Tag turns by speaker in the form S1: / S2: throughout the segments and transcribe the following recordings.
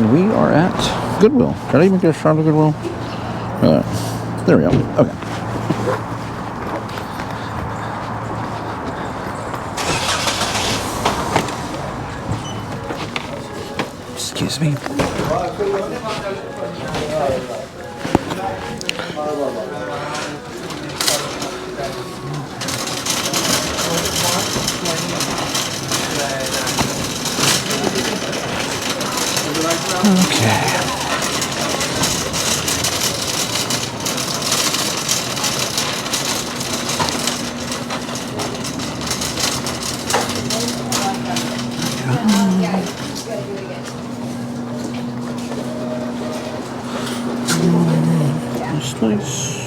S1: And we are at Goodwill. Did I even get a shot of Goodwill? There we go. Okay. Excuse me. Okay. That's nice.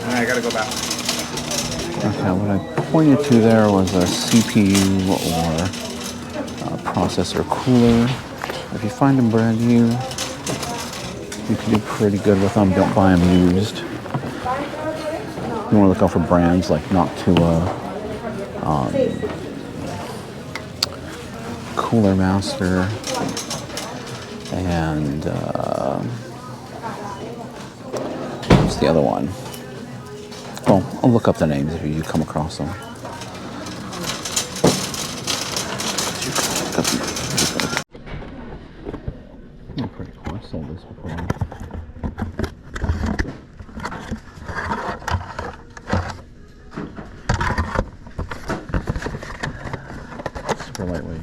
S2: I gotta go back.
S1: Okay, what I pointed to there was a CPU or a processor cooler. If you find them brand new, you can do pretty good with them. Don't buy them used. You want to look out for brands like Cooler Master and what's the other one? Well, I'll look up the names if you come across them. Oh, pretty cool. I've sold this before. Super lightweight.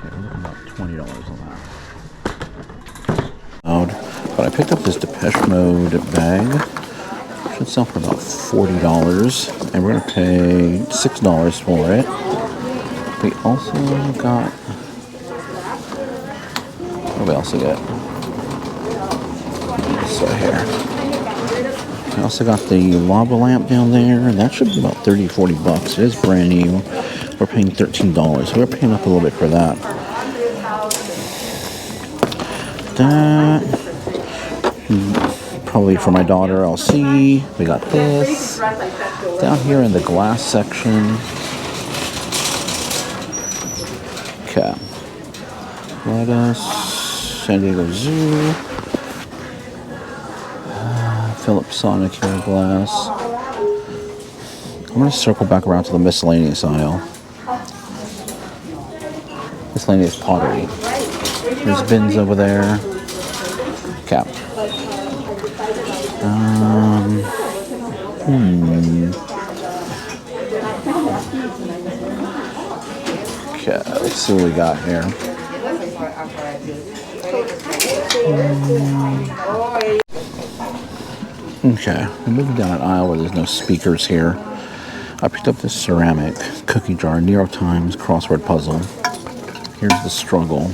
S1: Okay, we're looking about $20 on that. But I picked up this Depeche Mode bag. Should sell for about $40, and we're gonna pay $6 for it. We also got. What do we also get? This right here. We also got the lava lamp down there, and that should be about $30-40. It is brand new. We're paying $13, so we're paying up a little bit for that. That probably for my daughter, I'll see. We got this down here in the glass section. Okay. Lettuce, San Diego Zoo, Philips Sonicare glass. I'm going to circle back around to the miscellaneous aisle. Miscellaneous pottery. There's bins over there. Okay. Okay, let's see what we got here. Okay, we're moving down an aisle where there's no speakers here. I picked up this ceramic cookie jar, New York Times crossword puzzle. Here's the struggle.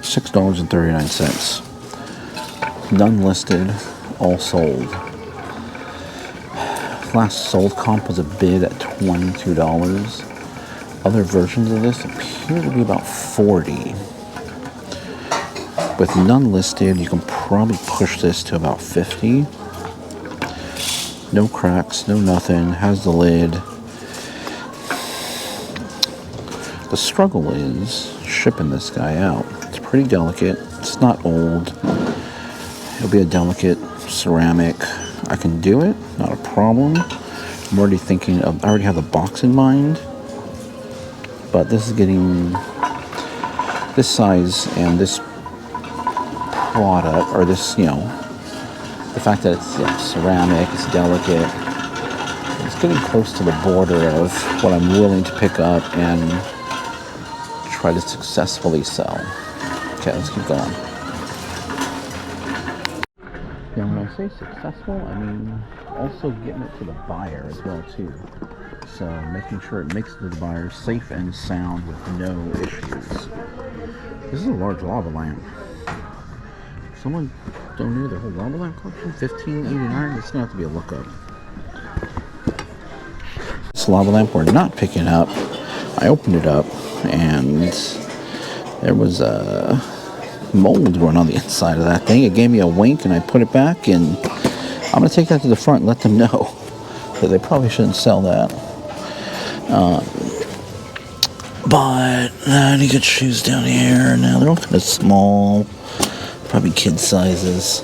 S1: $6.39. None listed, all sold. Last sold comp was a bid at $22. Other versions of this appear to be about $40. With none listed, you can probably push this to about 50. No cracks, no nothing. Has the lid. The struggle is shipping this guy out. It's pretty delicate. It's not old. It'll be a delicate ceramic. I can do it, not a problem. I'm already thinking of, I already have the box in mind. But this is getting this size and this product, or this, you know, the fact that it's ceramic, it's delicate. It's getting close to the border of what I'm willing to pick up and try to successfully sell. Okay, let's keep going. Now, when I say successful, I mean also getting it to the buyer as well too. So making sure it makes it to the buyer safe and sound with no issues. This is a large lava lamp. Someone donated their whole lava lamp collection, $15.89. It's gonna have to be a lookup. This lava lamp we're not picking up. I opened it up and there was a mold growing on the inside of that thing. It gave me a wink and I put it back, and I'm gonna take that to the front and let them know that they probably shouldn't sell that. But any good shoes down here? Now they're all kind of small, probably kid sizes.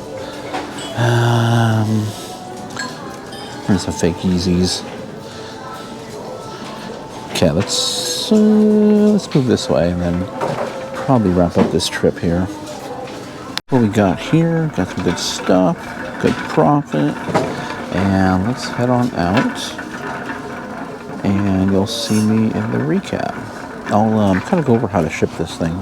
S1: There's some fake Yeezys. Okay, let's move this way and then probably wrap up this trip here. What we got here? Got some good stuff, good profit, and let's head on out. And you'll see me in the recap. I'll kind of go over how to ship this thing.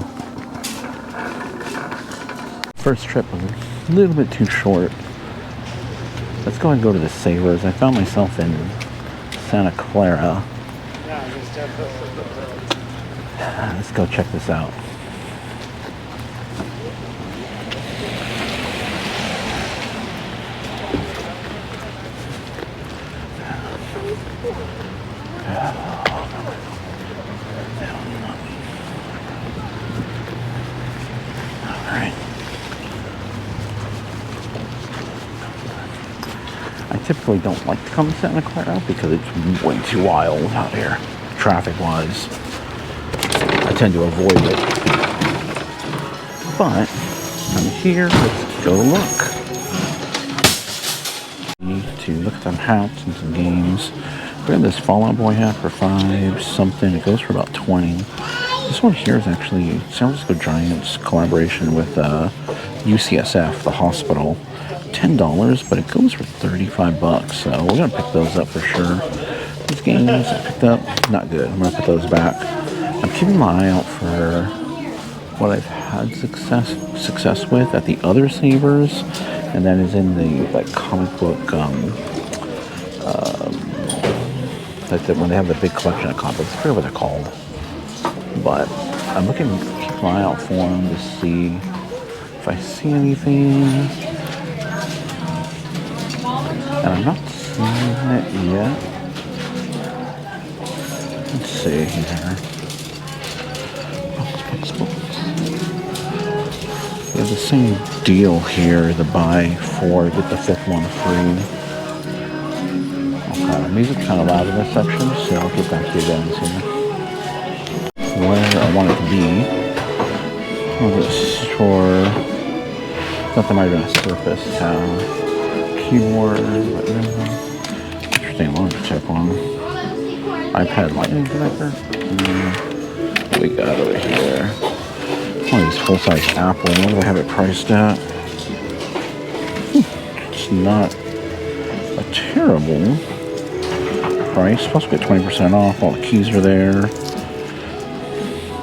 S1: First trip was a little bit too short. Let's go and go to the Savers. I found myself in Santa Clara. Let's go check this out. I typically don't like to come to Santa Clara because it's way too wild out here, traffic-wise. I tend to avoid it. But I'm here, let's go look. Need to look at some hats and some games. We have this Fall Out Boy hat for $5 something. It goes for about $20. This one here is actually San Francisco Giants collaboration with UCSF, the hospital. $10, but it goes for $35, so we're gonna pick those up for sure. These games I picked up, not good. I'm gonna put those back. I'm keeping my eye out for what I've had success with at the other Savers, and that is in the like comic book when they have the big collection of comics. I forget what they're called, but I'm looking, keep my eye out for them to see if I see anything. And I'm not seeing it yet. Let's see here. Books. We have the same deal here, the buy 4, get the 5th one free. Okay, music kind of loud in this section, so I'll get back to you guys here. Where I want it to be. Was for, thought there might have been a Surface tab. Keyboard, interesting, I wanted to check on. iPad lightning connector. What we got over here? One of these full-size Apple. What do I have it priced at? It's not a terrible price. Plus we get 20% off. All the keys are there.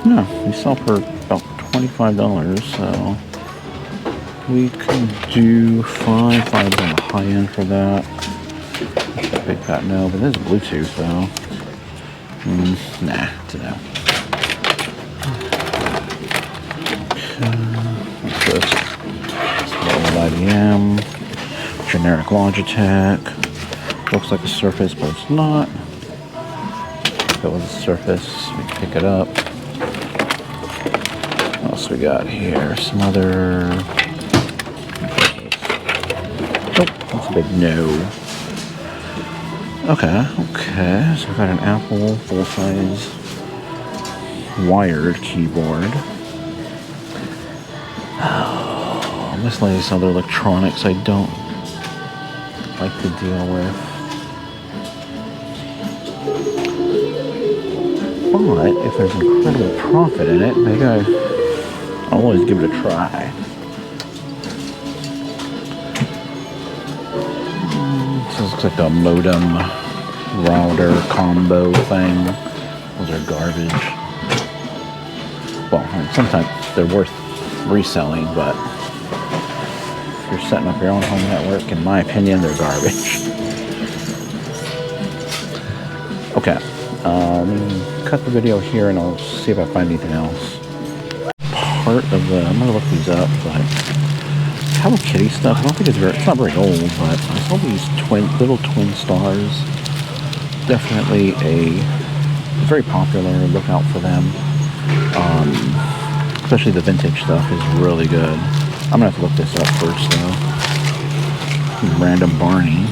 S1: Yeah, we sell for about $25, so we can do $5 on the high end for that. Big fat no, but there's Bluetooth though. Nah, it's a no. What's this? Old IBM, generic Logitech. Looks like a Surface, but it's not. If it was a Surface, we can pick it up. else we got here? Some other... Nope, that's a big no. Okay. So I've got an Apple full-size wired keyboard. Oh, miscellaneous other electronics I don't like to deal with. But if there's incredible profit in it, maybe I'll always give it a try. This looks like a modem router combo thing. Those are garbage. Well, I mean, sometimes they're worth reselling, but if you're setting up your own home network, in my opinion, they're garbage. Okay. Cut the video here and I'll see if I find anything else. Part of the... I'm going to look these up, but... Hello Kitty stuff. I don't think it's not very old, but I saw these little twin stars. Definitely very popular. Look out for them. Especially the vintage stuff is really good. I'm gonna have to look this up first though. Random Barney.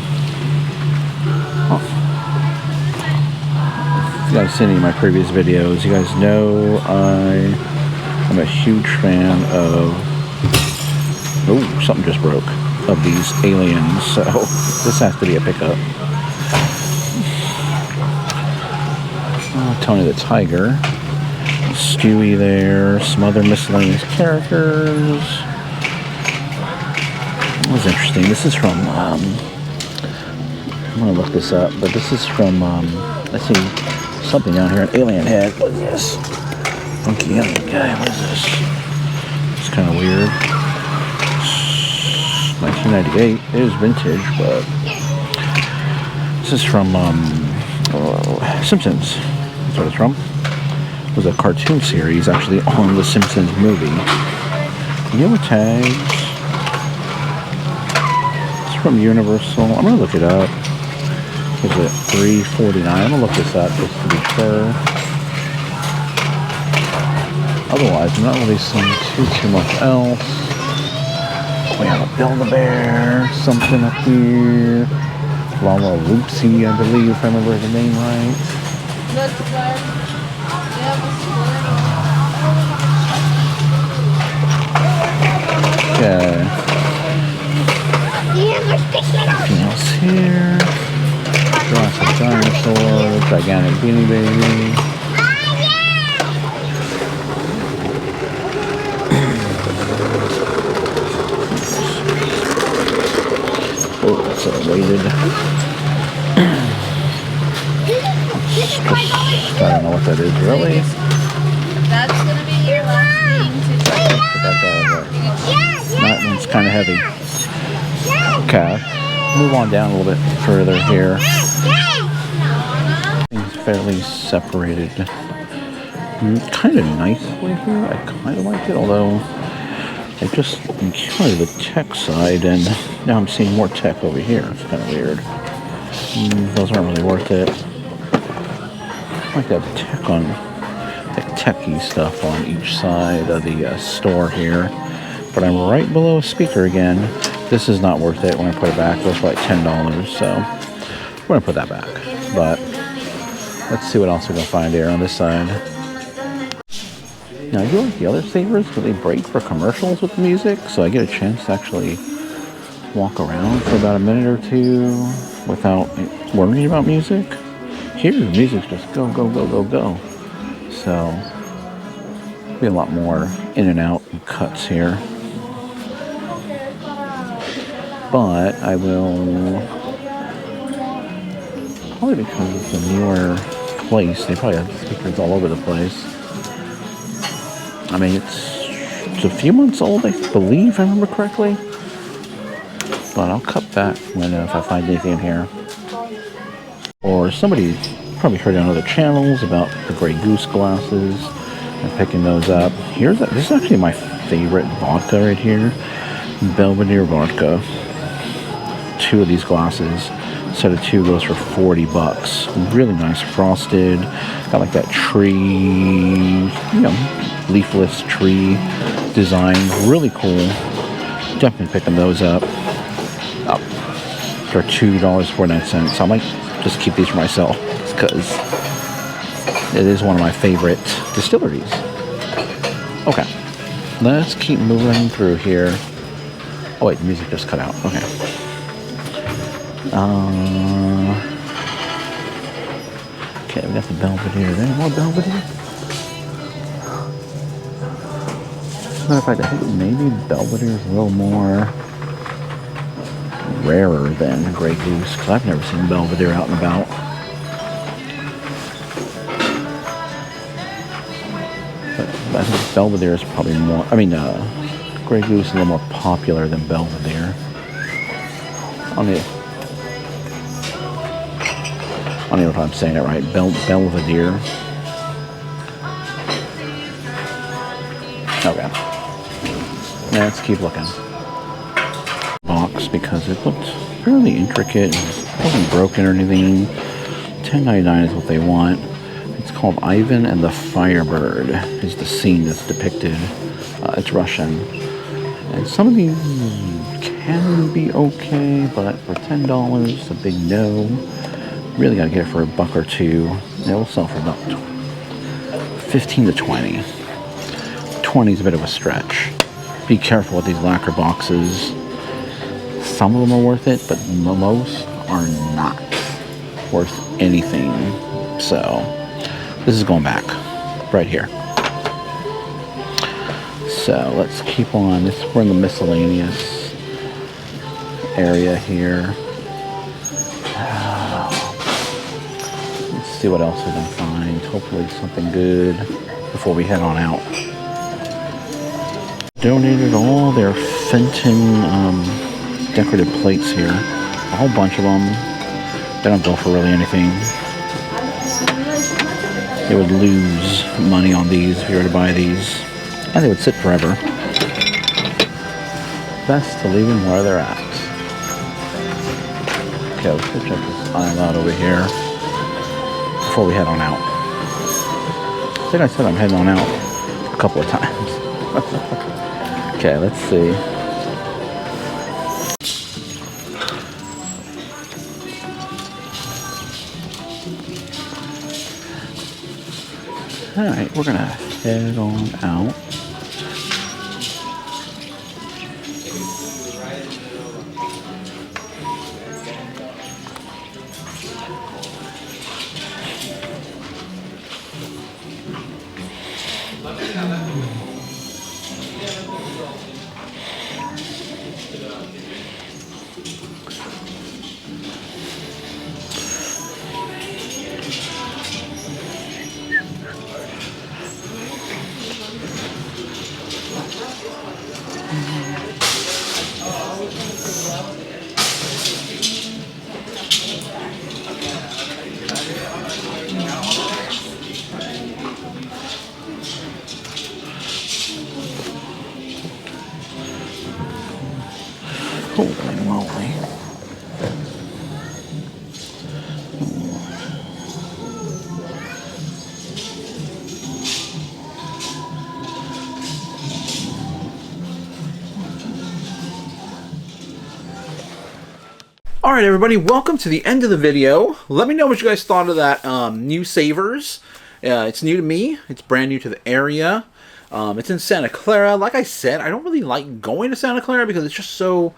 S1: Oh. If you guys seen any of my previous videos, you guys know I'm a huge fan of... Oh, something just broke. Of these aliens, so this has to be a pickup. Tony the Tiger. Stewie there. Some other miscellaneous characters. That was interesting. This is from, I'm going to look this up, but this is from, let's see, something down here, an alien head. What is this? Funky alien guy. What is this? It's kind of weird. 1998. It is vintage, but this is from Simpsons. That's what it's from. It was a cartoon series actually on the Simpsons movie. Yellow tags. It's from Universal. I'm gonna look it up. Is it $3.49? I'm gonna look this up just to be sure. Otherwise, I'm not really seeing too much else. We have a Build-A-Bear, something up here. Lala Loopsy, I believe, if I remember the name right. Okay. Anything else here? Jurassic Dinosaur, Gigantic Beanie Baby. Oh, that's weighted. I don't know what that is, really.
S3: That's going to be your last thing to try.
S1: That one's kind of heavy. Okay. Move on down a little bit further here. It's fairly separated. Kind of nicely here. I kind of like it, although I just enjoy the tech side, and now I'm seeing more tech over here. It's kind of weird. Those aren't really worth it. I like that tech on, like techie stuff on each side of the store here. But I'm right below a speaker again. This is not worth it when I put it back. It was like $10, so we're gonna put that back. But let's see what else we're gonna find here on this side. Now, you like the other savers? Do they break for commercials with the music? So I get a chance to actually walk around for about a minute or two without worrying about music. Here, the music's just go, go, go, go, go. So, be a lot more in and out and cuts here. But I will, probably because it's a newer place, they probably have speakers all over the place. I mean, it's a few months old, I believe, if I remember correctly. But I'll cut back when if I find anything in here. Or somebody probably heard on other channels about the Grey Goose glasses and picking those up. This is actually my favorite vodka right here. Belvedere vodka. 2 of these glasses. Set of 2 goes for 40 bucks. Really nice frosted. Got like that tree, leafless tree design. Really cool. Definitely picking those up. For $2.49. I might just keep these for myself because it is one of my favorite distilleries. Okay. Let's keep moving through here. Oh wait, the music just cut out. Okay. Okay, we got the Belvedere. Is there any more Belvedere? As a matter of fact, I think maybe Belvedere is a little more rarer than Grey Goose, because I've never seen Belvedere out and about. But I think Belvedere is probably more, Grey Goose is a little more popular than Belvedere. I don't know if I'm saying it right. Belvedere. Okay. Now let's keep looking. Box because it looked fairly intricate. It wasn't broken or anything. $10.99 is what they want. It's called Ivan and the Firebird. Is the scene that's depicted. It's Russian. And some of these can be okay, but for $10, a big no. Really gotta get it for $1 or $2. It will sell for about 15 to 20. 20 is a bit of a stretch. Be careful with these lacquer boxes. Some of them are worth it, but most are not worth anything. So this is going back right here. So let's keep on. We're in the miscellaneous area here. Let's see what else we can find. Hopefully something good before we head on out. Donated all their Fenton decorative plates here. A whole bunch of them. They don't go for really anything. They would lose money on these if you were to buy these. And they would sit forever. Best to leave them where they're at. Okay, let's go check this aisle out over here before we head on out. I think I said I'm heading on out a couple of times. Okay, let's see. Alright, we're gonna head on out. Holy moly. Alright everybody, welcome to the end of the video. Let me know what you guys thought of that new Savers. It's new to me. It's brand new to the area. It's in Santa Clara. Like I said, I don't really like going to Santa Clara because it's just so...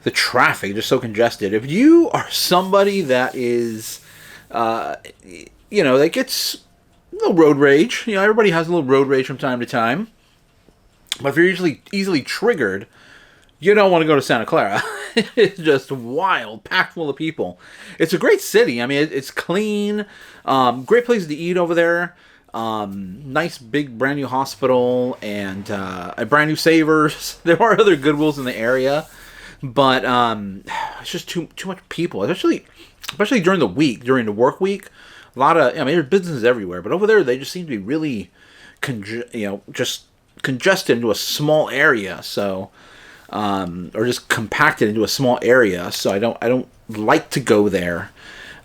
S1: the traffic is just so congested. If you are somebody that is, that gets a little road rage. Everybody has a little road rage from time to time. But if you're easily triggered, you don't want to go to Santa Clara. It's just wild, packed full of people. It's a great city. I mean, it's clean. Great place to eat over there. Nice big brand new hospital and a brand new Savers. There are other Goodwills in the area, but it's just too much people, especially during the week, during the work week. A lot of there's businesses everywhere, but over there they just seem to be really just congested into a small area. So or just compacted into a small area. So I don't like to go there.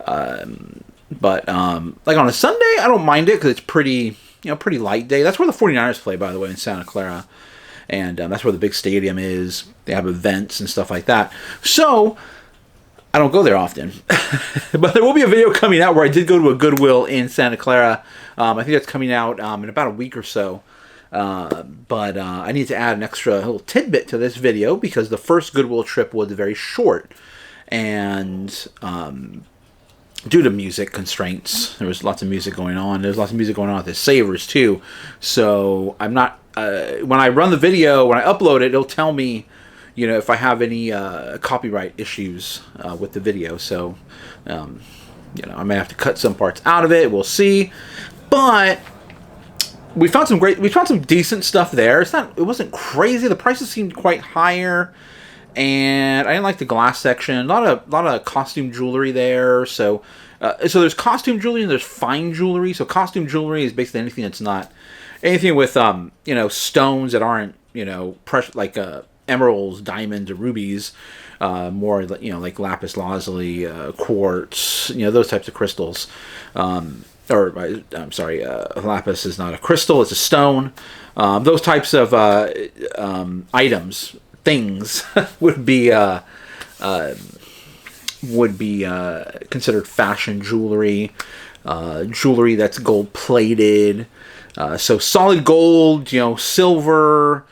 S1: But like on a Sunday, I don't mind it because it's pretty light day. That's where the 49ers play, by the way, in Santa Clara. And that's where the big stadium is. They have events and stuff like that. So I don't go there often. But there will be a video coming out where I did go to a Goodwill in Santa Clara. I think that's coming out in about a week or so. But I need to add an extra little tidbit to this video because the first Goodwill trip was very short. And due to music constraints, there was lots of music going on. There's lots of music going on at the Savers too. So I'm not... when I run the video, when I upload it, it'll tell me, if I have any copyright issues with the video. So, I may have to cut some parts out of it. We'll see. But we found some decent stuff there. It wasn't crazy. The prices seemed quite higher, and I didn't like the glass section. A lot of costume jewelry there. So there's costume jewelry and there's fine jewelry. So costume jewelry is basically anything that's not anything with stones that aren't precious, like emeralds, diamonds, or rubies. More like lapis lazuli, quartz, those types of crystals. I'm sorry, lapis is not a crystal; it's a stone. Those types of items, things, would be considered fashion jewelry. Jewelry that's gold plated. So solid gold, silver,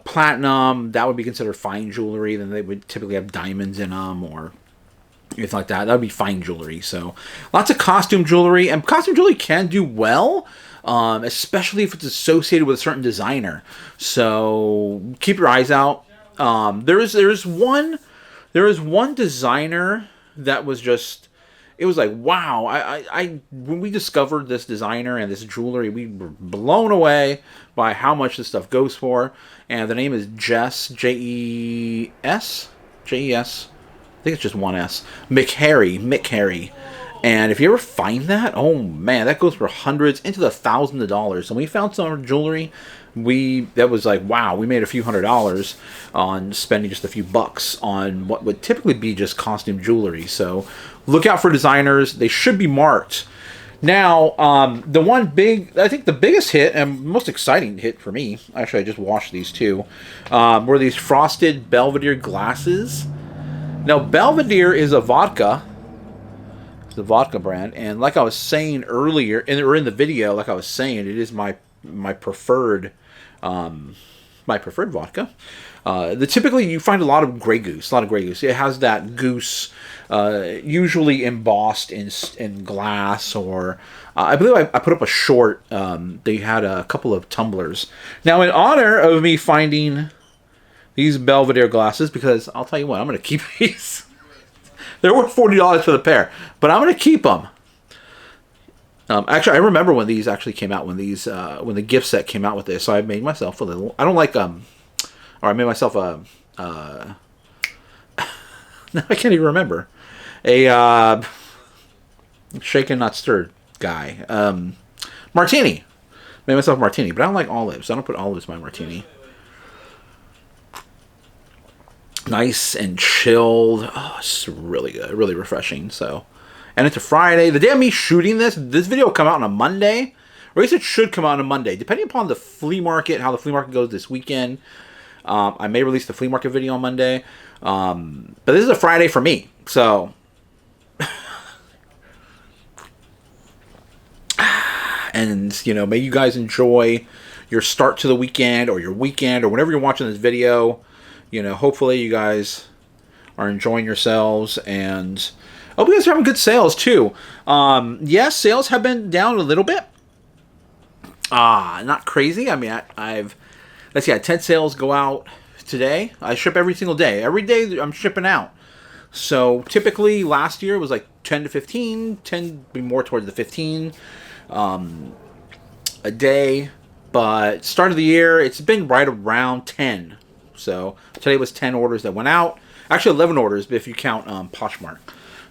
S1: platinum, that would be considered fine jewelry. Then they would typically have diamonds in them or anything like that. That would be fine jewelry. So lots of costume jewelry. And costume jewelry can do well, especially if it's associated with a certain designer. So keep your eyes out. There is one designer that was just... It was like, wow, I when we discovered this designer and this jewelry, we were blown away by how much this stuff goes for. And the name is Jess, Jes. I think it's just one S. Mick Harry. And if you ever find that, oh man, that goes for hundreds into the thousands of dollars. And we found some jewelry. That was like, wow, we made a few $100s on spending just a few bucks on what would typically be just costume jewelry. So look out for designers. They should be marked. Now, I think the biggest hit and most exciting hit for me, actually I just washed these too, were these frosted Belvedere glasses. Now, Belvedere is a vodka. It's a vodka brand. And like I was saying earlier, in the video, like I was saying, it is my preferred vodka. Typically you find a lot of Grey Goose. It has that goose, usually embossed in glass, or I believe I put up a short. They had a couple of tumblers. Now, in honor of me finding these Belvedere glasses, because I'll tell you what, I'm going to keep these. They're worth $40 for the pair, but I'm going to keep them. Actually, I remember when these actually came out, when the gift set came out with this. So I made myself a little. I don't like or I made myself a. No, I can't even remember. A shaken not stirred guy. Martini. Made myself a martini, but I don't like olives. I don't put olives in my martini. Nice and chilled. Oh, it's really good, really refreshing. So. And it's a Friday. The day of me shooting this video will come out on a Monday. Or at least it should come out on a Monday. Depending upon the flea market, how the flea market goes this weekend. I may release the flea market video on Monday. But this is a Friday for me. So. And, may you guys enjoy your start to the weekend or your weekend or whenever you're watching this video. Hopefully you guys are enjoying yourselves, and I hope you guys are having good sales too. Yes, sales have been down a little bit. Not crazy. I mean, I had 10 sales go out today. I ship every single day. Every day I'm shipping out. So typically last year it was like 10 to 15, 10 be more towards the 15 a day. But start of the year, it's been right around 10. So today was 10 orders that went out. Actually 11 orders if you count Poshmark.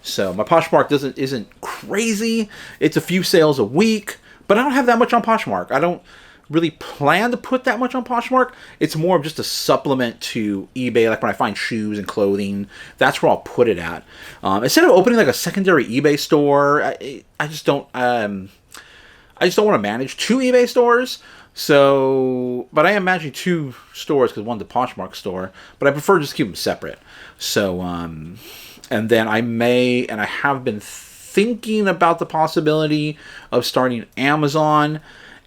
S1: So my Poshmark isn't crazy. It's a few sales a week, but I don't have that much on Poshmark. I don't. really plan to put that much on Poshmark. It's more of just a supplement to eBay. Like when I find shoes and clothing, that's where I'll put it at. Instead of opening like a secondary eBay store, I just don't. I just don't want to manage 2 eBay stores. So, but I am managing 2 stores because one's a Poshmark store. But I prefer just keep them separate. So, and then I may, and I have been thinking about the possibility of starting Amazon.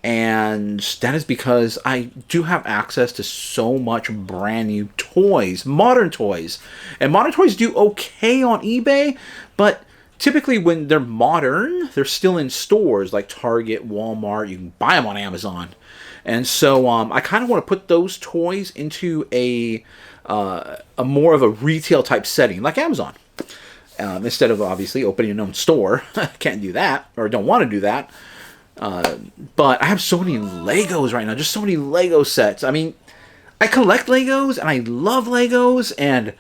S1: And that is because I do have access to so much brand new toys, modern toys. And modern toys do okay on eBay, but typically when they're modern, they're still in stores like Target, Walmart. You can buy them on Amazon. And so I kind of want to put those toys into a more of a retail type setting like Amazon. Instead of obviously opening your own store. Can't do that, or don't want to do that. But I have so many Legos right now, just so many Lego sets. I mean, I collect Legos and I love Legos and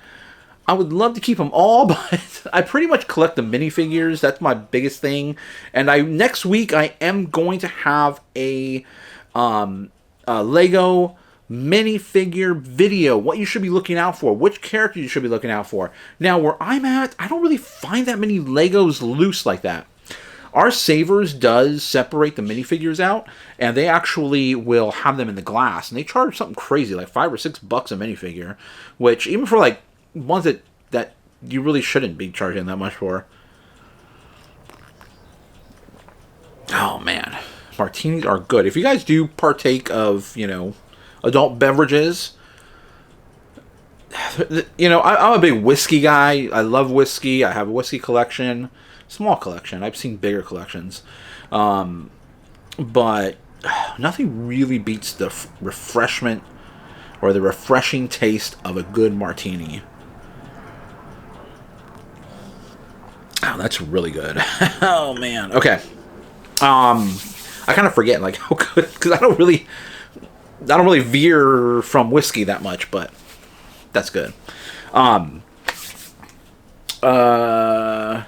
S1: I would love to keep them all, but I pretty much collect the minifigures. That's my biggest thing. And next week I am going to have a Lego minifigure video. What you should be looking out for, which character you should be looking out for. Now, where I'm at, I don't really find that many Legos loose like that. Our Savers does separate the minifigures out, and they actually will have them in the glass, and they charge something crazy, like $5 or $6 a minifigure, which even for like ones that you really shouldn't be charging that much for. Oh man, martinis are good. If you guys do partake of, adult beverages, I'm a big whiskey guy. I love whiskey. I have a whiskey collection. Small collection. I've seen bigger collections. But nothing really beats the refreshment or the refreshing taste of a good martini. Oh, that's really good. Oh, man. Okay. I kind of forget, like, how good, because I don't really veer from whiskey that much, but that's good. What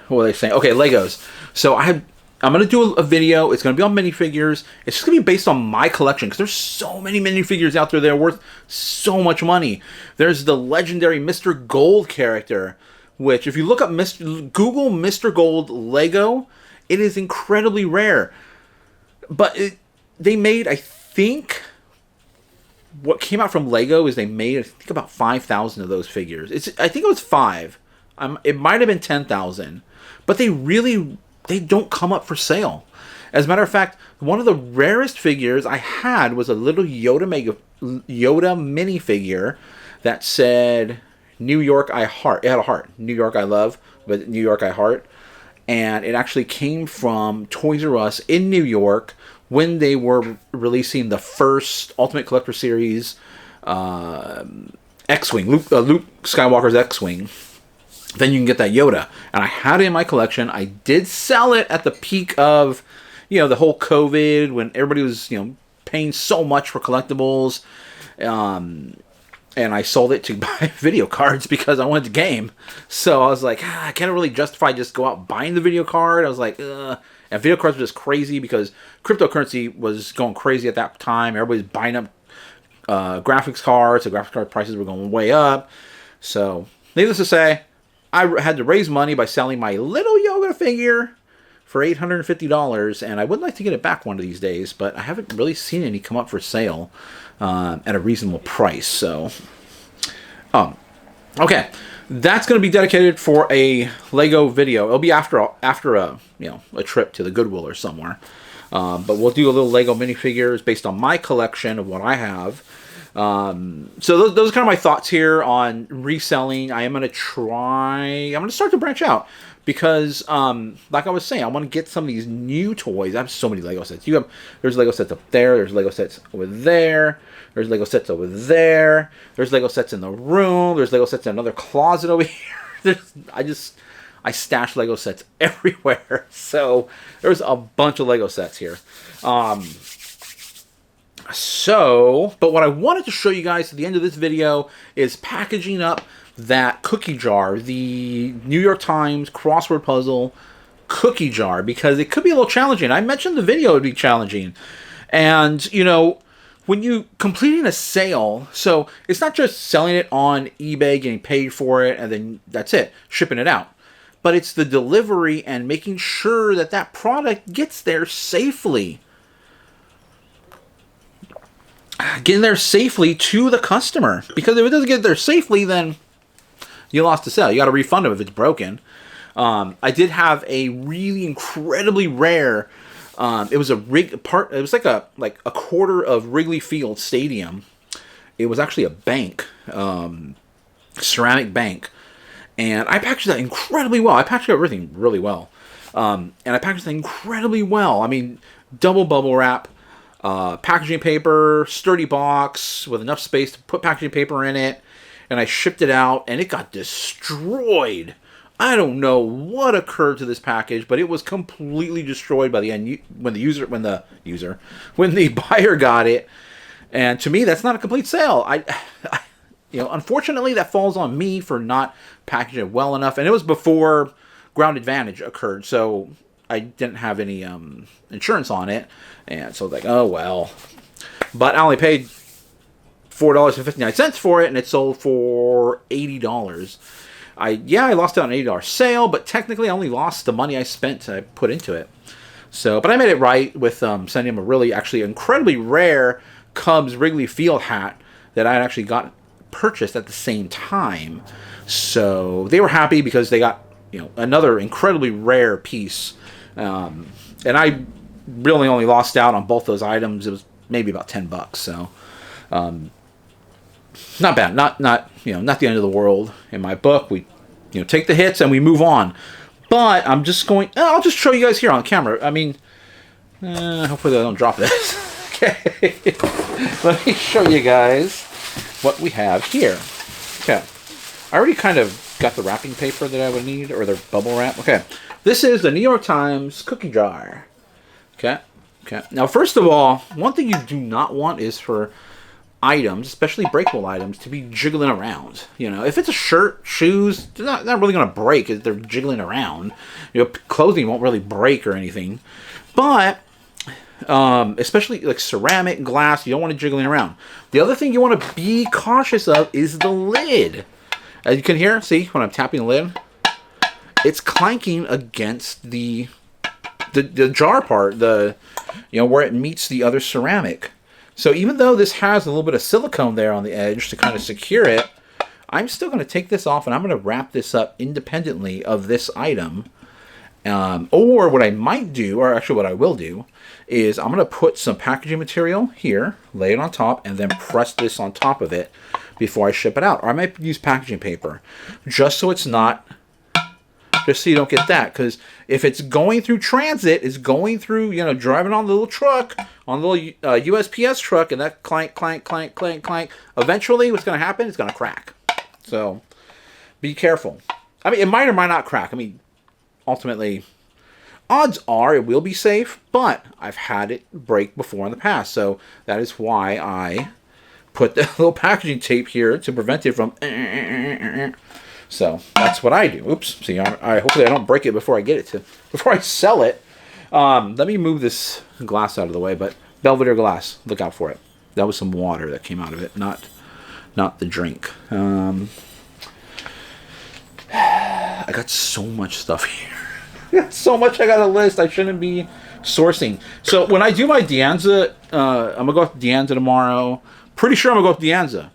S1: were they saying? Okay, Legos. So I'm going to do a video. It's going to be on minifigures. It's just going to be based on my collection because there's so many minifigures out there that are worth so much money. There's the legendary Mr. Gold character, which if you look up Google Mr. Gold Lego, it is incredibly rare. But they made, I think, what came out from Lego is they made, I think, about 5,000 of those figures. I think it was 5. It might have been 10,000, but they don't come up for sale. As a matter of fact, one of the rarest figures I had was a little Yoda minifigure that said New York I heart. It had a heart. New York I love, but New York I heart. And it actually came from Toys R Us in New York when they were releasing the first Ultimate Collector Series X-Wing, Luke Skywalker's X-Wing. Then you can get that Yoda. And I had it in my collection. I did sell it at the peak of, the whole COVID when everybody was, paying so much for collectibles. And I sold it to buy video cards because I wanted to game. So I was like, I can't really justify just go out buying the video card. I was like, ugh. And video cards were just crazy because cryptocurrency was going crazy at that time. Everybody's buying up graphics cards. The graphics card prices were going way up. So, needless to say, I had to raise money by selling my little Yoga figure for $850, and I would like to get it back one of these days, but I haven't really seen any come up for sale at a reasonable price. So, okay, that's going to be dedicated for a Lego video. It'll be after a trip to the Goodwill or somewhere, but we'll do a little Lego minifigures based on my collection of what I have. So those are kind of my thoughts here on reselling. I'm going to start to branch out because, like I was saying, I want to get some of these new toys. I have so many Lego sets. There's Lego sets up there. There's Lego sets over there. There's Lego sets over there. There's Lego sets in the room. There's Lego sets in another closet over here. I stash Lego sets everywhere. So there's a bunch of Lego sets here. But what I wanted to show you guys at the end of this video is packaging up that cookie jar, the New York Times crossword puzzle cookie jar, because it could be a little challenging. I mentioned the video would be challenging. And, when you completing a sale, so it's not just selling it on eBay, getting paid for it, and then that's it, shipping it out. But it's the delivery and making sure that that product gets there safely. Getting there safely to the customer. Because if it doesn't get there safely, then you lost the sale. You got to refund them if it's broken. I did have a really incredibly rare. It was It was like a quarter of Wrigley Field Stadium. It was actually a bank, ceramic bank, and I packaged that incredibly well. I packaged everything really well, and I packaged it incredibly well. I mean, double bubble wrap, packaging paper, sturdy box with enough space to put packaging paper in it, and I shipped it out, and it got destroyed. I don't know what occurred to this package, but it was completely destroyed by the end when the buyer got it. And to me, that's not a complete sale. Unfortunately, that falls on me for not packaging it well enough. And it was before ground advantage occurred, so I didn't have any insurance on it. And so I was like, oh well. But I only paid $4.59 for it, and it sold for $80. I lost out on an $80 sale, but technically I only lost the money I put into it. So, but I made it right with sending him a really, actually incredibly rare Cubs Wrigley Field hat that I had actually got purchased at the same time. So they were happy because they got another incredibly rare piece. And I really only lost out on both those items. It was maybe about $10. So. Not bad, not the end of the world in my book. We, take the hits and we move on. But I'll just show you guys here on camera. I mean, hopefully I don't drop this. Okay, let me show you guys what we have here. Okay, I already kind of got the wrapping paper that I would need, or the bubble wrap. Okay, this is the New York Times cookie jar. Okay. Now, first of all, one thing you do not want is for items, especially breakable items, to be jiggling around. If it's a shirt, shoes, they're not really going to break if they're jiggling around. Clothing won't really break or anything. But especially like ceramic, glass, you don't want it jiggling around. The other thing you want to be cautious of is the lid. As you can hear, see when I'm tapping the lid, it's clanking against the jar part, where it meets the other ceramic. So even though this has a little bit of silicone there on the edge to kind of secure it, I'm still going to take this off and I'm going to wrap this up independently of this item. Or what I might do, or actually what I will do, is I'm going to put some packaging material here, lay it on top, and then press this on top of it before I ship it out. Or I might use packaging paper, just so you don't get that. Because if it's going through transit, it's going through, driving on the little truck, on the little USPS truck, and that clank, clank, clank, clank, clank. Eventually, what's going to happen? It's going to crack. So, be careful. I mean, it might or might not crack. I mean, ultimately, odds are it will be safe, but I've had it break before in the past. So, that is why I put the little packaging tape here to prevent it from... So that's what I do. Oops. See, hopefully I don't break it before I sell it. Let me move this glass out of the way, but Belvedere glass, look out for it. That was some water that came out of it, not the drink. I got so much stuff here. I got so much I got a list. I shouldn't be sourcing. So when I do my De Anza, I'm going to go up to De Anza tomorrow. Pretty sure I'm going to go up to De Anza.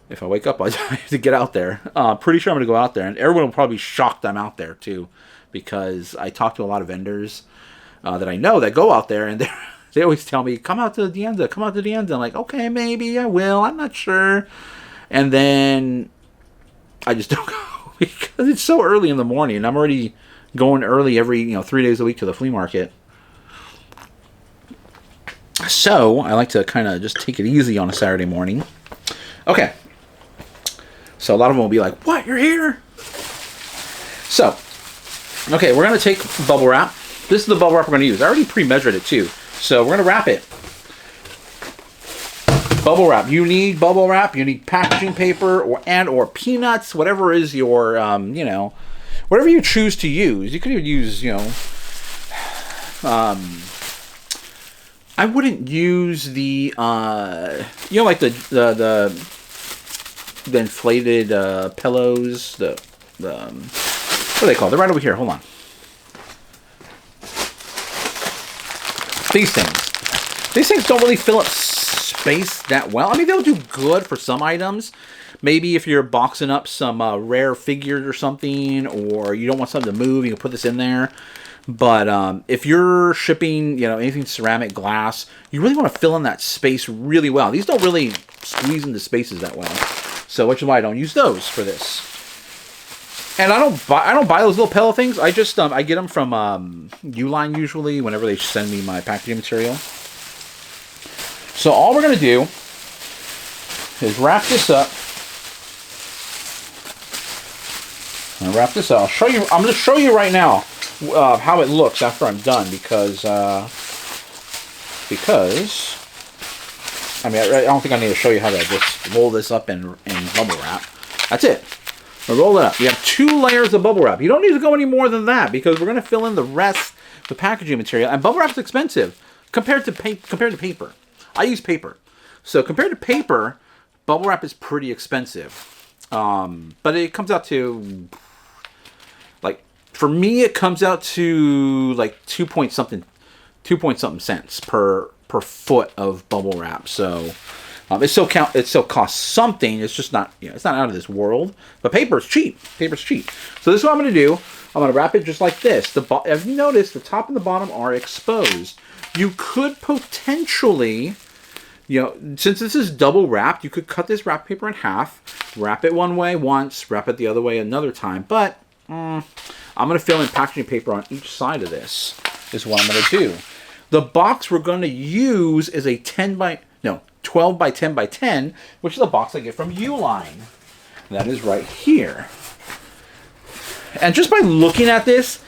S1: If I wake up, I have to get out there. Pretty sure I'm going to go out there. And everyone will probably be shocked I'm out there, too. Because I talk to a lot of vendors that I know that go out there. And they always tell me, come out to De Anza, come out to De Anza. I'm like, okay, maybe I will. I'm not sure. And then I just don't go. Because it's so early in the morning. And I'm already going early every 3 days a week to the flea market. So I like to kind of just take it easy on a Saturday morning. Okay. So a lot of them will be like, what, you're here? So, okay, we're going to take bubble wrap. This is the bubble wrap we're going to use. I already pre-measured it too. So we're going to wrap it. Bubble wrap. You need bubble wrap. You need packaging paper or peanuts, whatever is your, whatever you choose to use. You could even use, I wouldn't use the like the inflated pillows, what are they called? They're right over here. Hold on. These things. These things don't really fill up space that well. I mean, they'll do good for some items. Maybe if you're boxing up some rare figures or something, or you don't want something to move, you can put this in there. But if you're shipping, anything ceramic, glass, you really want to fill in that space really well. These don't really squeeze into spaces that well. So, which is why I don't use those for this. And I don't buy those little pillow things. I just I get them from Uline usually whenever they send me my packaging material. So all we're gonna do is wrap this up. I'm gonna wrap this up. I'm gonna show you right now how it looks after I'm done because I mean I don't think I need to show you how to just roll this up in bubble wrap. That's it. Now roll it up. You have 2 layers of bubble wrap. You don't need to go any more than that because we're going to fill in the rest with packaging material. And bubble wrap is expensive compared to paper. I use paper. So compared to paper, bubble wrap is pretty expensive. But it comes out to, like, for me, it comes out to like 2 point something cents per foot of bubble wrap. So it still costs something. It's just not, it's not out of this world. But paper's cheap. Paper's cheap. So this is what I'm going to do. I'm going to wrap it just like this. As you notice, the top and the bottom are exposed. You could potentially, since this is double wrapped, you could cut this wrap paper in half, wrap it one way once, wrap it the other way another time. But I'm going to fill in packaging paper on each side of this. Is what I'm going to do. The box we're going to use is a 12 by 10 by 10, which is a box I get from Uline. That is right here. And just by looking at this,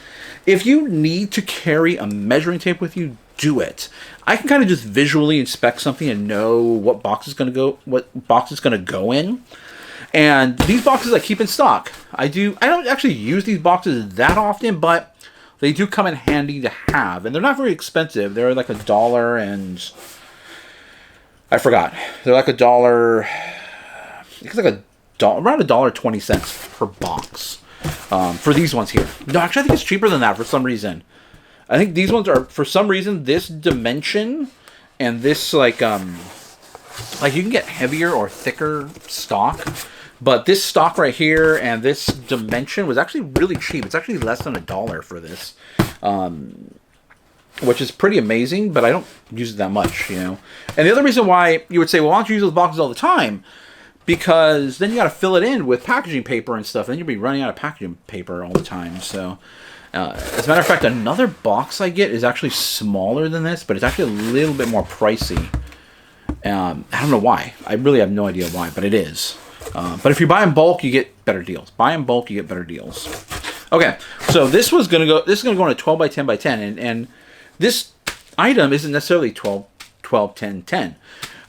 S1: if you need to carry a measuring tape with you, do it. I can kind of just visually inspect something and know what box is going to go in. And these boxes I keep in stock. I don't actually use these boxes that often, but they do come in handy to have. And they're not very expensive. They're like $1 and I forgot. They're like $1. It's like around $1.20 per box for these ones here. No, actually, I think it's cheaper than that for some reason. I think these ones are, for some reason, this dimension and this like you can get heavier or thicker stock, but this stock right here and this dimension was actually really cheap. It's actually less than $1 for this. Which is pretty amazing, but I don't use it that much, And the other reason why you would say, well, why don't you use those boxes all the time? Because then you got to fill it in with packaging paper and stuff. Then you'll be running out of packaging paper all the time. So, as a matter of fact, another box I get is actually smaller than this, but it's actually a little bit more pricey. I don't know why. I really have no idea why, but it is. But if you buy in bulk, you get better deals. Buy in bulk, you get better deals. Okay, so this is going to go in a 12 by 10 by 10, and this item isn't necessarily 12, 10, 10.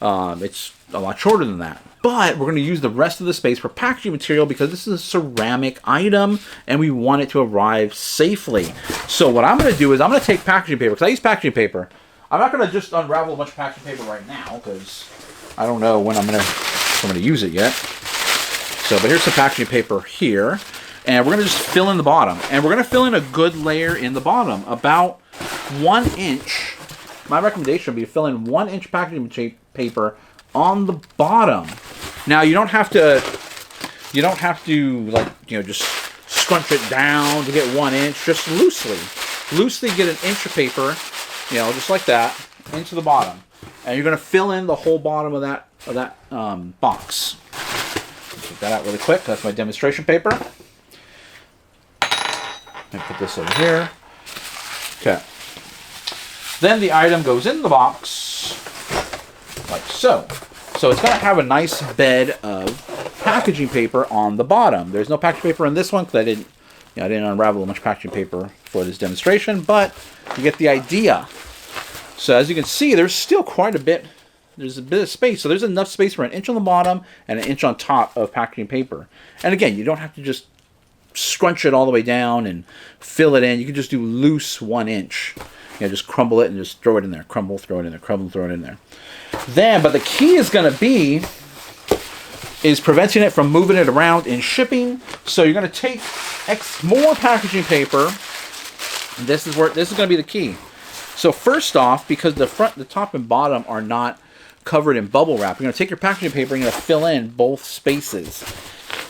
S1: It's a lot shorter than that. But we're going to use the rest of the space for packaging material because this is a ceramic item and we want it to arrive safely. So what I'm going to do is I'm going to take packaging paper, because I use packaging paper. I'm not going to just unravel a bunch of packaging paper right now because I don't know when I'm going to use it yet. So, but here's some packaging paper here. And we're going to just fill in the bottom. And we're going to fill in a good layer in the bottom, about 1 inch. My recommendation would be to fill in 1 inch packaging paper on the bottom. Now you don't have to like, just scrunch it down to get 1 inch. Just loosely get 1 inch of paper, just like that, into the bottom. And you're going to fill in the whole bottom of that box. Get that out really quick. That's my demonstration paper. And put this over here. Okay. Then the item goes in the box like so. So it's going to have a nice bed of packaging paper on the bottom. There's no packaging paper in this one because I didn't unravel much packaging paper for this demonstration, but you get the idea. So as you can see, there's still quite a bit. There's a bit of space. So there's enough space for 1 inch on the bottom and 1 inch on top of packaging paper. And again, you don't have to just scrunch it all the way down and fill it in. You can just do loose 1 inch. You know, just crumble it and just throw it in there. Crumble, throw it in there. Crumble, throw it in there. Then, but the key is going to be is preventing it from moving it around in shipping. So you're going to take more packaging paper. And this is going to be the key. So first off, because the top and bottom are not covered in bubble wrap, you're going to take your packaging paper and you're going to fill in both spaces.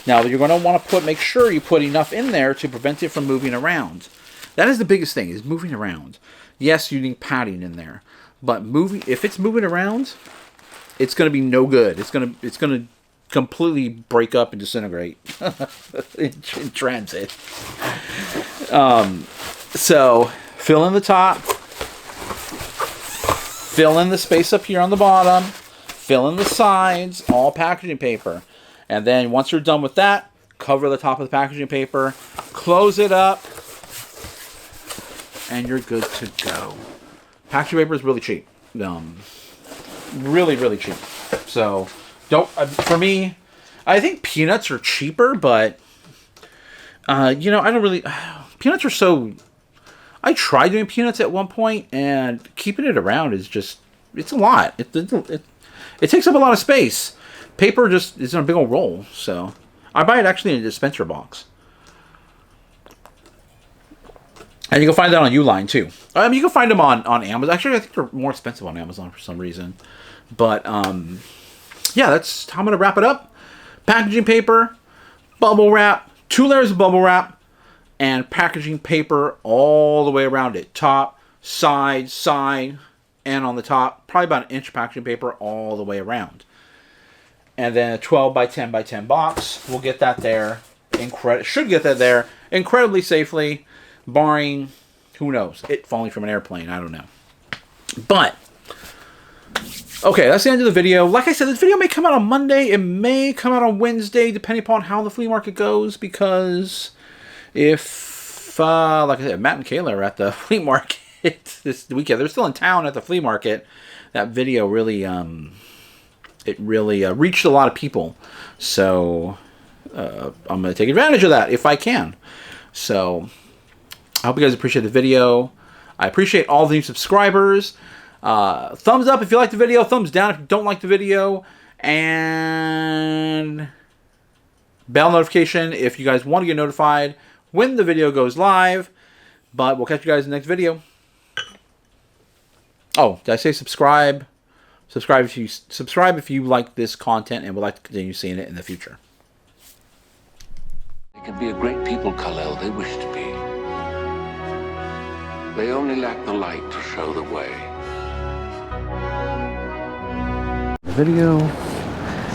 S1: Now you're going to want to make sure you put enough in there to prevent it from moving around. That is the biggest thing, is moving around. Yes, you need padding in there, but if it's moving around, it's going to be no good. It's going to completely break up and disintegrate in transit. So fill in the top, fill in the space up here on the bottom, fill in the sides, all packaging paper. And then once you're done with that, cover the top of the packaging paper, close it up, and you're good to go. Packaging paper is really cheap. Really, really cheap. So, for me, I think peanuts are cheaper, but, you know, I don't really, peanuts are so, I tried doing peanuts at one point, and keeping it around is just, it's a lot. It takes up a lot of space. Paper just is in a big old roll, so I buy it actually in a dispenser box. And you can find that on Uline too. I mean, you can find them on Amazon. Actually, I think they're more expensive on Amazon for some reason. But yeah, that's how I'm gonna wrap it up. Packaging paper, bubble wrap, 2 layers of bubble wrap, and packaging paper all the way around it. Top, side, and on the top, probably about 1 inch packaging paper all the way around. And then a 12 by 10 by 10 box. We'll get that there. Should get that there incredibly safely, barring, who knows, it falling from an airplane. I don't know. But, okay, that's the end of the video. Like I said, this video may come out on Monday. It may come out on Wednesday, depending upon how the flea market goes. Because if, like I said, Matt and Kayla are at the flea market this weekend. They're still in town at the flea market. That video really, it really reached a lot of people. So I'm going to take advantage of that if I can. So I hope you guys appreciate the video. I appreciate all the new subscribers. Thumbs up if you like the video. Thumbs down if you don't like the video. And bell notification if you guys want to get notified when the video goes live. But we'll catch you guys in the next video. Oh, did I say subscribe? Subscribe if you like this content and would like to continue seeing it in the future.
S4: They can be a great people, Kal-El. They wish to be. They only lack the light to show the way.
S1: Video,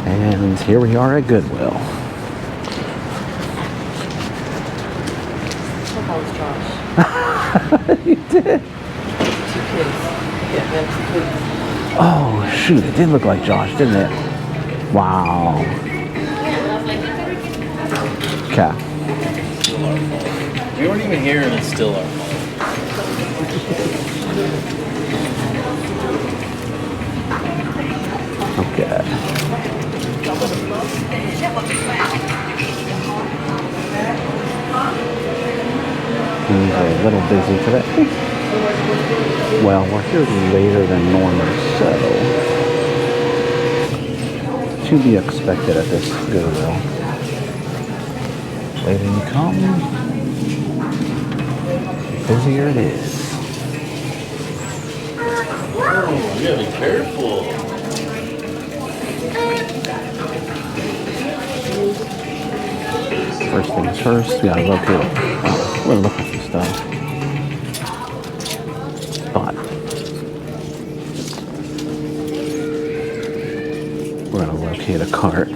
S1: and here we are at Goodwill.
S5: That was Josh.
S1: You did?
S5: 2 kids. Yeah, that's 2 kids.
S1: Oh, shoot, it did look like Josh, didn't it? Wow. Okay.
S6: We weren't even here and it's still our fault.
S1: Okay. He's a little busy today. Well, we're here later than normal, so to be expected at this Goodwill. Later you come, busier it is.
S6: Oh, you gotta be careful.
S1: First things first, we gotta locate. We're looking for stuff. But we're gonna locate a cart.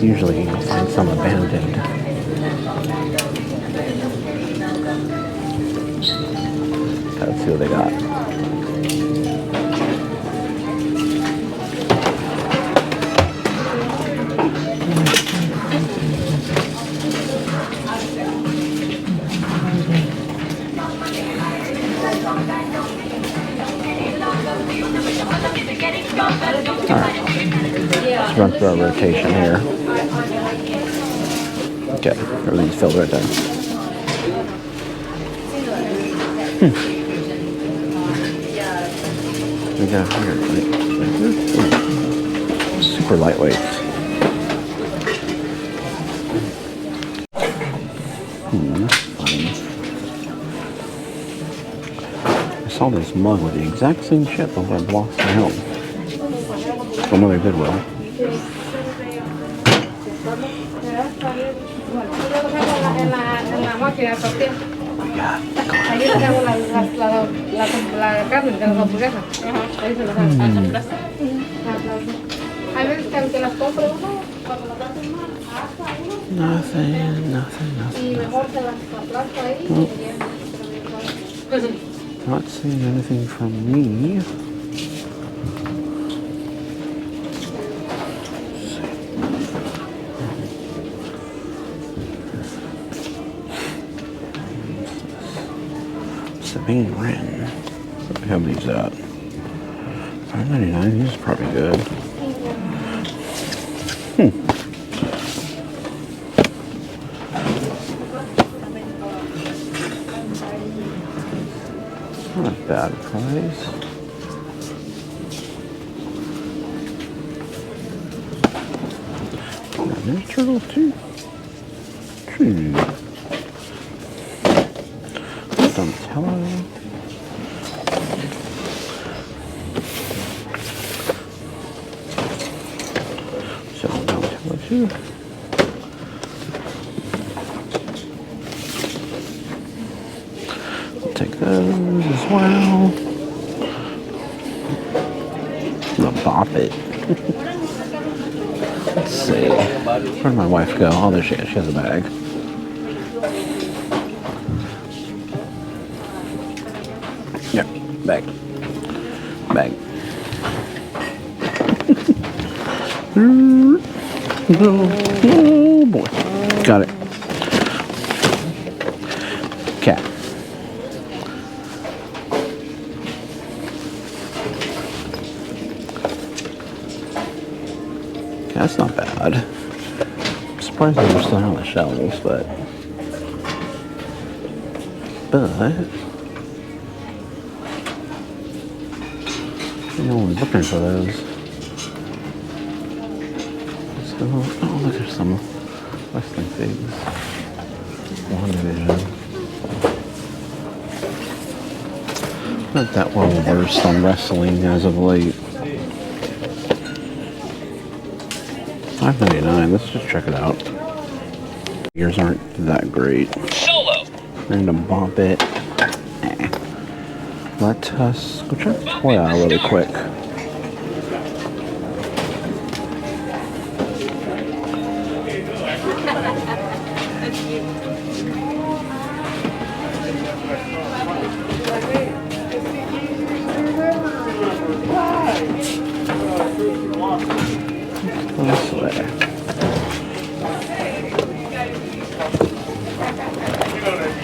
S1: Usually you'll find some abandoned. Let's see what they got. Let's run through our rotation here. Okay, everything's filled right there. We got here, right? Super lightweight. That's fine. I saw this mug with the exact same shit over at Blocks to Help. From another Goodwill. Yeah.
S7: Ahí le damos la carne de las hamburguesas. Ahí se las damos. Hay veces que las compro uno cuando las hacen mal.
S1: Nothing.
S7: Y mejor se las aplasto ahí.
S1: Not seeing anything from me. Sabine Wren. What do we have these at? $5.99. These are probably good. Not a bad price. There's turtle too. Donatello. So Donatello too. Take those as well. The Bop It. Let's see. Where'd my wife go? Oh, there she is. She has a bag. Yep, bag. Oh boy. Got it. Cat. That's not bad. I'm surprised they were still on the shelves, but no one's looking for those. So, oh, look, there's some wrestling figs. One division. Not that well versed on wrestling as of late. $5.99. Let's just check it out. Yours aren't that great.
S6: Solo.
S1: And to Bop It. Let us go check the toy aisle really quick. This way.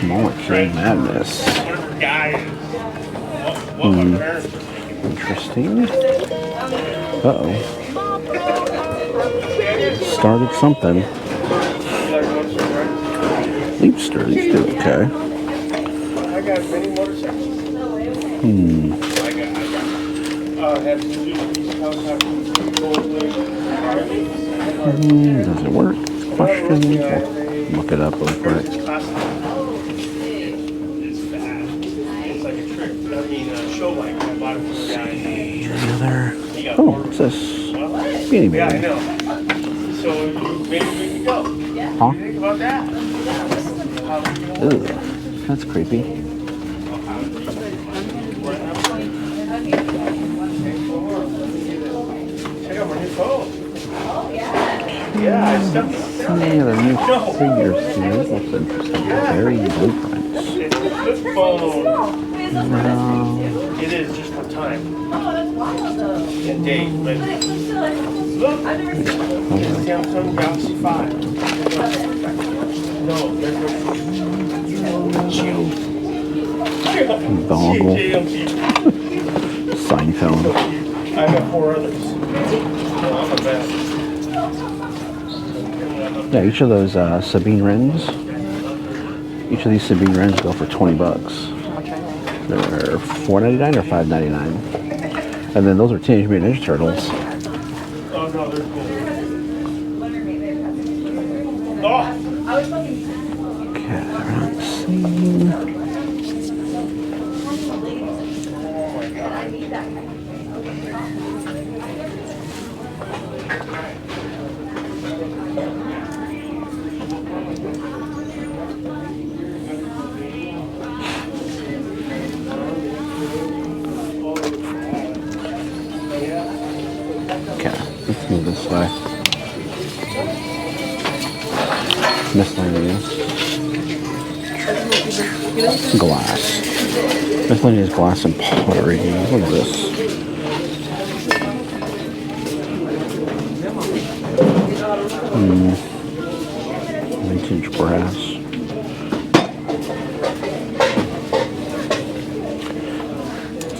S1: Molecule Madness. Interesting. Uh-oh. Started something. Leapster, these do okay.
S2: I got many motorcycles.
S1: Does it work? Question. We'll look it up real quick.
S2: It's fast. It's like a trick. I mean, a show bike. I bought it from the guy.
S1: Another. Oh, what's this? Beanie
S2: Yeah, I
S1: Baby.
S2: know. So maybe we can go.
S1: Huh?
S2: Think about that.
S1: Ooh, that's creepy.
S2: Check out my new phone. Yeah, I stuck it.
S1: Any other new figures here? Looks interesting. Very blueprints.
S2: It's a flip phone.
S1: No.
S2: It is just for time and date, but look, it's Samsung Galaxy 5. No, there's
S1: Dongle. Seinfeld.
S2: I got 4 others. No, I'm a bad.
S1: Yeah, each of those Sabine Wrens, each of these Sabine Wrens go for $20. They're $4.99 or $5.99. And then those are Teenage Mutant Ninja Turtles.
S2: Oh no, they're cool. Oh!
S1: Okay, we're not seeing. Okay, let's move this way. Miscellaneous. Glass. Miscellaneous glass and pottery. What is this? Vintage brass.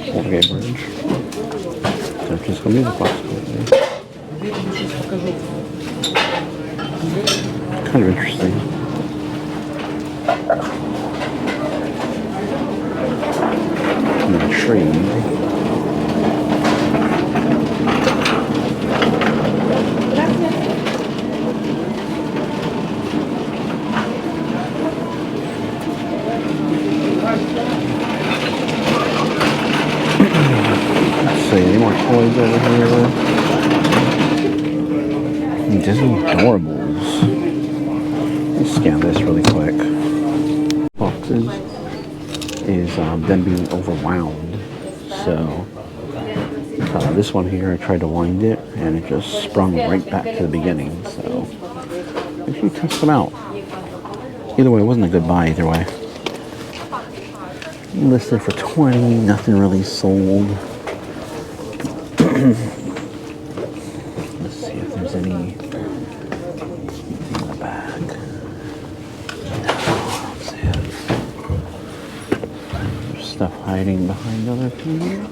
S1: Okay, bridge. That's just gonna be the possibility. Kind of interesting. And the tree. Let's see, any more toys over here? Disney Doorables. Let me scan this really quick. Boxes is them being overwound. So this one here, I tried to wind it and it just sprung right back to the beginning. So make sure you test them out. Either way, it wasn't a good buy either way. Listed for $20, nothing really sold. Let's see if there's anything in the bag. No, I don't see it. There's stuff hiding behind other things.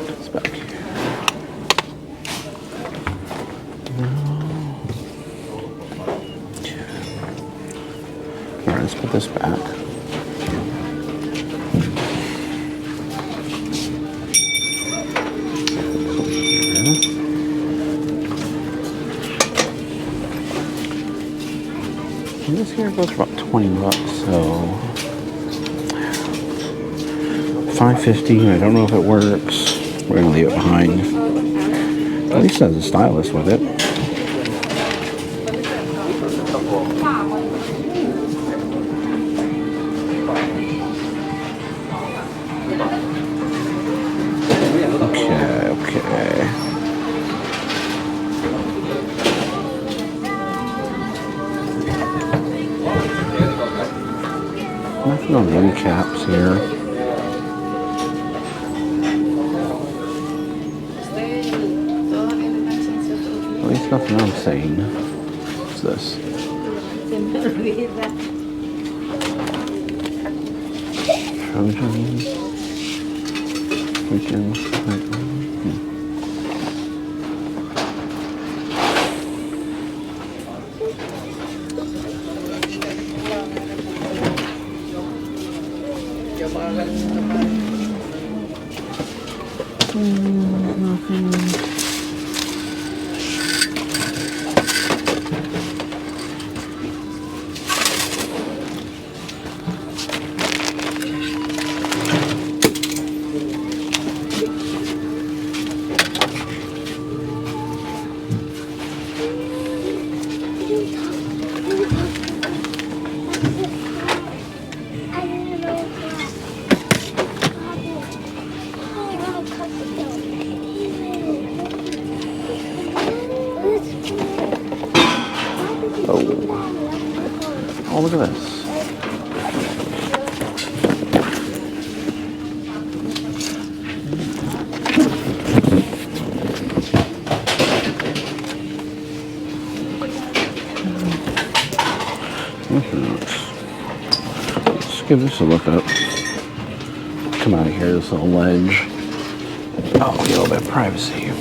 S1: It's back here. Alright, let's put this back. And this here goes for about $20, so $5.50. I don't know if it works. We're gonna leave it behind. At least it has a stylus with it. Okay. Nothing on the end caps here. At least nothing I'm saying. What's this? Trojans. Trojans. Nothing. Oh, look at this. Let's give this a look up. Come out of here, this little ledge. Oh, a little bit of privacy.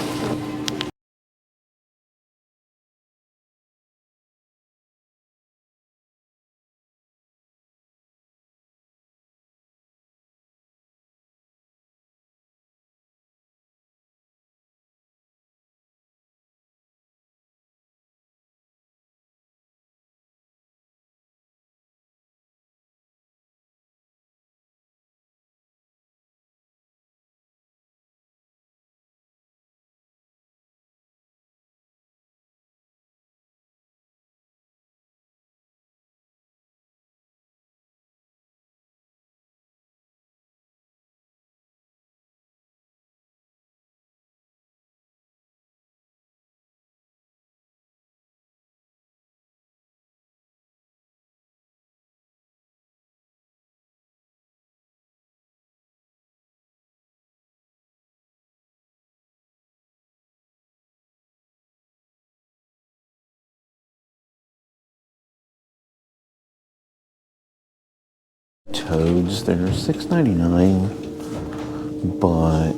S1: Toads, they're $6.99, but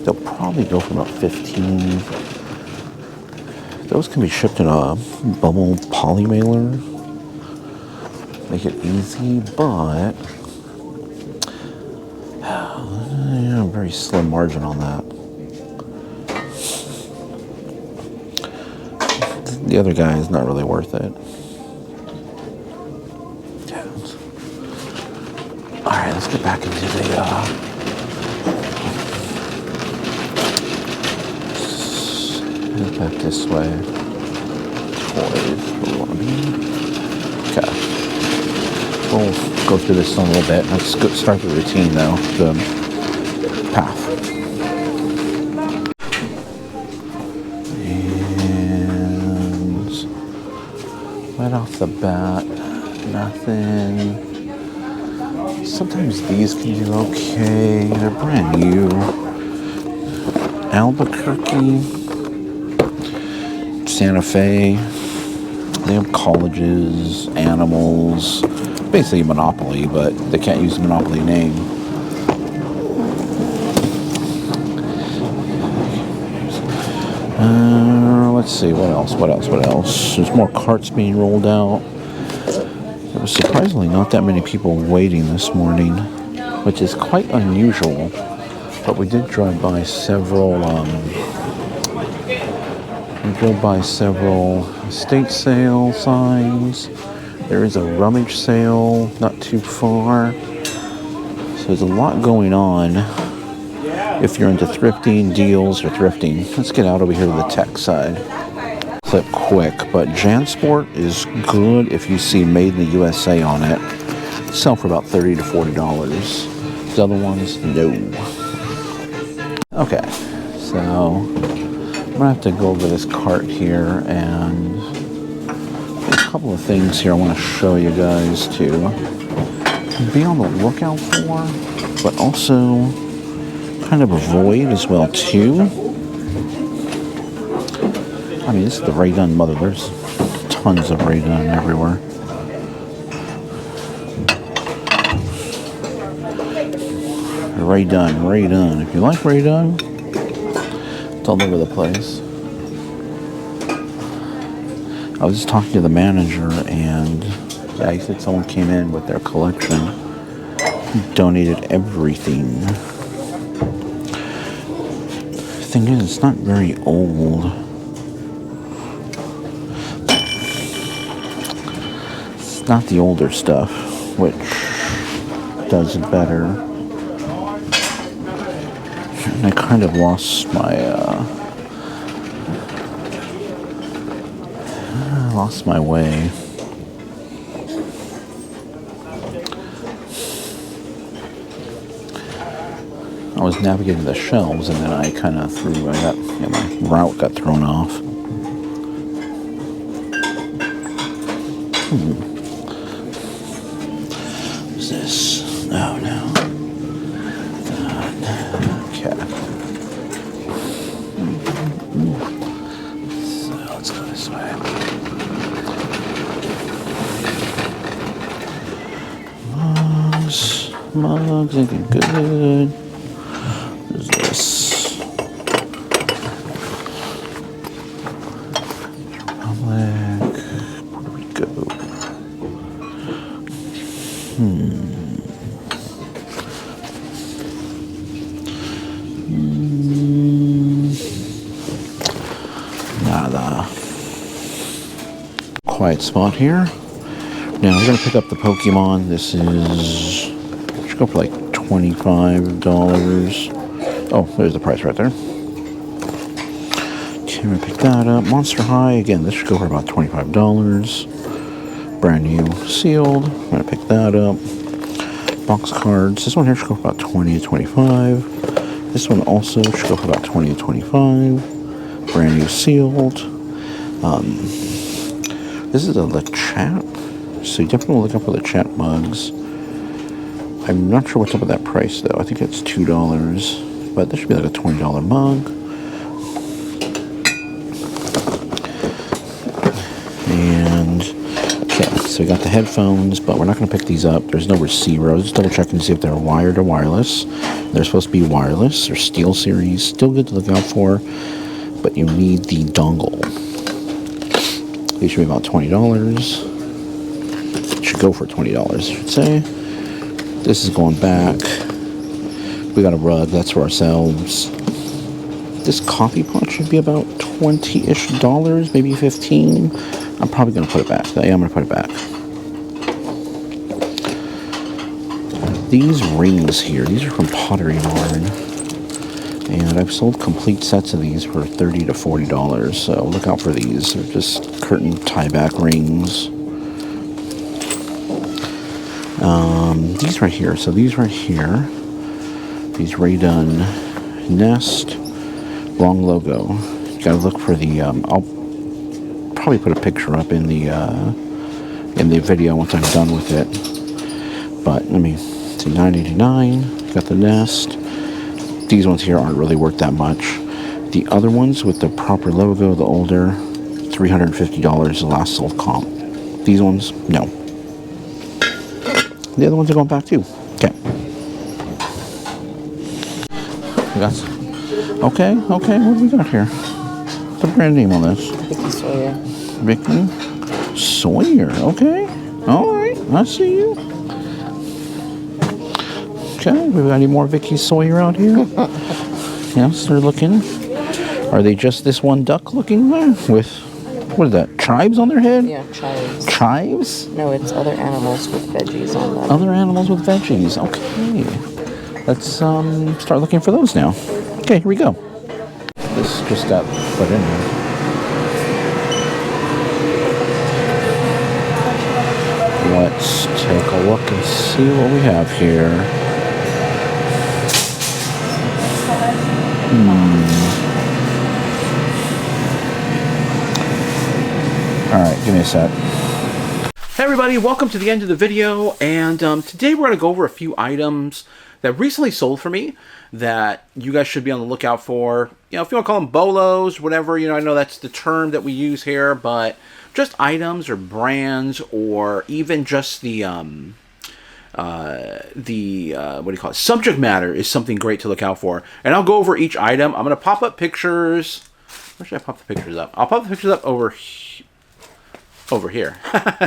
S1: they'll probably go for about $15. Those can be shipped in a bubble poly mailer. Make it easy, but yeah, very slim margin on that. The other guy is not really worth it. All right, let's get back into the back this way. Toys lobby. Okay. We'll go through this in a little bit. Let's start the routine though. The path. And right off the bat, nothing. Sometimes these can do okay. They're brand new. Albuquerque, Santa Fe. They have colleges, animals, basically Monopoly, but they can't use the Monopoly name. Let's see, what else? There's more carts being rolled out. There was surprisingly not that many people waiting this morning, which is quite unusual. But we did drive by several. We drove by several estate sale signs. There is a rummage sale not too far. So there's a lot going on. If you're into thrifting, deals, or thrifting, let's get out over here to the tech side. Clip quick, but JanSport is good if you see Made in the USA on it. Sell for about $30 to $40. The other ones, no. Okay, so I'm gonna have to go over this cart here, and a couple of things here I want to show you guys to be on the lookout for, but also kind of avoid as well too. I mean, this is the Ray Dunn mother. There's tons of Ray Dunn everywhere. Ray Dunn. If you like Ray Dunn, it's all over the place. I was just talking to the manager, and yeah, he said someone came in with their collection, donated everything. The thing is, it's not very old. It's not the older stuff, which does it better. And I kind of lost my way. I was navigating the shelves, and then I kind of my route got thrown off. What's this? Oh, no. Okay. So let's go this way. Mugs, looking good. What is this? Republic, Puerto Rico. Nada. Quiet spot here. Now we're gonna pick up the Pokemon. This is, should go for like $25. Oh, there's the price right there. Okay, I'm gonna pick that up. Monster High, again, this should go for about $25. Brand new, sealed. I'm gonna pick that up. Box cards. This one here should go for about $20 to $25. This one also should go for about $20 to $25. Brand new, sealed. This is a chat. So you definitely look up for the chat mugs. I'm not sure what's up with that price though. I think it's $2, but this should be like a $20 mug. And okay, so so we got the headphones, but we're not going to pick these up. There's no receiver. I was just double checking to see if they're wired or wireless. They're supposed to be wireless. They're Steel Series. Still good to look out for, but you need the dongle. These should be about $20. It should go for $20, I should say. This is going back. We got a rug. That's for ourselves. This coffee pot should be about $20-ish, maybe 15. I'm probably going to put it back. Yeah, I'm going to put it back. These rings here, these are from Pottery Barn. And I've sold complete sets of these for $30 to $40. So look out for these. They're just curtain tie-back rings. These right here. So these right here. These Ray Dunn Nest. Wrong logo. You gotta look for the. I'll probably put a picture up in the video once I'm done with it. But let me see. $9.89. Got the Nest. These ones here aren't really worth that much. The other ones with the proper logo, the older, $350 the last sold comp. These ones, no. The other ones are going back too. Okay. Okay. What do we got here? What's the brand name on this?
S5: Vicky Sawyer.
S1: Vicky Sawyer. Okay. All right. I see you. Okay. We got any more Vicky Sawyer out here? Yes, they're looking. Are they just this one duck looking there with, what is that, chives on their head?
S5: Yeah, chives.
S1: Chives?
S5: No, it's other animals with veggies on them.
S1: Other animals with veggies. Okay. Let's start looking for those now. Okay, here we go. This just got put in here. Let's take a look and see what we have here. Alright, give me a sec. Hey everybody, welcome to the end of the video, and today we're going to go over a few items that recently sold for me that you guys should be on the lookout for. You know, if you want to call them bolos, whatever, you know, I know that's the term that we use here, but just items or brands, or even just the what do you call it? Subject matter is something great to look out for. And I'll go over each item. I'm going to pop up pictures. Where should I pop the pictures up? I'll pop the pictures up over here.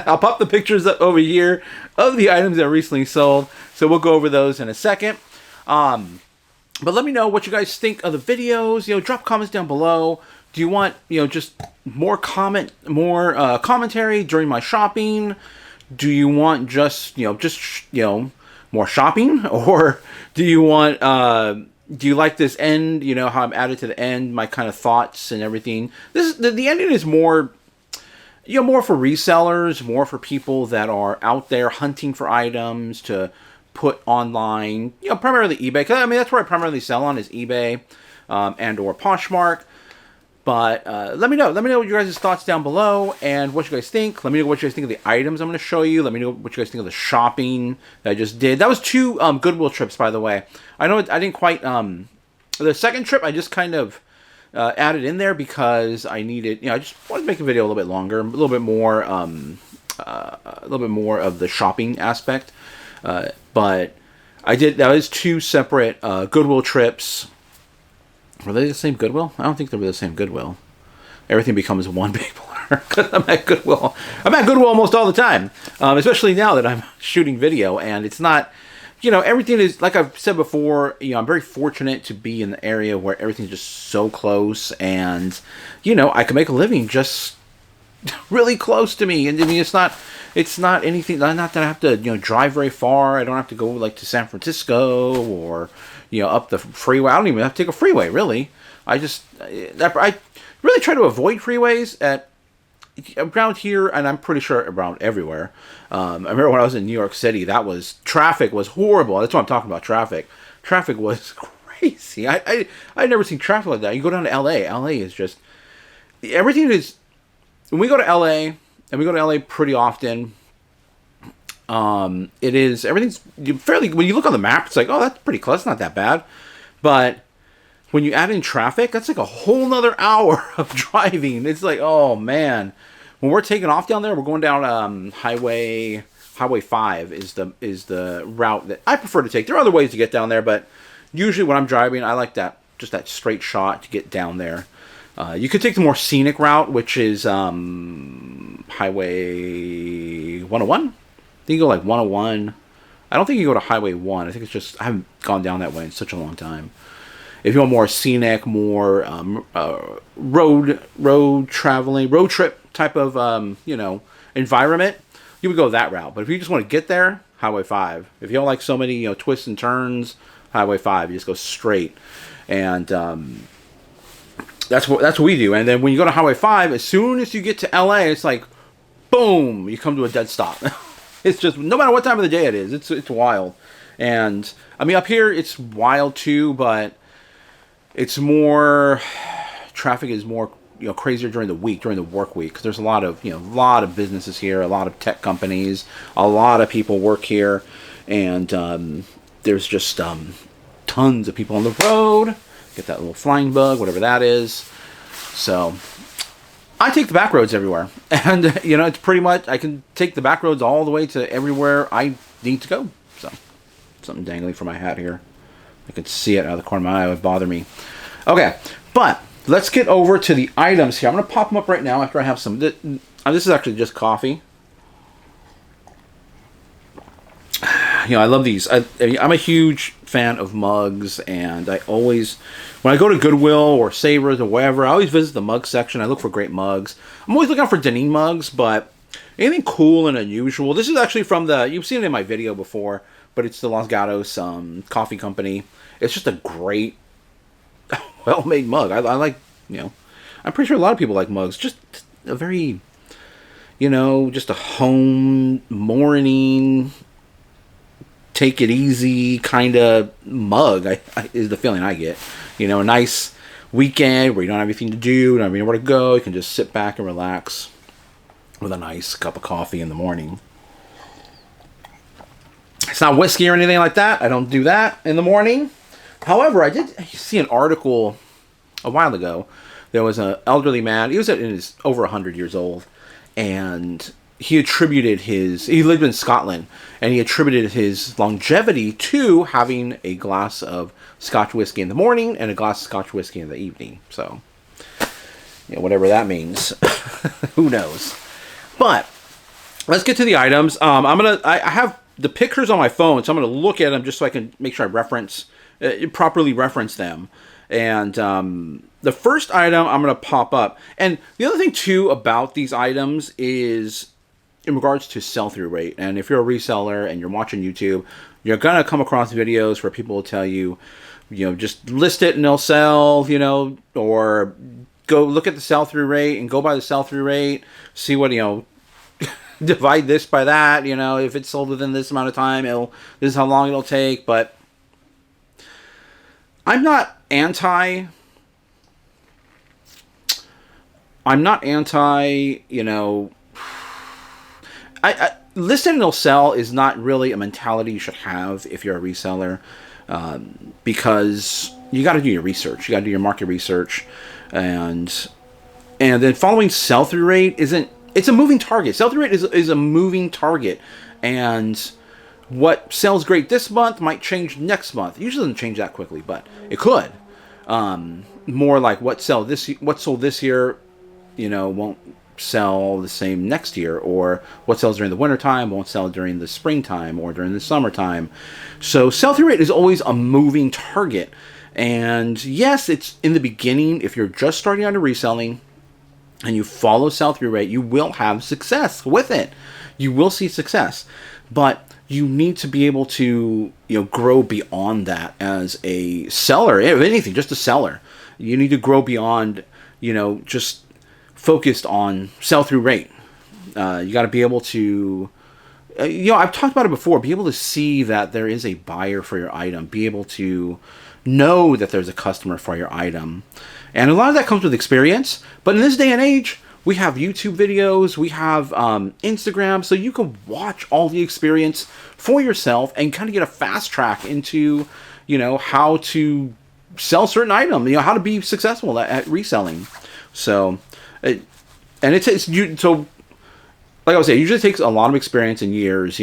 S1: I'll pop the pictures up over here of the items that recently sold. So we'll go over those in a second. But let me know what you guys think of the videos. You know, drop comments down below. Do you want, you know, just more commentary during my shopping? Do you want just more shopping, or do you want do you like this end? You know how I'm added to the end, my kind of thoughts and everything. The ending is more. You know, more for resellers, more for people that are out there hunting for items to put online. You know, primarily eBay. Cause I mean, that's where I primarily sell on is eBay and or Poshmark. But let me know what your guys' thoughts down below and what you guys think. Let me know what you guys think of the items I'm going to show you. Let me know what you guys think of the shopping that I just did. That was 2 Goodwill trips, by the way. I know I didn't quite. The second trip, I just kind of. Added in there because I needed, you know, I just wanted to make a video a little bit longer, a little bit more of the shopping aspect. But I did, that was 2 separate Goodwill trips. Were they the same Goodwill? I don't think they were the same Goodwill. Everything becomes one big blur because I'm at Goodwill. I'm at Goodwill almost all the time, especially now that I'm shooting video, and it's not. You know, everything is, like I've said before, you know, I'm very fortunate to be in the area where everything's just so close, and, you know, I can make a living just really close to me. And I mean, it's not anything, not that I have to, you know, drive very far. I don't have to go, like, to San Francisco or, you know, up the freeway. I don't even have to take a freeway, really. I really try to avoid freeways around here, and I'm pretty sure around everywhere. I remember when I was in New York City, traffic was horrible. That's what I'm talking about, traffic. Traffic was crazy. I'd never seen traffic like that. You go down to LA. LA is just, everything is, when we go to LA, and we go to LA pretty often, everything's fairly, when you look on the map, it's like, oh, that's pretty close, not that bad. But when you add in traffic, that's like a whole nother hour of driving. It's like, oh man, when we're taking off down there, we're going down Highway 5 is the route that I prefer to take. There are other ways to get down there, but usually when I'm driving, I like that straight shot to get down there. You could take the more scenic route, which is Highway 101. I think you go like 101. I don't think you go to Highway 1. I think it's just, I haven't gone down that way in such a long time. If you want more scenic, more road traveling, road trip type of environment, you would go that route. But if you just want to get there, Highway 5. If you don't like so many twists and turns, Highway 5. You just go straight, and that's what we do. And then when you go to Highway 5, as soon as you get to LA, it's like boom, you come to a dead stop. It's just, no matter what time of the day it is, it's wild. And I mean, up here it's wild too, but it's more, traffic is more crazier during the week, during the work week, because there's a lot of businesses here, a lot of tech companies, a lot of people work here, and there's just tons of people on the road. Get that little flying bug, whatever that is. So I take the back roads everywhere, and it's pretty much, I can take the back roads all the way to everywhere I need to go. So something dangling from my hat here. I can see it out of the corner of my eye. It would bother me. Okay, but let's get over to the items here. I'm going to pop them up right now after I have some. This is actually just coffee. I love these. I'm a huge fan of mugs, and I always, when I go to Goodwill or Savers or wherever, I always visit the mug section. I look for great mugs. I'm always looking out for Deneen mugs, but anything cool and unusual. This is actually from you've seen it in my video before, but it's the Los Gatos coffee company. It's just a great, well-made mug. I like, I'm pretty sure a lot of people like mugs. Just a very, just a home morning, take it easy kind of mug is the feeling I get. A nice weekend where you don't have anything to do, don't have anywhere to go. You can just sit back and relax with a nice cup of coffee in the morning. It's not whiskey or anything like that. I don't do that in the morning. However, I did see an article a while ago. There was an elderly man. He was over 100 years old, and he lived in Scotland, and he attributed his longevity to having a glass of Scotch whiskey in the morning and a glass of Scotch whiskey in the evening. So, whatever that means, who knows? But let's get to the items. I have the pictures on my phone, so I'm gonna look at them just so I can make sure I properly reference them. And the first item I'm gonna pop up, and the other thing too about these items is in regards to sell-through rate. And if you're a reseller and you're watching YouTube, you're gonna come across videos where people will tell you, just list it and they'll sell, or go look at the sell-through rate and go by the sell-through rate, see what, divide this by that, if it's sold within this amount of time, this is how long it'll take. But I'm not anti, list it and it'll sell is not really a mentality you should have if you're a reseller, because you got to do your research. You got to do your market research, and then following sell-through rate it's a moving target. Sell-through rate is a moving target, and what sells great this month might change next month. It usually doesn't change that quickly, but it could. More like what sold this year, won't sell the same next year, or what sells during the wintertime won't sell during the springtime or during the summertime. So sell-through rate is always a moving target. And yes, it's in the beginning. If you're just starting out in reselling and you follow sell-through rate, you will have success with it. You will see success, but you need to be able to grow beyond that as a seller. If anything, just a seller, you need to grow beyond just focused on sell-through rate. You got to be able to, I've talked about it before, be able to see that there is a buyer for your item, be able to know that there's a customer for your item. And a lot of that comes with experience. But in this day and age, we have YouTube videos, we have Instagram, so you can watch all the experience for yourself and kind of get a fast track into, how to sell certain items, how to be successful at reselling. So and it's you. So, like I was saying, it usually takes a lot of experience and years.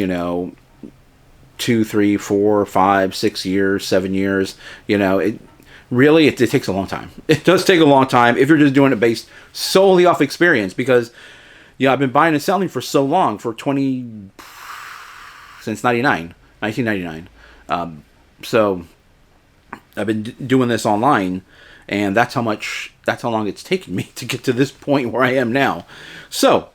S1: 2, 3, 4, 5, 6 years, 7 years. It takes a long time. It does take a long time if you're just doing it based solely off experience, because I've been buying and selling for so long, since 1999. So I've been doing this online, and that's how long it's taken me to get to this point where I am now. So,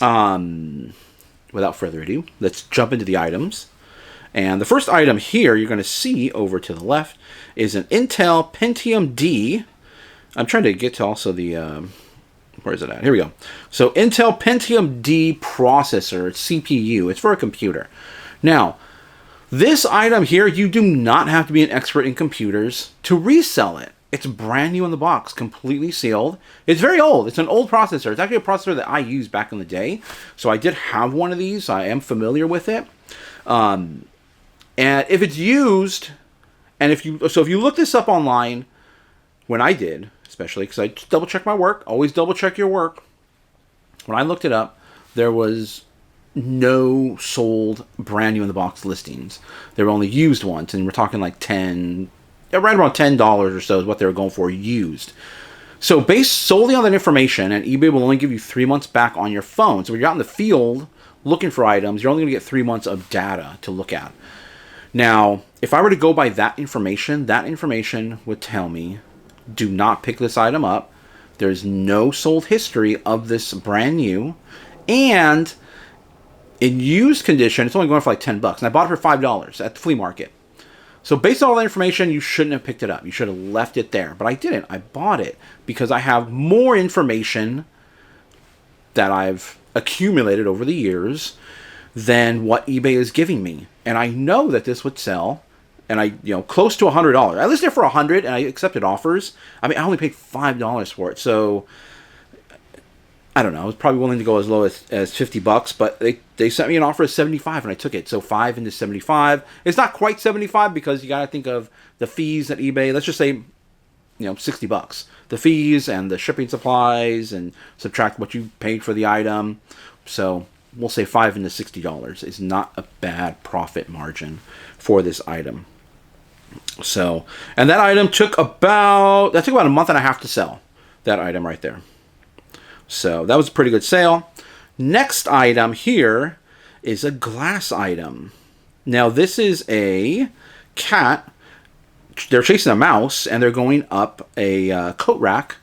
S1: without further ado, let's jump into the items. And the first item here you're going to see over to the left is an Intel Pentium D. I'm trying to get to also the... where is it at? Here we go. So Intel Pentium D processor, CPU. It's for a computer. Now, this item here, you do not have to be an expert in computers to resell it. It's brand new in the box, completely sealed. It's very old. It's an old processor. It's actually a processor that I used back in the day. So I did have one of these. I am familiar with it. And if it's used, and if you look this up online, when I did, especially because I double check my work, always double check your work. When I looked it up, there was no sold brand new in the box listings. There were only used ones, and we're talking like right around $10 or so is what they were going for used. So based solely on that information, and eBay will only give you 3 months back on your phone. So when you're out in the field looking for items, you're only going to get 3 months of data to look at. Now, if I were to go by that information would tell me, do not pick this item up. There's no sold history of this brand new. And in used condition, it's only going for like $10. And I bought it for $5 at the flea market. So based on all that information, you shouldn't have picked it up. You should have left it there. But I didn't. I bought it because I have more information that I've accumulated over the years than what eBay is giving me. And I know that this would sell, and close to $100. I listed it for $100, and I accepted offers. I mean, I only paid $5 for it, so I don't know. I was probably willing to go as low as $50, but they sent me an offer of $75, and I took it. So 5 into 75. It's not quite 75 because you got to think of the fees at eBay. Let's just say, $60. The fees and the shipping supplies, and subtract what you paid for the item. So we'll say 5 into $60 is not a bad profit margin for this item. So, and that item took about a month and a half to sell. That item right there. So that was a pretty good sale. Next item here is a glass item. Now this is a cat. They're chasing a mouse, and they're going up a coat rack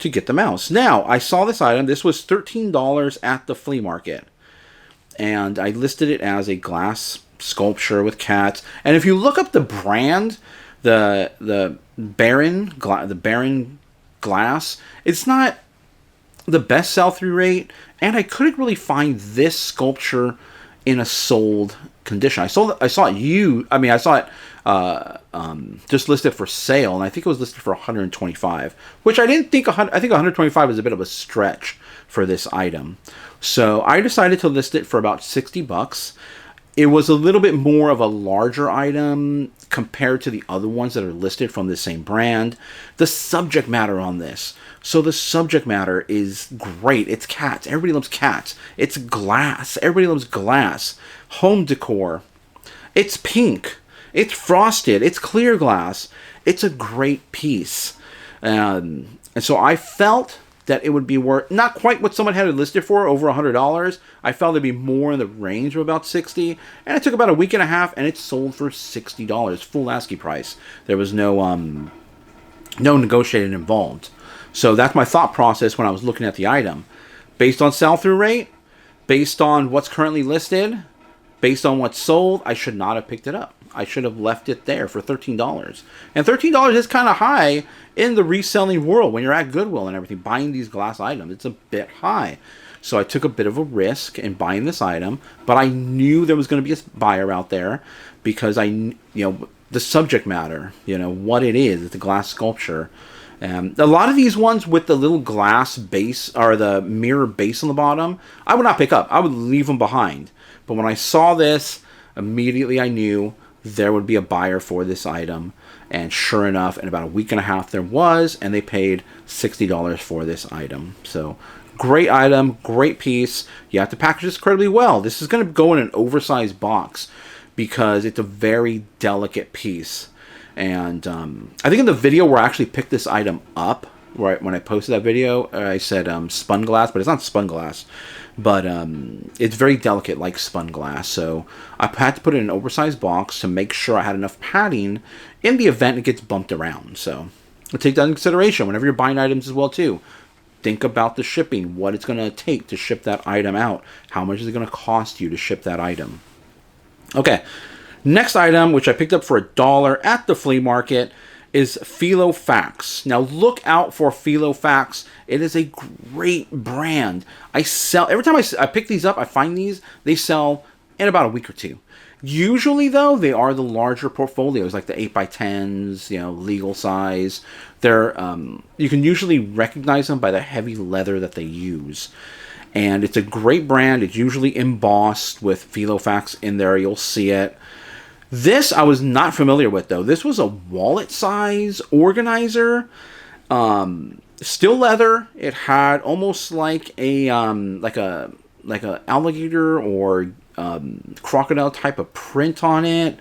S1: to get the mouse. Now, I saw this item. This was $13 at the flea market. And I listed it as a glass sculpture with cats. And if you look up the brand, the Baron glass, it's not the best sell-through rate. And I couldn't really find this sculpture in a sold condition. I saw it just listed for sale, and I think it was listed for $125, which I didn't think. I think $125 is a bit of a stretch for this item. So I decided to list it for about $60. It was a little bit more of a larger item compared to the other ones that are listed from the same brand. The subject matter on this. So the subject matter is great. It's cats. Everybody loves cats. It's glass. Everybody loves glass. Home decor. It's pink. It's frosted. It's clear glass. It's a great piece. And so I felt that it would be worth, not quite what someone had it listed for, over $100. I felt it'd be more in the range of about $60. And it took about a week and a half, and it sold for $60, full ASCII price. There was no negotiating involved. So that's my thought process when I was looking at the item. Based on sell-through rate, based on what's currently listed, based on what's sold, I should not have picked it up. I should have left it there for $13. And $13 is kind of high in the reselling world when you're at Goodwill and everything, buying these glass items. It's a bit high. So I took a bit of a risk in buying this item, but I knew there was going to be a buyer out there because the subject matter, what it is, it's a glass sculpture. A lot of these ones with the little glass base or the mirror base on the bottom, I would not pick up. I would leave them behind. But when I saw this, immediately I knew there would be a buyer for this item. And sure enough, in about a week and a half there was, and they paid $60 for this item. So Great item, great piece. You have to package this incredibly well. This is going to go in an oversized box because it's a very delicate piece. And I think in the video where I actually picked this item up, right when I posted that video, I said spun glass, but it's not spun glass. But it's very delicate like spun glass. So I had to put it in an oversized box to make sure I had enough padding in the event it gets bumped around. So I'll take that into consideration whenever you're buying items as well too. Think about the shipping, what it's going to take to ship that item out. How much is it going to cost you to ship that item? Okay, next item, which I picked up for $1 at the flea market, is Filofax. Now look out for Filofax. It is a great brand. Every time I pick these up, I find these, they sell in about a week or two. Usually, though, they are the larger portfolios, like the 8x10s, legal size. They're you can usually recognize them by the heavy leather that they use. And it's a great brand. It's usually embossed with Filofax in there. You'll see it. This I was not familiar with, though. This was a wallet size organizer. Still leather. It had almost like a alligator or crocodile type of print on it.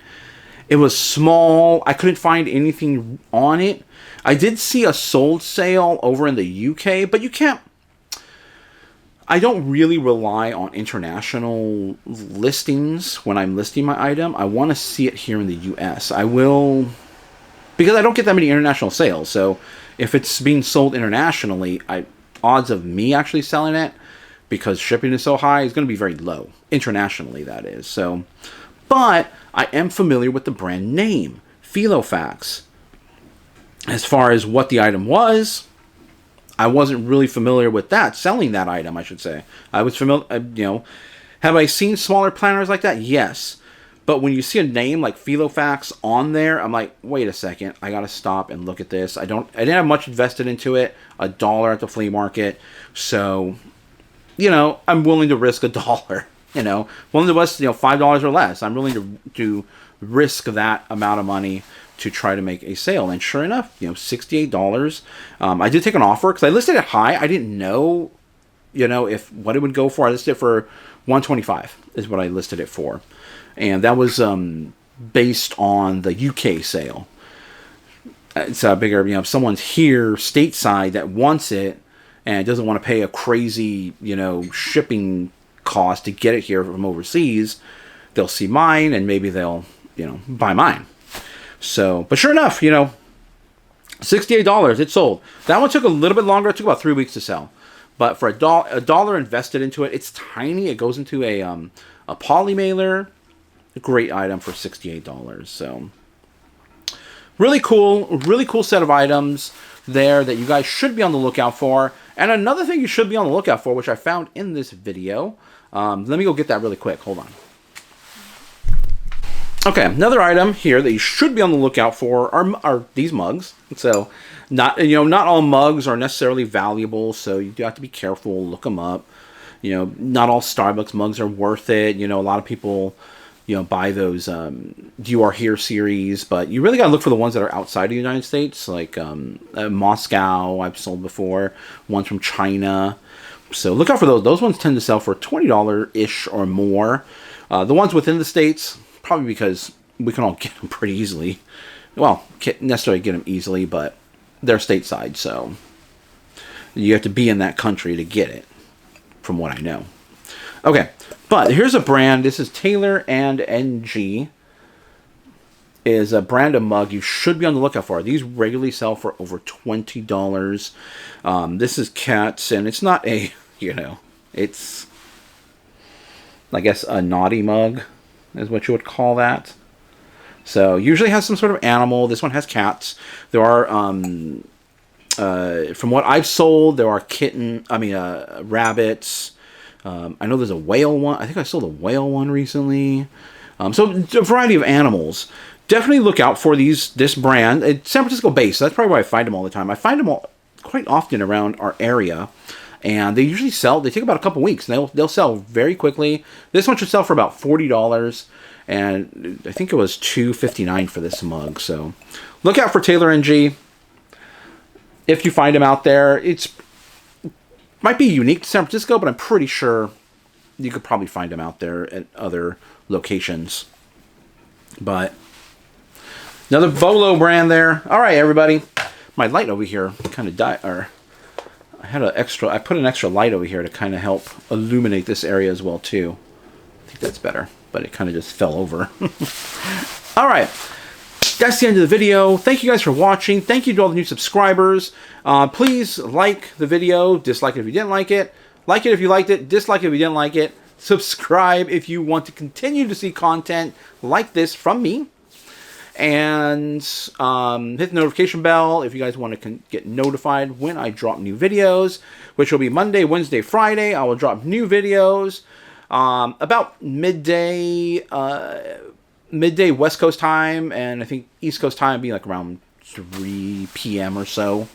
S1: It was small. I couldn't find anything on it. I did see a sold sale over in the UK, but you can't. I don't really rely on international listings when I'm listing my item. I want to see it here in the US. I will, because I don't get that many international sales. So if it's being sold internationally, odds of me actually selling it, because shipping is so high, is going to be very low. Internationally, that is. So, but I am familiar with the brand name, Filofax. As far as what the item was, I wasn't really familiar with that. Selling that item, I should say. I was familiar, have I seen smaller planners like that? Yes. But when you see a name like Filofax on there, I'm like, wait a second, I got to stop and look at this. I didn't have much invested into it. $1 at the flea market. So, I'm willing to risk $1. Willing to risk, $5 or less. I'm willing to risk that amount of money to try to make a sale. And sure enough, $68. I did take an offer because I listed it high. I didn't know, if what it would go for. I listed it for $125 is what I listed it for. And that was based on the UK sale. It's a bigger, if someone's here stateside that wants it and doesn't want to pay a crazy, shipping cost to get it here from overseas, they'll see mine and maybe they'll, buy mine. So, but sure enough, $68, it sold. That one took a little bit longer. It took about 3 weeks to sell. But for $1 invested into it, it's tiny. It goes into a poly mailer. A great item for $68. So, really cool set of items there that you guys should be on the lookout for. And another thing you should be on the lookout for, which I found in this video. Let me go get that really quick. Hold on. Okay, another item here that you should be on the lookout for are these mugs. So, not all mugs are necessarily valuable, so you do have to be careful. Look them up. Not all Starbucks mugs are worth it. A lot of people, buy those You Are Here series, but you really got to look for the ones that are outside of the United States, like Moscow. I've sold before. Ones from China. So look out for those. Those ones tend to sell for $20-ish or more. The ones within the States, probably because we can all get them pretty easily. Well, can't necessarily get them easily, but they're stateside, so you have to be in that country to get it, from what I know. Okay, but here's a brand. This is Taylor and NG. Is a brand of mug you should be on the lookout for. These regularly sell for over $20. This is Cats, and it's not a, it's, I guess, a naughty mug is what you would call that. So usually has some sort of animal. This one has cats. There are, from what I've sold, there are rabbits. I know there's a whale one. I think I sold a whale one recently. So a variety of animals. Definitely look out for this brand. It's San Francisco based, so that's probably why I find them all the time. I find them all quite often around our area. And they usually sell, they take about a couple weeks. And they'll sell very quickly. This one should sell for about $40. And I think it was $2.59 for this mug. So look out for Taylor NG. If you find them out there, Might be unique to San Francisco, but I'm pretty sure you could probably find them out there at other locations. But another Volo brand there. All right, everybody. My light over here kind of died, or I put an extra light over here to kind of help illuminate this area as well too. I think that's better, but it kind of just fell over. All right. That's the end of the video. Thank you guys for watching. Thank you to all the new subscribers. Please like the video. Dislike it if you didn't like it. Like it if you liked it. Dislike it if you didn't like it. Subscribe if you want to continue to see content like this from me. And hit the notification bell if you guys want to get notified when I drop new videos, which will be Monday, Wednesday, Friday. I will drop new videos about midday West Coast time, and I think East Coast time being like around 3 p.m. or so.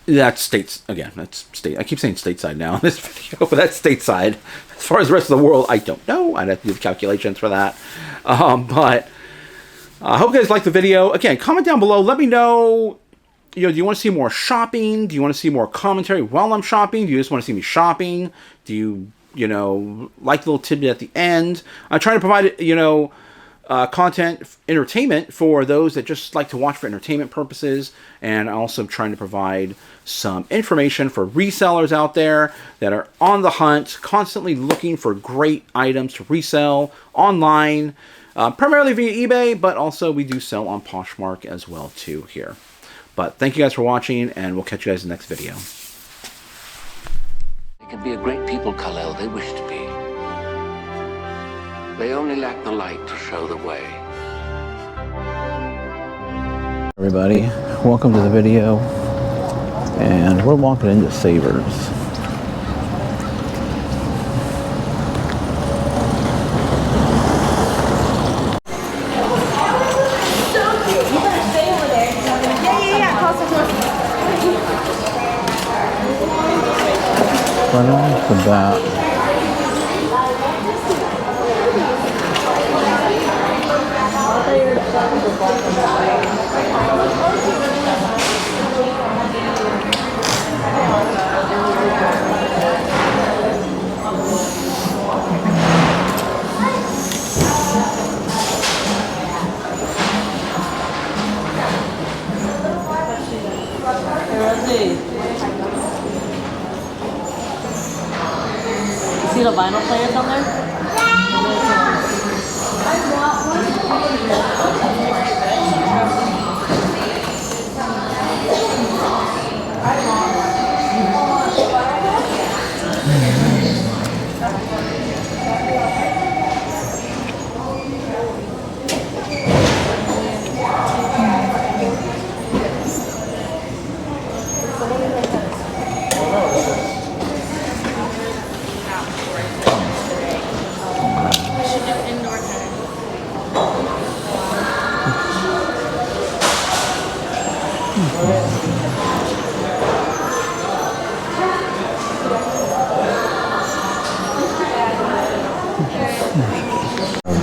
S1: That's states again. That's state. I keep saying stateside now in this video, but that's stateside. As far as the rest of the world, I don't know. I'd have to do the calculations for that. But I hope you guys like the video. Again, comment down below. Let me know. Do you want to see more shopping? Do you want to see more commentary while I'm shopping? Do you just want to see me shopping? Do you like the little tidbit at the end? I'm trying to provide, content, entertainment for those that just like to watch for entertainment purposes, and also trying to provide some information for resellers out there that are on the hunt, constantly looking for great items to resell online, primarily via eBay, but also we do sell on Poshmark as well too here. But thank you guys for watching, and we'll catch you guys in the next video.
S4: They can be a great people, Kal-El, they wish to be. They only lack the light to show the way.
S1: Everybody, welcome to the video, and we're walking into Savers. Right off the bat,
S5: See the vinyl players on there?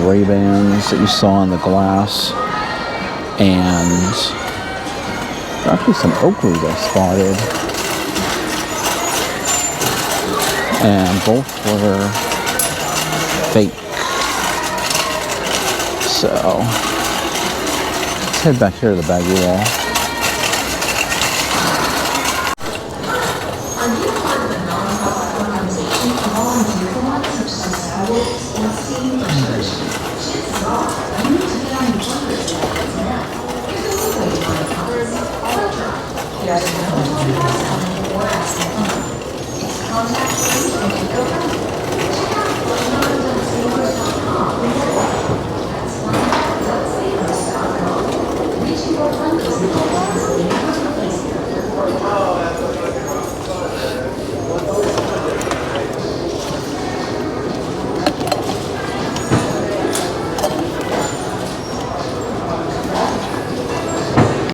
S5: Ray-Bans that you saw in the glass, and actually some Oakleys I spotted, and both were fake. So let's head back here to the baggy wall.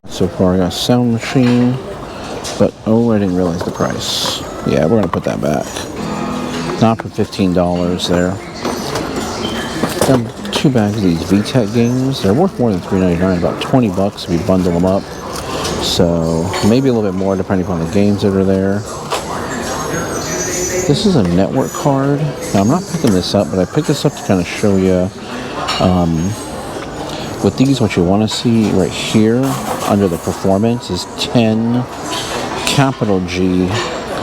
S5: So far I got a sound machine, but oh, I didn't realize the price. Yeah, we're gonna put that back. Not for $15 there. Got 2 bags of these VTech games. They're worth more than $3.99, about $20 if we bundle them up. So maybe a little bit more depending upon the games that are there. This is a network card. Now I'm not picking this up, but I picked this up to kind of show you with these what you want to see right here under the performance is 10 capital G,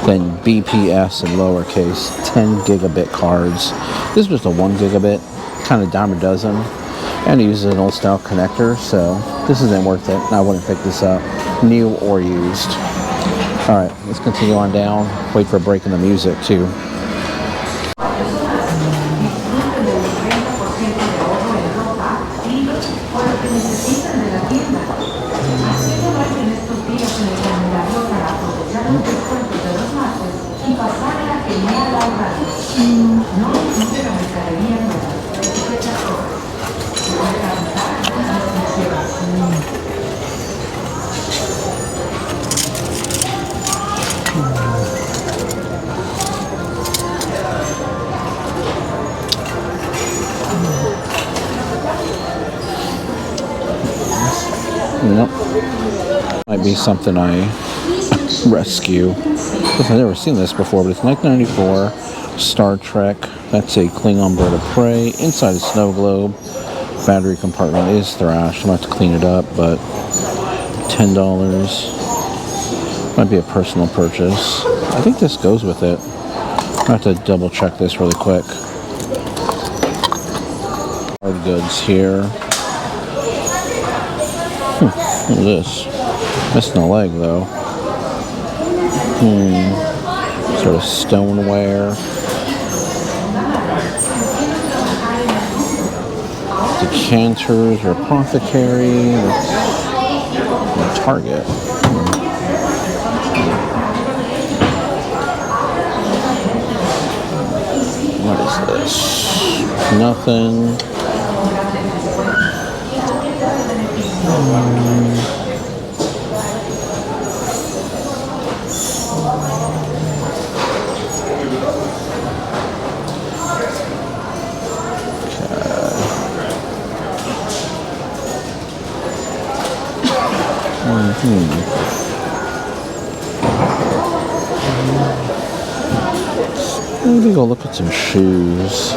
S5: then BPS in lowercase, 10 gigabit cards. This is just a 1 gigabit, kind of dime a dozen, and it uses an old style connector, so this isn't worth it. I wouldn't pick this up, new or used. All right, let's continue on down. Wait for a break in the music too. Nope. Might be something I rescue. I've never seen this before, but it's 1994 Star Trek. That's a Klingon bird of prey inside a snow globe. Battery compartment is thrashed. I'm going to have to clean it up, but $10. Might be a personal purchase. I think this goes with it. I have to double check this really quick. Hard goods here. Look at this. Missing a leg though. Sort of stoneware. Decanters or apothecary. Target. What is this? Nothing. Maybe go look at some shoes.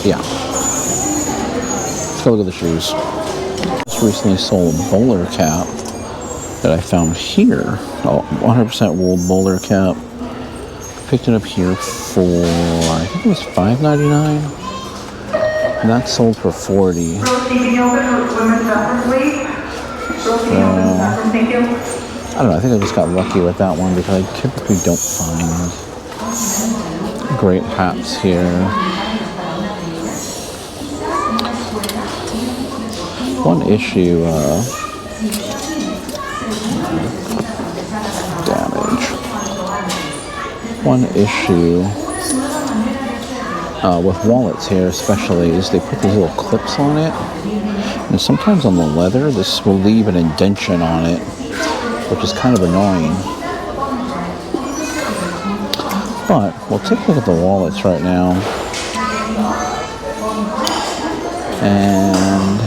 S5: Yeah. Let's go look at the shoes. Just recently sold a bowler cap that I found here. 100% wool bowler cap. Picked it up here for, I think it was $5.99. And that sold for $40. I don't know, I think I just got lucky with that one because I typically don't find great hats here. One issue, damage. One issue with wallets here especially is they put these little clips on it. And sometimes on the leather, this will leave an indentation on it, which is kind of annoying. But we'll take a look at the wallets right now. And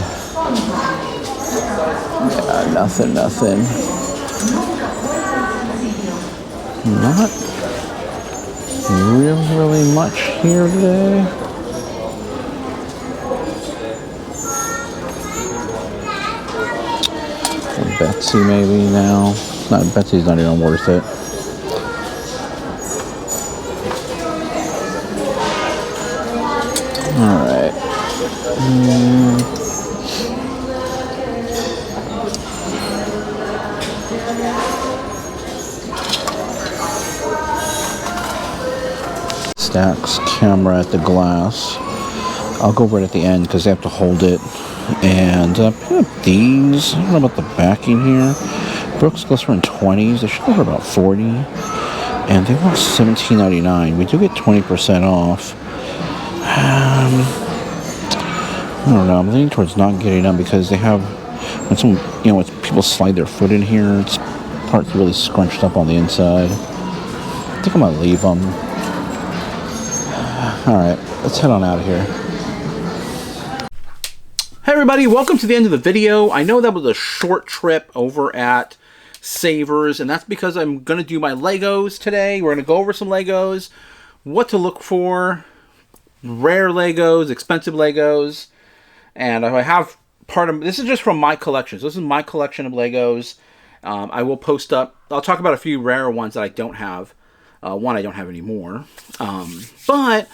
S5: yeah, nothing. Not really much here today. Betsy maybe now. Betsy's not even worth it. Alright. Stacks camera at the glass. I'll go right at the end because they have to hold it. And pick up these. I don't know about the backing here. Brooks goes for in 20s. They should go for about 40. And they want $17.99. We do get 20% off. I don't know. I'm leaning towards not getting them because they have when when people slide their foot in here, it's part's really scrunched up on the inside. I think I'm gonna leave them. All right, let's head on out of here.
S1: Hey everybody, welcome to the end of the video. I know that was a short trip over at Savers, and that's because I'm going to do my Legos today. We're going to go over some Legos, what to look for, rare Legos, expensive Legos, and I have part of this is just from my collection. So this is my collection of Legos. I will post up. I'll talk about a few rare ones that I don't have. One I don't have anymore, but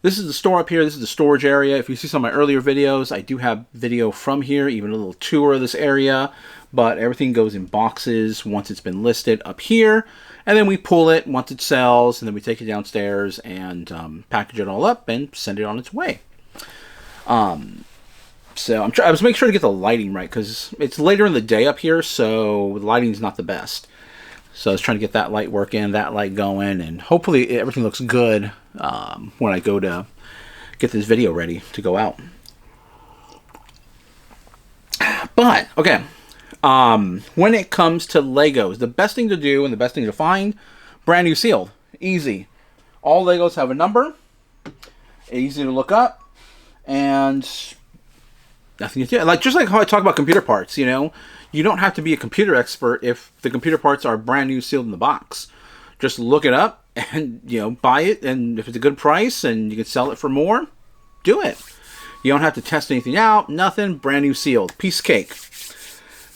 S1: this is the store up here. This is the storage area. If you see some of my earlier videos, I do have video from here, even a little tour of this area. But everything goes in boxes once it's been listed up here. And then we pull it once it sells, and then we take it downstairs and package it all up and send it on its way. So I was making sure to get the lighting right because it's later in the day up here, so the lighting's not the best. So I was trying to get that light working, that light going, and hopefully everything looks good when I go to get this video ready to go out. But, okay, when it comes to Legos, the best thing to do and the best thing to find, brand new sealed. Easy. All Legos have a number, easy to look up, and nothing to do. Just like how I talk about computer parts, you know, you don't have to be a computer expert if the computer parts are brand new sealed in the box. Just look it up and, you know, buy it, and if it's a good price and you can sell it for more, do it. You don't have to test anything out, nothing, brand new sealed. Piece of cake.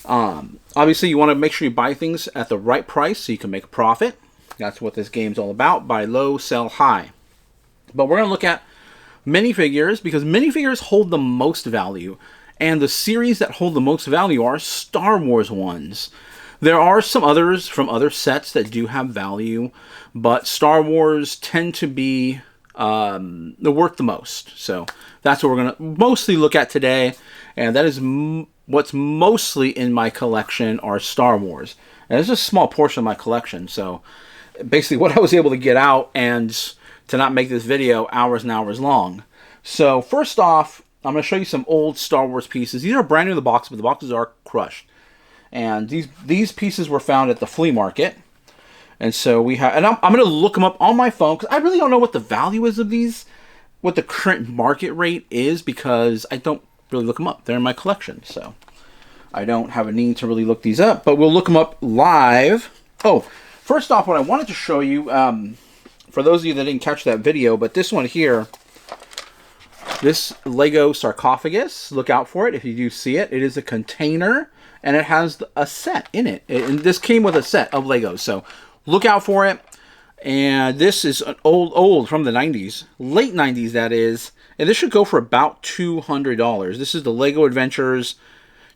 S1: Obviously, you want to make sure you buy things at the right price so you can make a profit. That's what this game's all about. Buy low, sell high. But we're going to look at minifigures because minifigures hold the most value. And the series that hold the most value are Star Wars ones. There are some others from other sets that do have value, but Star Wars tend to be worth the most. So that's what we're going to mostly look at today. And that is what's mostly in my collection are Star Wars. And it's just a small portion of my collection. So basically what I was able to get out and to not make this video hours and hours long. So first off, I'm going to show you some old Star Wars pieces. These are brand new in the box, but the boxes are crushed. And these pieces were found at the flea market. And so we have, and I'm going to look them up on my phone because I really don't know what the value is of these, what the current market rate is, because I don't really look them up. They're in my collection, so I don't have a need to really look these up. But we'll look them up live. Oh, first off, what I wanted to show you, for those of you that didn't catch that video, but this one here, this Lego sarcophagus, look out for it if you do see it. It is a container, and it has a set in it. And this came with a set of Legos, so look out for it. And this is an old from the 90s, late 90s that is. And this should go for about $200. This is the Lego Adventures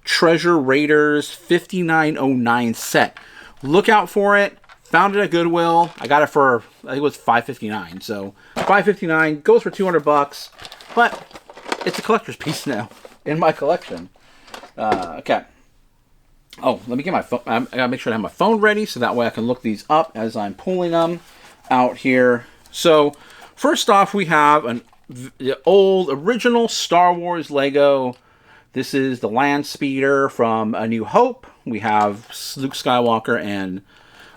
S1: Treasure Raiders 5909 set. Look out for it. Found it at Goodwill. I got it for, I think it was $5.59. So $5.59 goes for $200. But it's a collector's piece now in my collection. Okay. Oh, let me get my phone. I gotta make sure I have my phone ready so that way I can look these up as I'm pulling them out here. So first off, we have the old original Star Wars Lego. This is the Land Speeder from A New Hope. We have Luke Skywalker and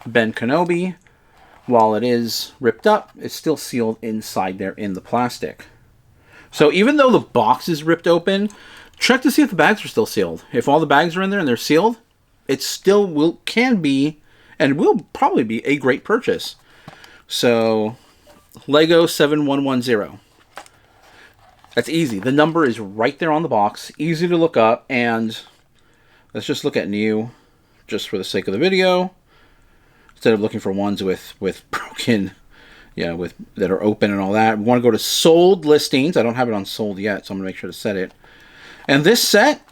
S1: Ben Kenobi. While it is ripped up, it's still sealed inside there in the plastic. So even though the box is ripped open, check to see if the bags are still sealed. If all the bags are in there and they're sealed, it still can be and will probably be a great purchase. So Lego 7110. That's easy. The number is right there on the box. Easy to look up. And let's just look at new just for the sake of the video. Instead of looking for ones with broken, that are open and all that. We want to go to sold listings. I don't have it on sold yet, so I'm going to make sure to set it. And this set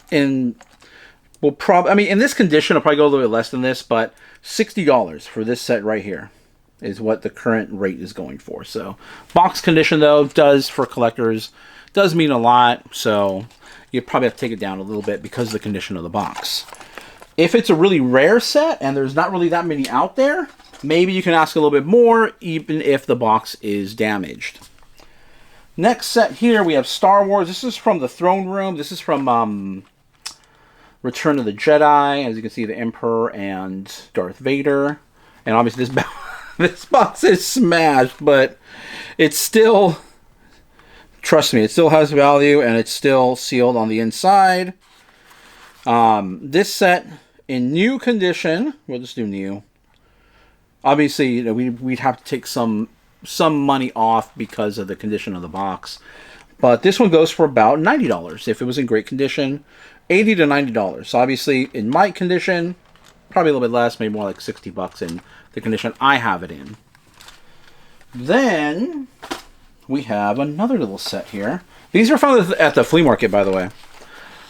S1: will probably, in this condition, it'll probably go a little bit less than this, but $60 for this set right here is what the current rate is going for. So box condition, though, for collectors, does mean a lot. So you probably have to take it down a little bit because of the condition of the box. If it's a really rare set and there's not really that many out there, maybe you can ask a little bit more, even if the box is damaged. Next set here, we have Star Wars. This is from the Throne Room. This is from Return of the Jedi. As you can see, the Emperor and Darth Vader. And obviously this box is smashed, but it's still
S5: trust me, it still has value, and it's still sealed on the inside. This set in new condition, we'll just do new. Obviously, you know, we'd have to take some money off because of the condition of the box. But this one goes for about $90 if it was in great condition. $80 to $90. So obviously, in my condition, probably a little bit less, maybe more like $60 in the condition I have it in. Then we have another little set here. These are found at the flea market, by the way.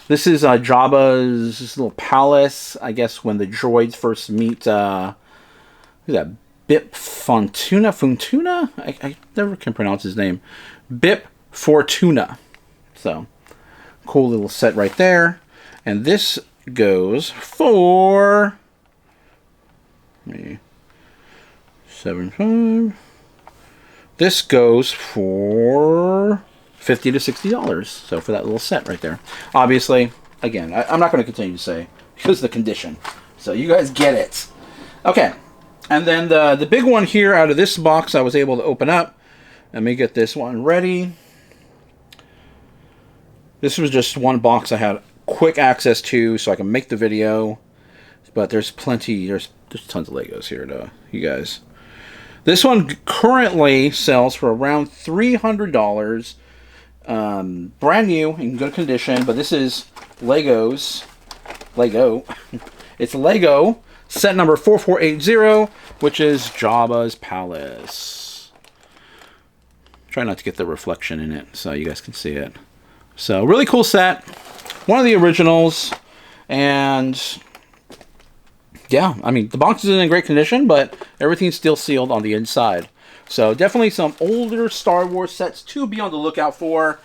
S5: This is Jabba's little palace. I guess when the droids first meet, who's that? Bip Fortuna? I never can pronounce his name. Bip Fortuna. So, cool little set right there. And this goes for... 7.5. This goes for $50 to $60. So for that little set right there. Obviously, again, I'm not going to continue to say because of the condition. So you guys get it. Okay. And then the big one here out of this box I was able to open up. Let me get this one ready. This was just one box I had quick access to so I can make the video. But there's plenty, there's tons of Legos here to you guys. This one currently sells for around $300. Brand new, in good condition, but this is Lego. It's Lego set number 4480, which is Jabba's Palace. Try not to get the reflection in it so you guys can see it. So, really cool set. One of the originals. And yeah, I mean, the box is in great condition, but everything's still sealed on the inside. So definitely some older Star Wars sets to be on the lookout for.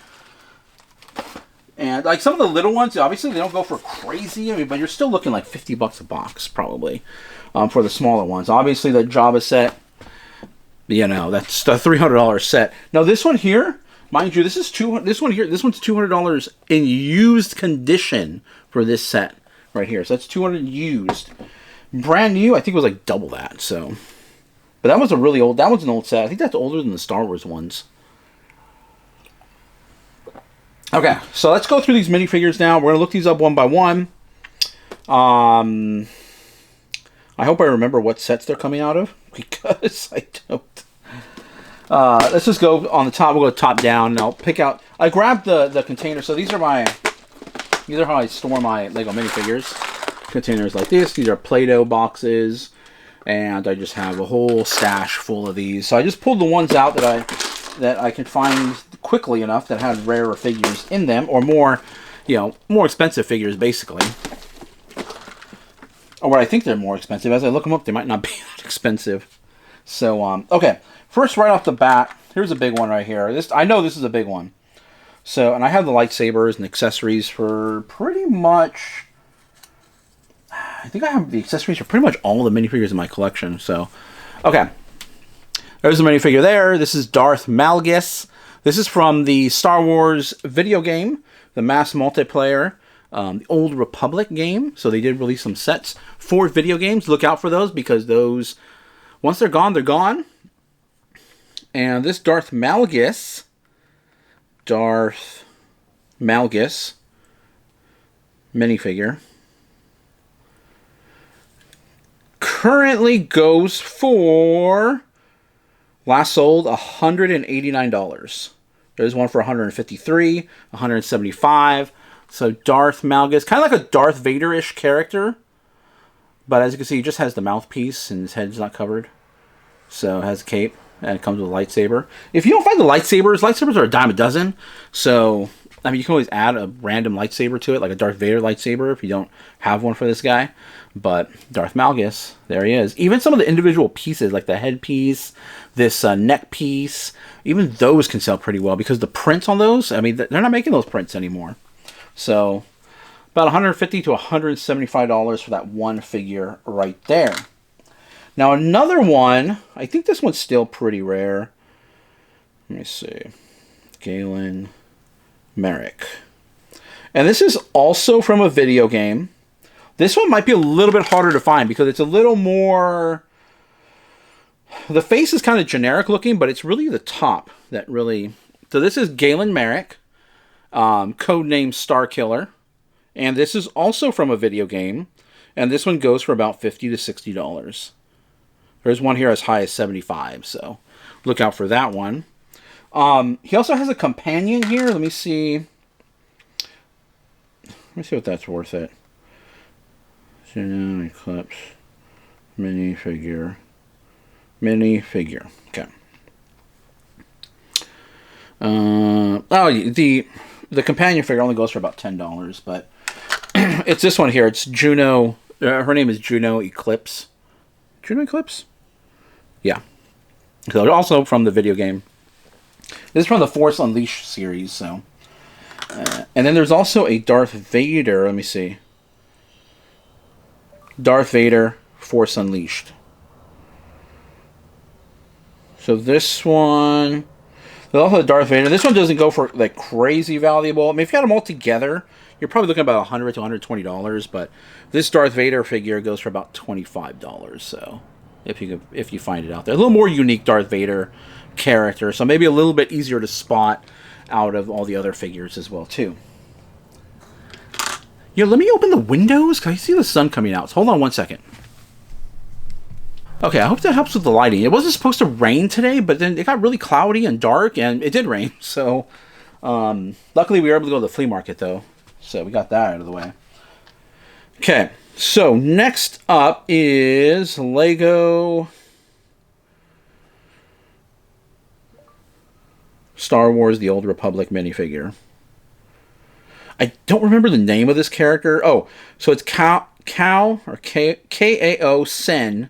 S5: And like some of the little ones, obviously they don't go for crazy, I mean, but you're still looking like $50 a box probably for the smaller ones. Obviously the Jabba set, you know, that's the $300 set. Now this one here, mind you, this one's $200 in used condition for this set right here. So that's $200 used. Brand new, I think it was like double that. So, but that was a really old. That was an old set. I think that's older than the Star Wars ones. Okay, so let's go through these minifigures now. We're gonna look these up one by one. I hope I remember what sets they're coming out of because I don't. Let's just go on the top. We'll go top down, and I'll pick out. I grabbed the container. So these are how I store my Lego minifigures. Containers like this. These are Play-Doh boxes, and I just have a whole stash full of these. So I just pulled the ones out that I can find quickly enough that had rarer figures in them, or more, you know, more expensive figures, basically. Or what I think they're more expensive. As I look them up, they might not be that expensive. So, okay. First, right off the bat, here's a big one right here. I know this is a big one. So, and I have the lightsabers and accessories for pretty much. I think I have the accessories for pretty much all the minifigures in my collection. So, okay. There's a minifigure there. This is Darth Malgus. This is from the Star Wars video game, the mass multiplayer, the Old Republic game. So they did release some sets for video games. Look out for those because those, once they're gone, they're gone. And this Darth Malgus minifigure currently goes for, last sold, $189. There's one for $153, $175. So Darth Malgus, kind of like a Darth Vader-ish character, but as you can see, he just has the mouthpiece and his head's not covered. So it has a cape and it comes with a lightsaber. If you don't find the lightsabers are a dime a dozen. So I mean, you can always add a random lightsaber to it, like a Darth Vader lightsaber, if you don't have one for this guy. But Darth Malgus, there he is. Even some of the individual pieces, like the headpiece, this neck piece, even those can sell pretty well because the prints on those, I mean, they're not making those prints anymore. So, about $150 to $175 for that one figure right there. Now, another one, I think this one's still pretty rare. Let me see. Galen Merrick. And this is also from a video game. This one might be a little bit harder to find because it's a little more... The face is kind of generic looking, but it's really the top that really So this is Galen Merrick, codename Star Killer. And this is also from a video game. And this one goes for about $50 to $60. There's one here as high as $75, so look out for that one. He also has a companion here. Let me see. Let me see what that's worth it. Eclipse. Minifigure. Okay. The companion figure only goes for about $10, but it's this one here. It's Juno. Her name is Juno Eclipse. Juno Eclipse? Yeah. So also from the video game. This is from the Force Unleashed series. So, and then there's also a Darth Vader. Let me see. Darth Vader Force Unleashed. So this one. There's also a Darth Vader. This one doesn't go for like crazy valuable. I mean, if you got them all together, you're probably looking at about $100 to $120. But this Darth Vader figure goes for about $25. So if you find it out there, a little more unique Darth Vader character, so maybe a little bit easier to spot out of all the other figures as well too. Let me open the windows because I see the sun coming out. So hold on one second. Okay, I hope that helps with the lighting. It wasn't supposed to rain today, but then it got really cloudy and dark, and it did rain. So, luckily we were able to go to the flea market, though. So we got that out of the way. Okay, so next up is Lego Star Wars The Old Republic minifigure. I don't remember the name of this character. Oh, so it's Kao or K-A-O Sen.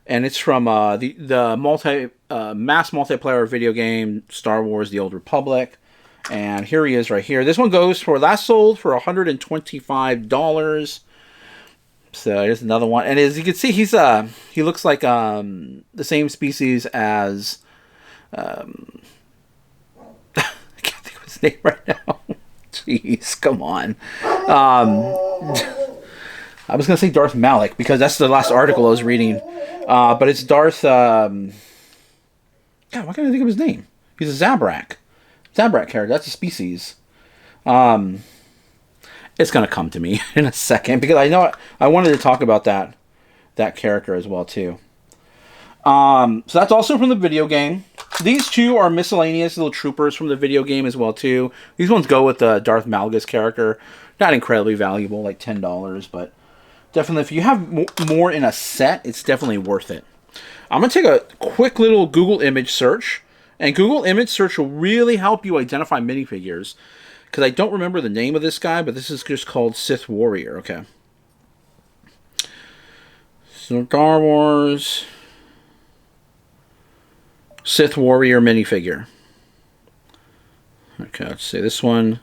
S5: And it's from the mass multiplayer video game Star Wars: The Old Republic, and here he is right here. This one goes for last sold for $125. So here's another one, and as you can see, he looks like the same species as I can't think of his name right now. Jeez, come on. I was gonna say Darth Malik because that's the last article I was reading. But it's Darth... God, why can't I think of his name? He's a Zabrak. Zabrak character. That's a species. It's going to come to me in a second. Because I wanted to talk about that character as well, too. So that's also from the video game. These two are miscellaneous little troopers from the video game as well, too. These ones go with the Darth Malgus character. Not incredibly valuable, like $10, but... definitely, if you have more in a set, it's definitely worth it. I'm going to take a quick little Google image search. And Google image search will really help you identify minifigures. Because I don't remember the name of this guy, but this is just called Sith Warrior. Okay. Star Wars Sith Warrior minifigure. Okay, let's see. This one...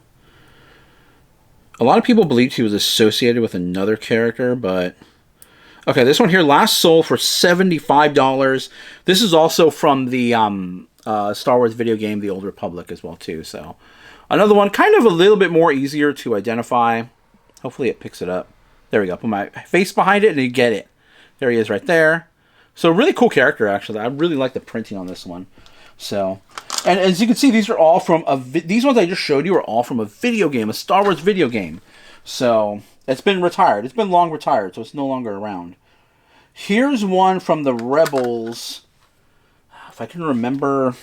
S5: a lot of people believed he was associated with another character, but... okay, this one here, last sold for $75. This is also from the Star Wars video game, The Old Republic, as well, too. So, another one, kind of a little bit more easier to identify. Hopefully it picks it up. There we go. Put my face behind it, and you get it. There he is right there. So, really cool character, actually. I really like the printing on this one. So... and as you can see, these are all from these ones I just showed you are all from a video game, a Star Wars video game. So it's been retired. It's been long retired, so it's no longer around. Here's one from the Rebels. If I can remember,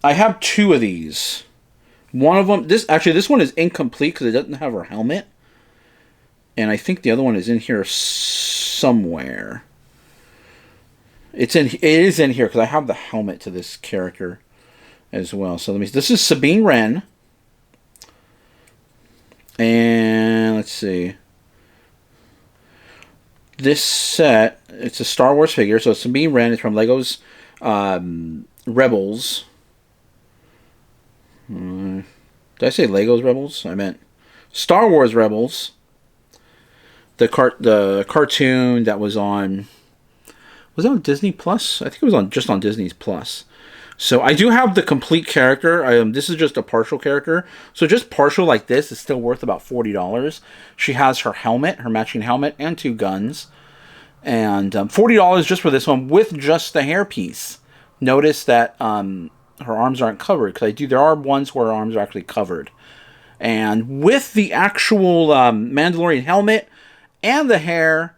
S5: I have two of these. One of them, this one is incomplete because it doesn't have her helmet, and I think the other one is in here somewhere. It is in here because I have the helmet to this character as well. So this is Sabine Wren. And let's see. This set, it's a Star Wars figure. So Sabine Wren is from Lego's Rebels. Did I say Lego's Rebels? I meant Star Wars Rebels. The cartoon that was on... was that on Disney Plus? I think it was just on Disney's Plus. So I do have the complete character. This is just a partial character. So just partial like this is still worth about $40. She has her helmet, her matching helmet, and two guns. And $40 just for this one with just the hairpiece. Notice that her arms aren't covered, because there are ones where her arms are actually covered. And with the actual Mandalorian helmet and the hair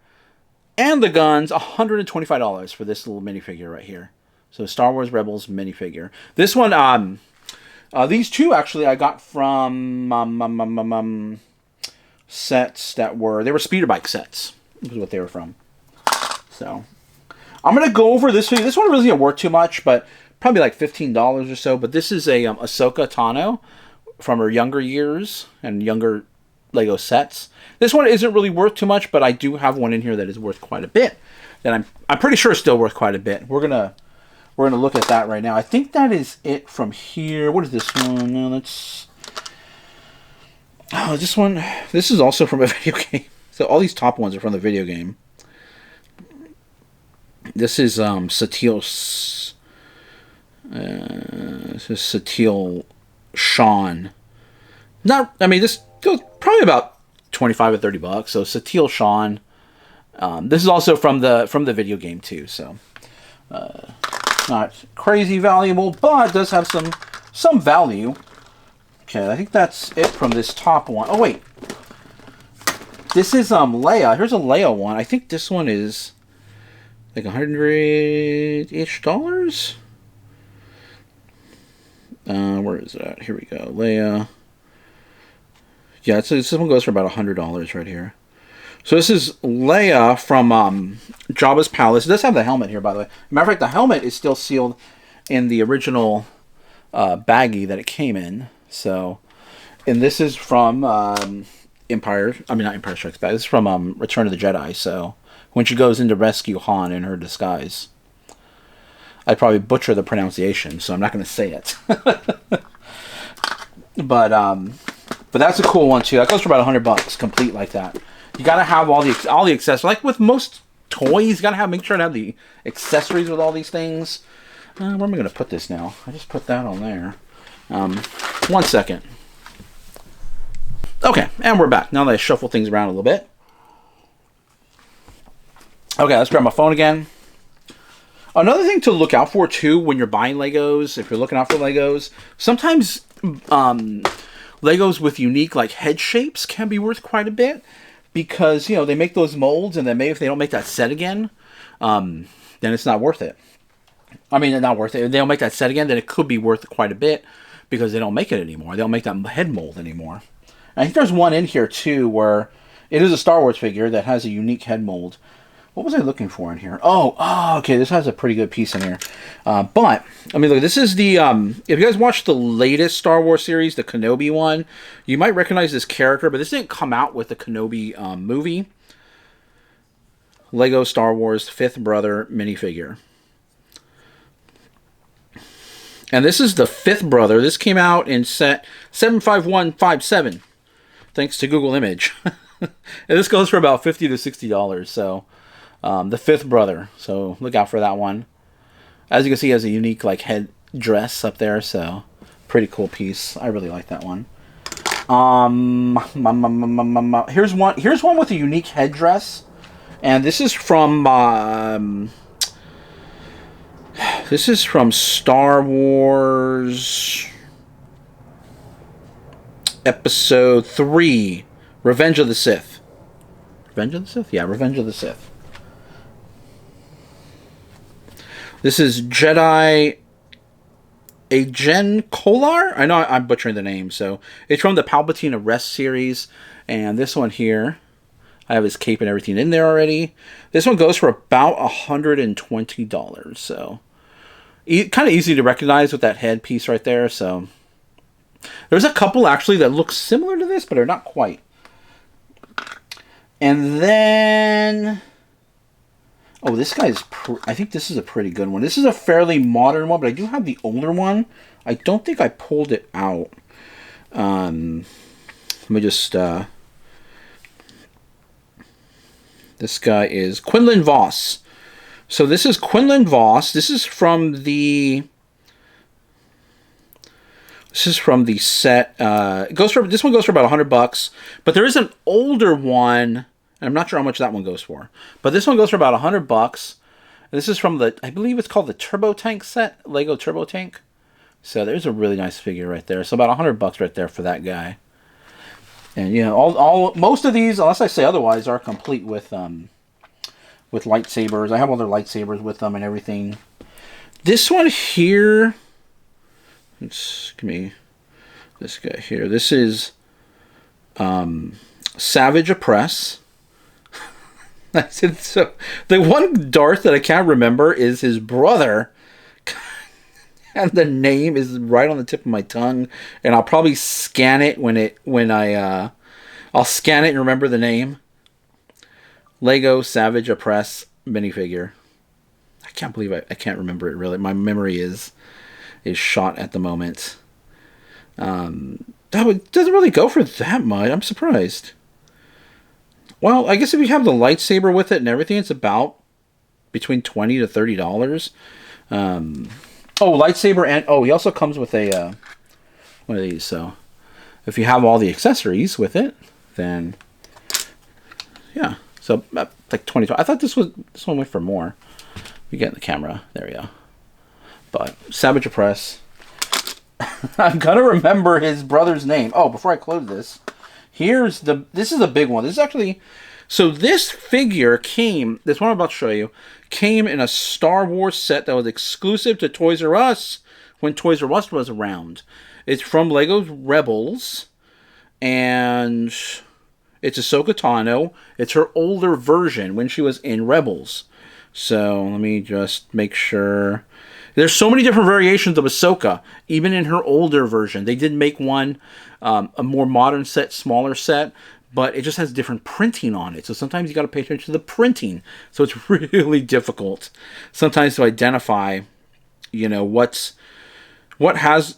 S5: and the guns, $125 for this little minifigure right here. So Star Wars Rebels minifigure. This one, these two actually I got from sets that were speeder bike sets. Is what they were from. So I'm gonna go over this one. This one really isn't worth too much, but probably like $15 or so. But this is a Ahsoka Tano from her younger years and younger Lego sets. This one isn't really worth too much, but I do have one in here that is worth quite a bit. That I'm pretty sure is still worth quite a bit. We're gonna look at that right now. I think that is it from here. What is this one? No, let's. Oh, this one. This is also from a video game. So all these top ones are from the video game. This is Satele. This is Satele Sean. This goes probably about $25 or $30. So Satele Sean. This is also from the video game too. So not crazy valuable, but it does have some value. Okay, I think that's it from this top one. Oh wait, this is Leia. Here's a Leia one. I think this one is like $100-ish. Where is that? Here we go. Leia. Yeah, this one goes for about $100 right here. So this is Leia from Jabba's palace. It does have the helmet here, by the way. Matter of fact, the helmet is still sealed in the original baggie that it came in. So, and this is from not Empire Strikes Back. This is from Return of the Jedi. So, when she goes in to rescue Han in her disguise. I'd probably butcher the pronunciation, so I'm not going to say it. But that's a cool one too. That goes for about $100, complete like that. You got to have all the accessories. Like with most toys, you got to make sure to have the accessories with all these things. Where am I going to put this now? I just put that on there. 1 second. Okay, and we're back. Now that I shuffle things around a little bit. Okay, let's grab my phone again. Another thing to look out for too when you're buying Legos, if you're looking out for Legos, sometimes Legos with unique like head shapes can be worth quite a bit, because they make those molds, and then maybe if they don't make that set again, then it's not worth it. Not worth it. If they don't make that set again, then it could be worth quite a bit, because they don't make it anymore. They don't make that head mold anymore. And I think there's one in here too where it is a Star Wars figure that has a unique head mold. What was I looking for in here? Oh, okay. This has a pretty good piece in here. But look. This is the if you guys watched the latest Star Wars series, the Kenobi one, you might recognize this character, but this didn't come out with the Kenobi movie. Lego Star Wars Fifth Brother minifigure. And this is the fifth brother. This came out in set 75157, thanks to Google Image. And this goes for about $50 to $60. So, the fifth brother. So look out for that one. As you can see, it has a unique like head dress up there. So pretty cool piece. I really like that one. Here's one with a unique headdress, and this is from Star Wars Episode 3, Revenge of the Sith. Revenge of the Sith? Yeah, Revenge of the Sith. This is Jedi Agen Kolar? I know I'm butchering the name, so it's from the Palpatine Arrest series, and this one here, I have his cape and everything in there already. This one goes for about $120, so kind of easy to recognize with that head piece right there. So there's a couple actually that look similar to this, but are not quite. And then, this guy's, I think this is a pretty good one. This is a fairly modern one, but I do have the older one. I don't think I pulled it out. Let me just, this guy is Quinlan Voss. So this is Quinlan Voss. This is from the set. This one goes for about $100, but there is an older one. And I'm not sure how much that one goes for, but this one goes for about $100. This is from I believe it's called the Turbo Tank set, Lego Turbo Tank. So there's a really nice figure right there. So about $100 right there for that guy. And you know, most of these, unless I say otherwise, are complete with lightsabers. I have all their lightsabers with them and everything. This one here, let's give me this guy here. This is Savage Oppress. So the one Darth that I can't remember is his brother, and the name is right on the tip of my tongue. And I'll probably scan it I'll scan it and remember the name. Lego Savage Oppress minifigure. I can't believe I can't remember it really. My memory is shot at the moment. Doesn't really go for that much. I'm surprised. Well, I guess if you have the lightsaber with it and everything, it's about between $20 to $30. Lightsaber, and he also comes with a one of these. So if you have all the accessories with it, then yeah. So like $20. I thought this one went for more. You get in the camera. There we go. But Savage Oppress. I'm gonna remember his brother's name. Oh, before I close this. This is a big one. This is actually, so this figure this one I'm about to show you, came in a Star Wars set that was exclusive to Toys R Us when Toys R Us was around. It's from Lego's Rebels, and it's Ahsoka Tano. It's her older version when she was in Rebels. So let me just make sure. There's so many different variations of Ahsoka, even in her older version. They did make one, a more modern set, smaller set, but it just has different printing on it. So sometimes you got to pay attention to the printing. So it's really difficult sometimes to identify, you know, which ones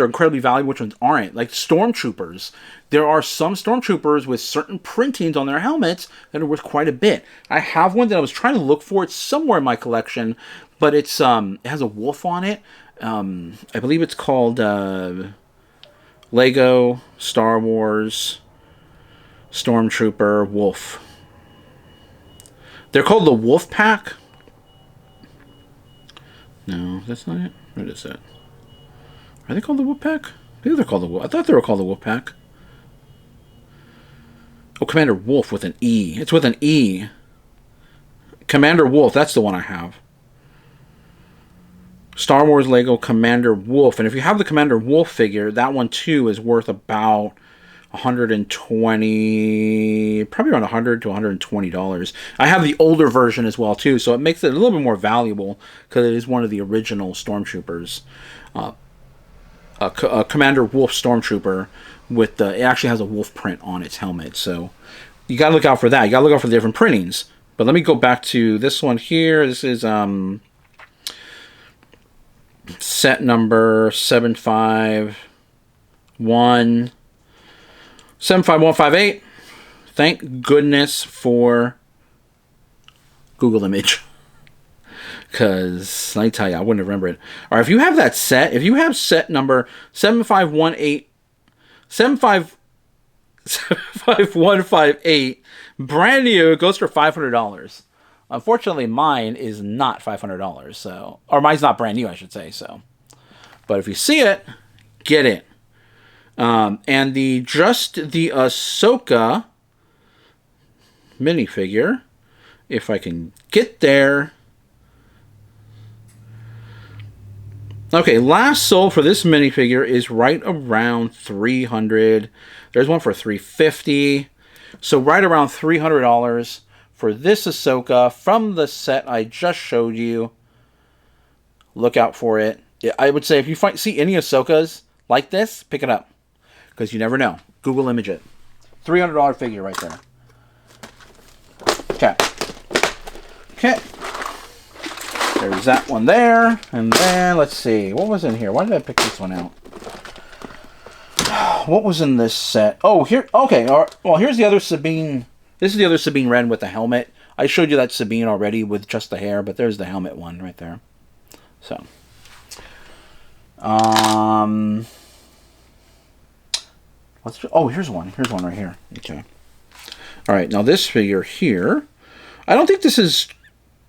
S5: are incredibly valuable, which ones aren't. Like Stormtroopers. There are some Stormtroopers with certain printings on their helmets that are worth quite a bit. I have one that I was trying to look for. It's somewhere in my collection, but it has a wolf on it. I believe it's called Lego Star Wars Stormtrooper Wolf. They're called the Wolf Pack. No, that's not it. What is that? Are they called the Wolf Pack? I think they're called the Wolf. I thought they were called the Wolf Pack. Oh, Commander Wolf with an E. It's with an E. Commander Wolf. That's the one I have. Star Wars Lego Commander Wolf. And if you have the Commander Wolf figure, that one too is worth about $120, probably around $100 to $120. I have the older version as well too, so it makes it a little bit more valuable because it is one of the original Stormtroopers. Commander Wolf Stormtrooper with it actually has a wolf print on its helmet, so you gotta look out for that. You gotta look out for the different printings. But let me go back to this one here. This is set number 75158. Thank goodness for Google Image. Because, let me tell you, I wouldn't remember it. Or if you have that set, if you have set number 75158, brand new, it goes for $500. Unfortunately, mine is not $500, so, or mine's not brand new, I should say, so. But if you see it, get it. And the Ahsoka minifigure, if I can get there. Okay, last sold for this minifigure is right around $300. There's one for $350. So right around $300 for this Ahsoka from the set I just showed you. Look out for it. I would say if you see any Ahsokas like this, pick it up. Because you never know. Google image it. $300 figure right there. Okay. Okay. There's that one there. And then, let's see. What was in here? Why did I pick this one out? What was in this set? Oh, here. Okay. Well, here's the other Sabine. This is the other Sabine Wren with the helmet. I showed you that Sabine already with just the hair, but there's the helmet one right there. So. Here's one. Here's one right here. Okay. All right. Now this figure here, I don't think this is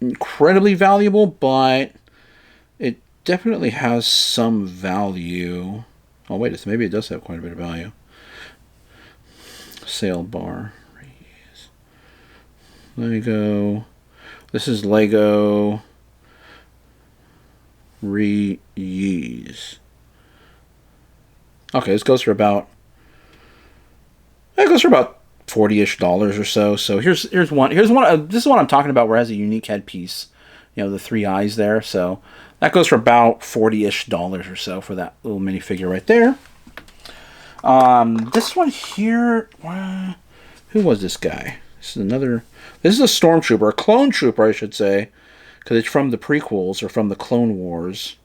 S5: incredibly valuable, but definitely has some value. Oh, wait, maybe it does have quite a bit of value. Sale bar. Lego. This is Lego reuse. Okay, this goes for about $40-ish or so. So here's one. This is what I'm talking about, where it has a unique headpiece. You know, the 3 eyes there. So that goes for about $40-ish or so for that little minifigure right there. This one here, who was this guy? This is a stormtrooper, a clone trooper, I should say, because it's from the prequels or from the Clone Wars.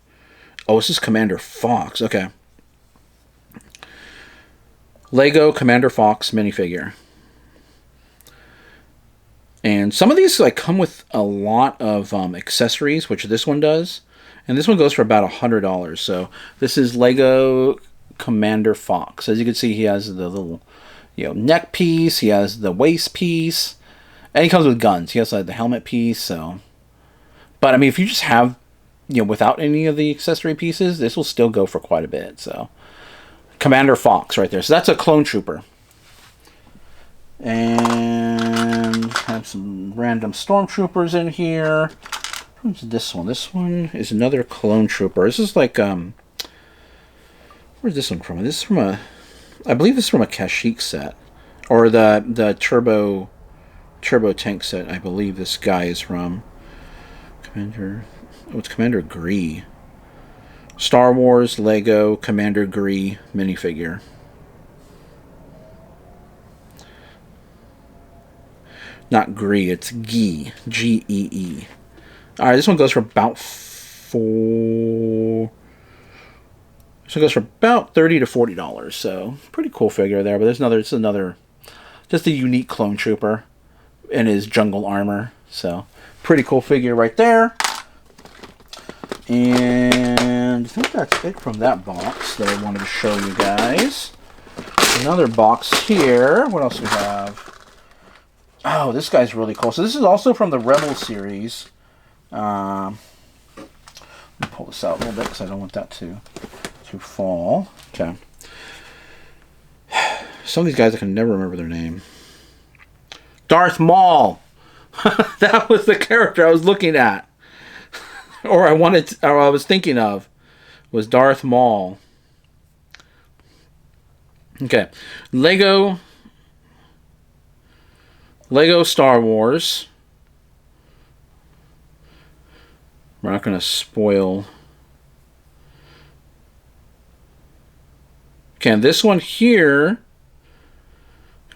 S5: Oh, this is Commander Fox. Okay. Lego Commander Fox minifigure. And some of these like come with a lot of accessories, which this one does. And this one goes for about $100. So this is Lego Commander Fox. As you can see, he has the little, neck piece. He has the waist piece, and he comes with guns. He has like the helmet piece. So, but I mean, if you just have, without any of the accessory pieces, this will still go for quite a bit. So, Commander Fox right there. So that's a clone trooper. And have some random stormtroopers in here. Who's this one? This one is another clone trooper. This is like where's this one from? This is from I believe this is from a Kashyyyk set, or the turbo tank set. I believe this guy is from Commander. Oh, it's Commander Gree. Star Wars Lego Commander Gree minifigure. Not Gree, it's Gee. G-E-E. Alright, this one goes for about $30 to $40. So, pretty cool figure there. But it's another, just a unique clone trooper in his jungle armor. So, pretty cool figure right there. And I think that's it from that box that I wanted to show you guys. Another box here. What else do we have? Oh, this guy's really cool. So this is also from the Rebel series. Let me pull this out a little bit because I don't want that to fall. Okay. Some of these guys I can never remember their name. Darth Maul. That was the character I was looking at. or I was thinking of, was Darth Maul. Okay. Lego Star Wars. We're not going to spoil. Okay, and this one here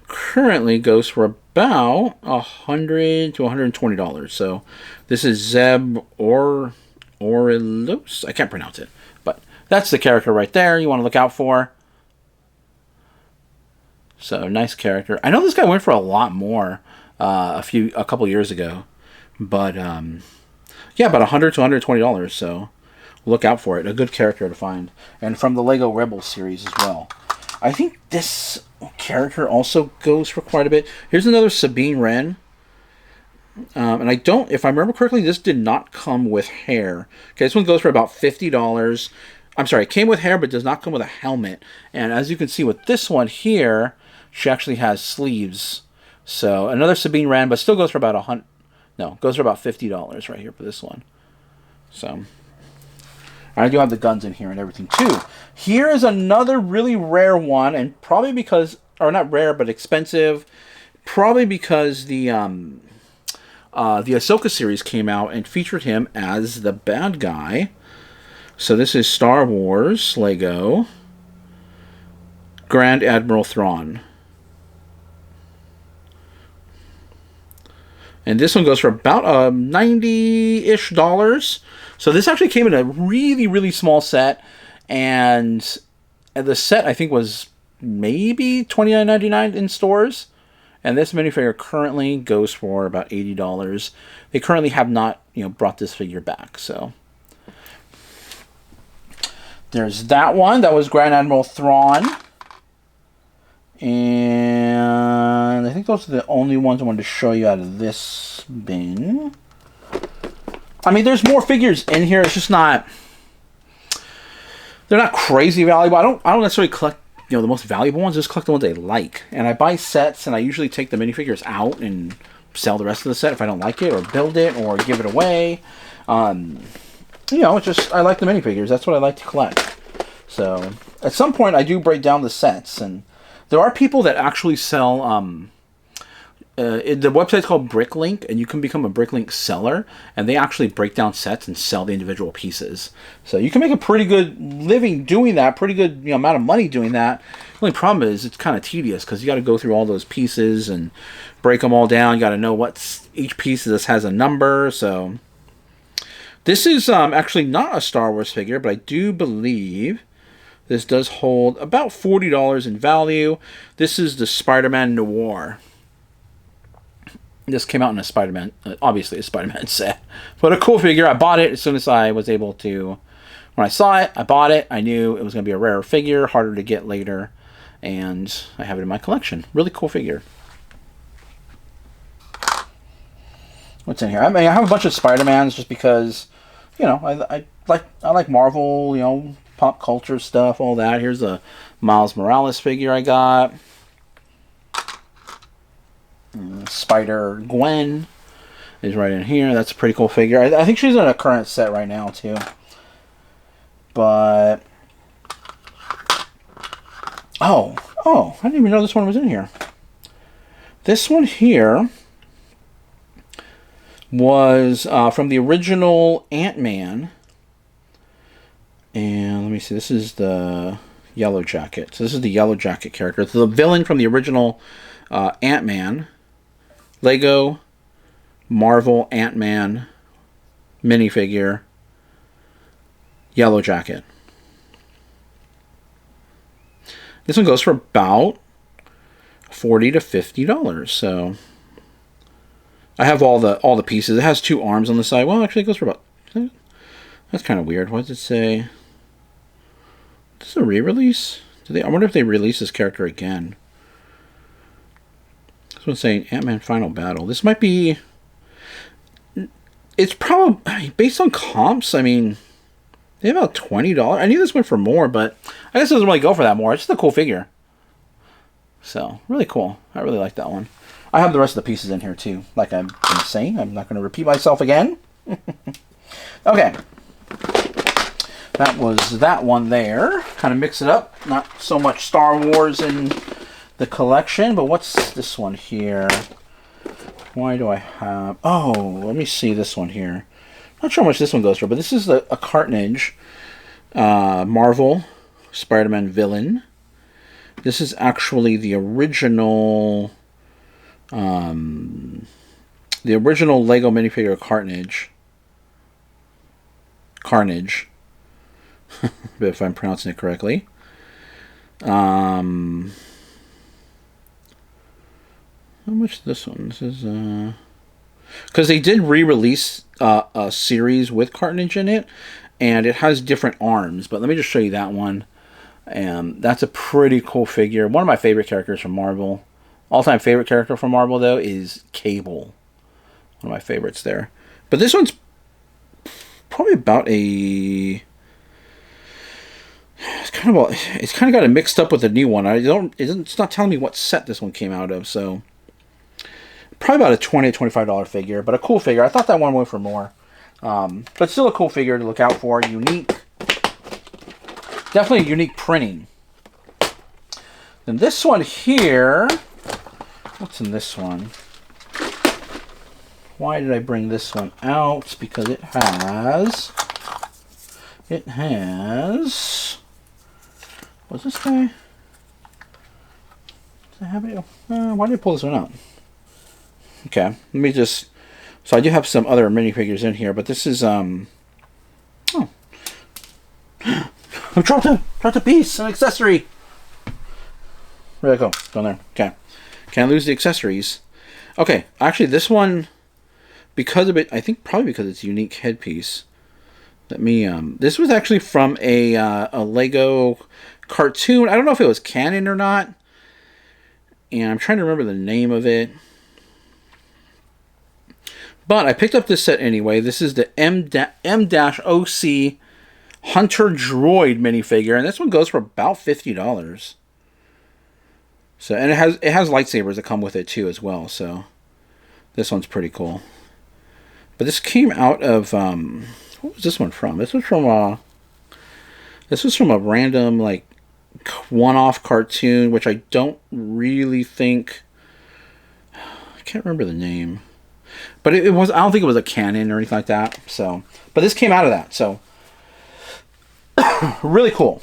S5: currently goes for about $100 to $120. So this is Zeb Orrelos. I can't pronounce it, but that's the character right there you want to look out for. So nice character. I know this guy went for a lot more a couple years ago, but yeah, about $100 to $120. So look out for it. A good character to find, and from the Lego Rebel series as well. I think this character also goes for quite a bit. Here's another Sabine Wren, and if I remember correctly, this did not come with hair. Okay, this one goes for about $50. I'm sorry, it came with hair, but does not come with a helmet. And as you can see with this one here, she actually has sleeves. So another Sabine Wren, but still goes for about goes for about $50 right here for this one. So I do have the guns in here and everything too. Here is another really rare one, and probably because, or not rare, but expensive. Probably because the Ahsoka series came out and featured him as the bad guy. So this is Star Wars Lego Grand Admiral Thrawn. And this one goes for about $90-ish. So this actually came in a really, really small set. And the set, I think, was maybe $29.99 in stores. And this minifigure currently goes for about $80. They currently have not, brought this figure back. So there's that one. That was Grand Admiral Thrawn. And I think those are the only ones I wanted to show you out of this bin. I mean, there's more figures in here. It's just not they're not crazy valuable. I don't necessarily collect, you know, the most valuable ones. I just collect the ones I like. And I buy sets, and I usually take the minifigures out and sell the rest of the set if I don't like it, or build it, or give it away. You know, it's just, I like the minifigures. That's what I like to collect. So, at some point, I do break down the sets, and there are people that actually sell, the website's called Bricklink, and you can become a Bricklink seller, and they actually break down sets and sell the individual pieces. So you can make a pretty good living doing that, pretty good, you know, amount of money doing that. The only problem is it's kind of tedious because you got to go through all those pieces and break them all down. You got to know what each piece of this has a number. So this is actually not a Star Wars figure, but I do believe this does hold about $40 in value. This is the Spider-Man Noir. This came out in a Spider-Man, obviously a Spider-Man set. But a cool figure. I bought it as soon as I was able to. When I saw it, I bought it. I knew it was going to be a rarer figure, harder to get later. And I have it in my collection. Really cool figure. What's in here? I mean, I have a bunch of Spider-Mans just because, you know, I like Marvel, you know, pop culture stuff, all that. Here's a Miles Morales figure I got. Spider-Gwen is right in here. That's a pretty cool figure. I think she's in a current set right now, too. But... Oh, I didn't even know this one was in here. This one here was from the original Ant-Man. And let me see. This is the Yellow Jacket. So this is the Yellow Jacket character. It's the villain from the original Ant-Man. Lego Marvel Ant-Man minifigure, Yellow Jacket. This one goes for about $40 to $50. So I have all the pieces. It has 2 arms on the side. Well, actually, it goes for about. That's kind of weird. What does it say? This is a re-release. I wonder if they release this character again. This one's saying Ant-Man Final Battle. This might be... It's probably... Based on comps, I mean... They have about $20. I knew this went for more, but... I guess it doesn't really go for that more. It's just a cool figure. So, really cool. I really like that one. I have the rest of the pieces in here, too. Like I've been saying. I'm not going to repeat myself again. Okay. That was that one there. Kind of mix it up. Not so much Star Wars in the collection, but what's this one here? Why do I have... Oh, let me see this one here. Not sure how much this one goes for, but this is a cartonnage. Marvel Spider-Man villain. This is actually the original... the original Lego minifigure cartonnage. Carnage. If I'm pronouncing it correctly. How much is this one? This is because they did re-release a series with cartonnage in it, and it has different arms. But let me just show you that one. That's a pretty cool figure. One of my favorite characters from Marvel. All-time favorite character from Marvel though is Cable. One of my favorites there. But this one's probably about a... It's kind of got it mixed up with the new one. It's not telling me what set this one came out of, so probably about a $20 to $25 figure, but a cool figure. I thought that one went for more, but still a cool figure to look out for. Unique, definitely unique printing. Then this one here, what's in this one? Why did I bring this one out? Because it has. What's this guy? Does it have it? Why did I pull this one out? Okay, let me just... So I do have some other minifigures in here, but this is, Oh. I dropped a piece, an accessory! Where'd that go? Down there. Okay. Can't lose the accessories. Okay, actually this one, because of it, I think probably because it's a unique headpiece. Let me, this was actually from a Lego cartoon. I don't know if it was canon or not. And I'm trying to remember the name of it. But I picked up this set anyway. This is the M-OC Hunter Droid minifigure, and this one goes for about $50. So, and it has lightsabers that come with it too as well. So, this one's pretty cool. But this came out of what was this one from? This was from a random like one-off cartoon, which I don't really think. I can't remember the name, but it was. I don't think it was a canon or anything like that. So, but this came out of that. So, really cool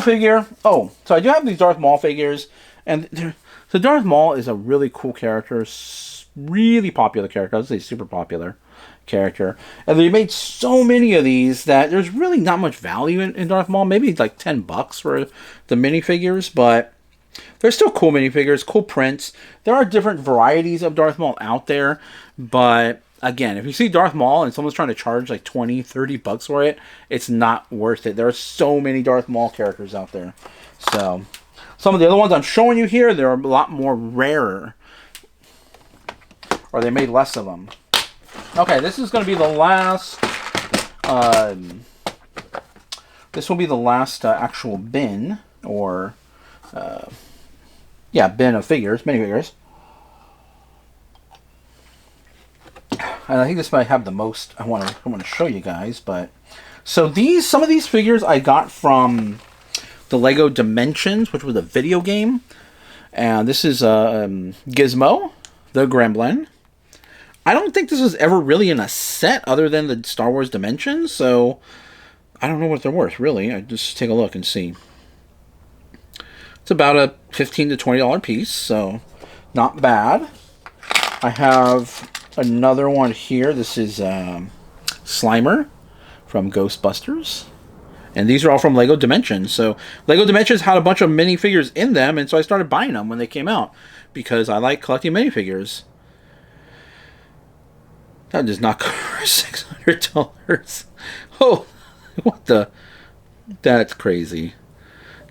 S5: figure. Oh, so I do have these Darth Maul figures, and so Darth Maul is a really cool character, really popular character. I would say super popular character, and they made so many of these that there's really not much value in Darth Maul. Maybe like $10 for the minifigures, but they're still cool minifigures, cool prints. There are different varieties of Darth Maul out there, but again, if you see Darth Maul and someone's trying to charge like $20-$30 for it, it's not worth it. There are so many Darth Maul characters out there. So some of the other ones I'm showing you here, they're a lot more rarer, or they made less of them. Okay, this is going to be the last. This will be the last actual bin, or bin of figures, minifigures. And I think this might have the most I want to show you guys. But so some of these figures I got from the Lego Dimensions, which was a video game, and this is Gizmo, the Gremlin. I don't think this was ever really in a set other than the Star Wars Dimensions, so I don't know what they're worth, really. I just take a look and see. It's about a $15 to $20 piece, so not bad. I have another one here. This is Slimer from Ghostbusters. And these are all from Lego Dimensions. So Lego Dimensions had a bunch of minifigures in them, and so I started buying them when they came out because I like collecting minifigures. That does not cover $600. Oh, what the? That's crazy.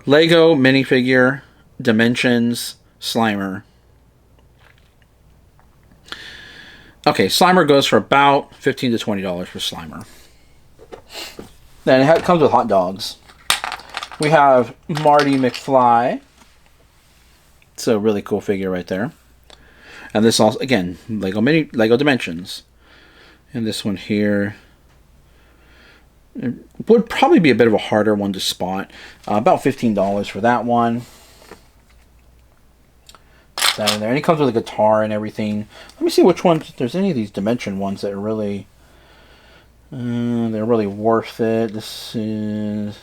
S5: Lego minifigure, Dimensions, Slimer. Okay, Slimer goes for about $15 to $20 for Slimer. Then it comes with hot dogs. We have Marty McFly. It's a really cool figure right there. And this also, again, Lego Dimensions. And this one here, it would probably be a bit of a harder one to spot. About $15 for that one. That in there. And it comes with a guitar and everything. Let me see which ones, if there's any of these Dimension ones that are really, they're really worth it. This is,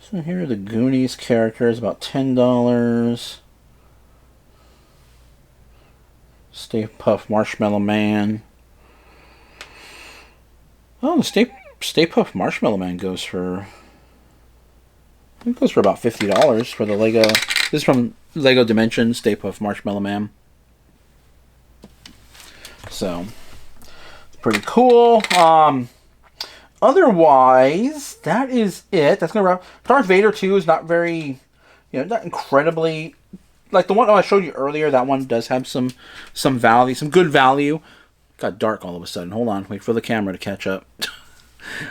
S5: so here are the Goonies characters, about $10. Stay Puft Marshmallow Man. Oh, the Stay Puft Marshmallow Man goes for, I think it goes for about $50 for the Lego. This is from Lego Dimensions, Stay Puft Marshmallow Man. So, it's pretty cool. Otherwise, that is it. That's gonna wrap. Darth Vader 2 is not very, not incredibly, like the one I showed you earlier. That one does have some value, some good value. Got dark all of a sudden. Hold on, wait for the camera to catch up.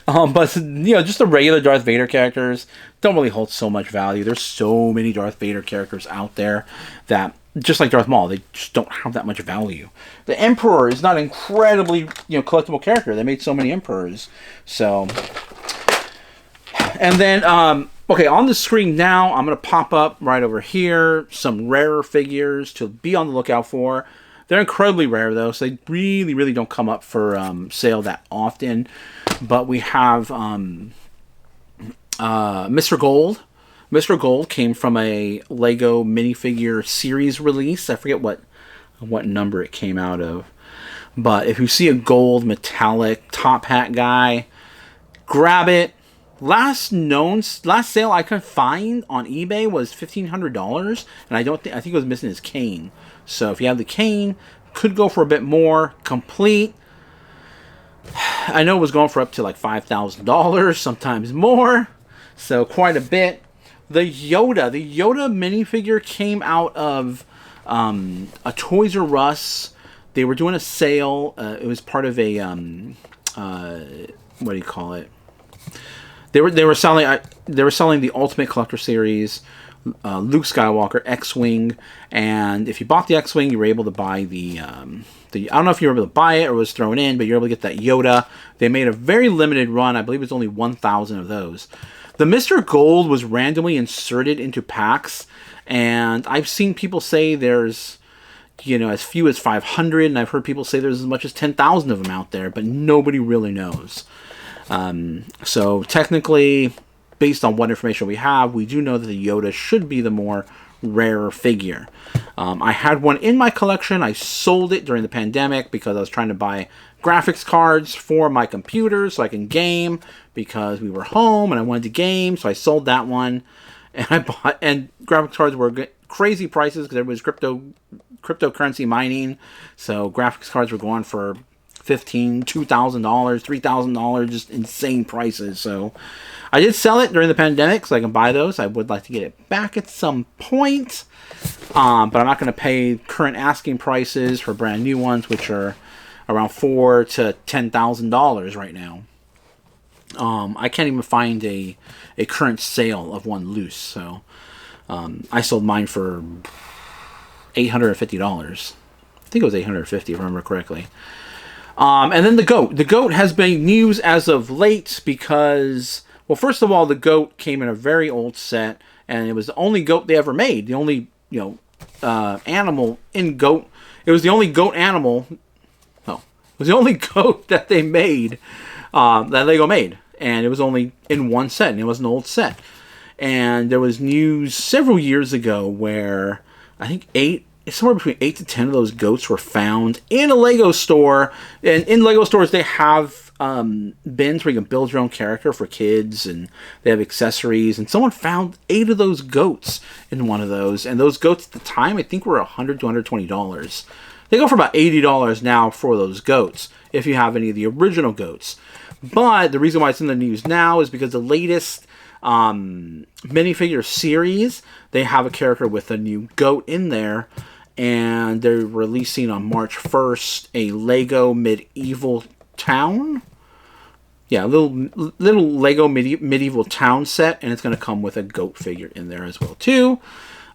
S5: But just the regular Darth Vader characters don't really hold so much value. There's so many Darth Vader characters out there that, just like Darth Maul, they just don't have that much value. The Emperor is not an incredibly collectible character. They made so many Emperors. So, and then okay, on the screen now, I'm gonna pop up right over here some rarer figures to be on the lookout for. They're incredibly rare, though, so they really, really don't come up for sale that often. But we have Mr. Gold. Mr. Gold came from a Lego minifigure series release. I forget what number it came out of. But if you see a gold metallic top hat guy, grab it. Last sale I could find on eBay was $1,500, and I think it was missing his cane. So if you have the cane, could go for a bit more. Complete. I know it was going for up to like $5,000, sometimes more. So quite a bit. The Yoda minifigure came out of a Toys R Us. They were doing a sale. It was part of a what do you call it? They were selling the Ultimate Collector Series, Luke Skywalker, X-Wing, and if you bought the X-Wing, you were able to buy the I don't know if you were able to buy it or was thrown in, but you're able to get that Yoda. They made a very limited run. I believe it was only 1,000 of those. The Mr. Gold was randomly inserted into packs, and I've seen people say there's, as few as 500, and I've heard people say there's as much as 10,000 of them out there, but nobody really knows. So technically, based on what information we have, we do know that the Yoda should be the more rarer figure. I had one in my collection. I sold it during the pandemic because I was trying to buy graphics cards for my computer so I can game, because we were home and I wanted to game, so I sold that one. And graphics cards were crazy prices because everybody was cryptocurrency mining, so graphics cards were going for $1,500, $2,000, $3,000, just insane prices. So I did sell it during the pandemic so I can buy those. I would like to get it back at some point, but I'm not going to pay current asking prices for brand new ones, which are around $4,000 to $10,000 right now. I can't even find a current sale of one loose, so I sold mine for $850. I think it was $850 if I remember correctly. And then the GOAT. The GOAT has been news as of late because, well, first of all, the GOAT came in a very old set, and it was the only GOAT they ever made. The only, animal in GOAT. It was the only GOAT animal. No, it was the only GOAT that they made, that Lego made. And it was only in one set, and it was an old set. And there was news several years ago where I think somewhere between 8 to 10 of those GOATs were found in a Lego store. And in Lego stores, they have bins where you can build your own character for kids, and they have accessories. And someone found 8 of those GOATs in one of those. And those GOATs at the time, I think, were $100 to $120. They go for about $80 now for those GOATs, if you have any of the original GOATs. But the reason why it's in the news now is because the latest minifigure series, they have a character with a new GOAT in there, and they're releasing on March 1st a Lego medieval town. Yeah, a little Lego medieval town set, and it's going to come with a GOAT figure in there as well too.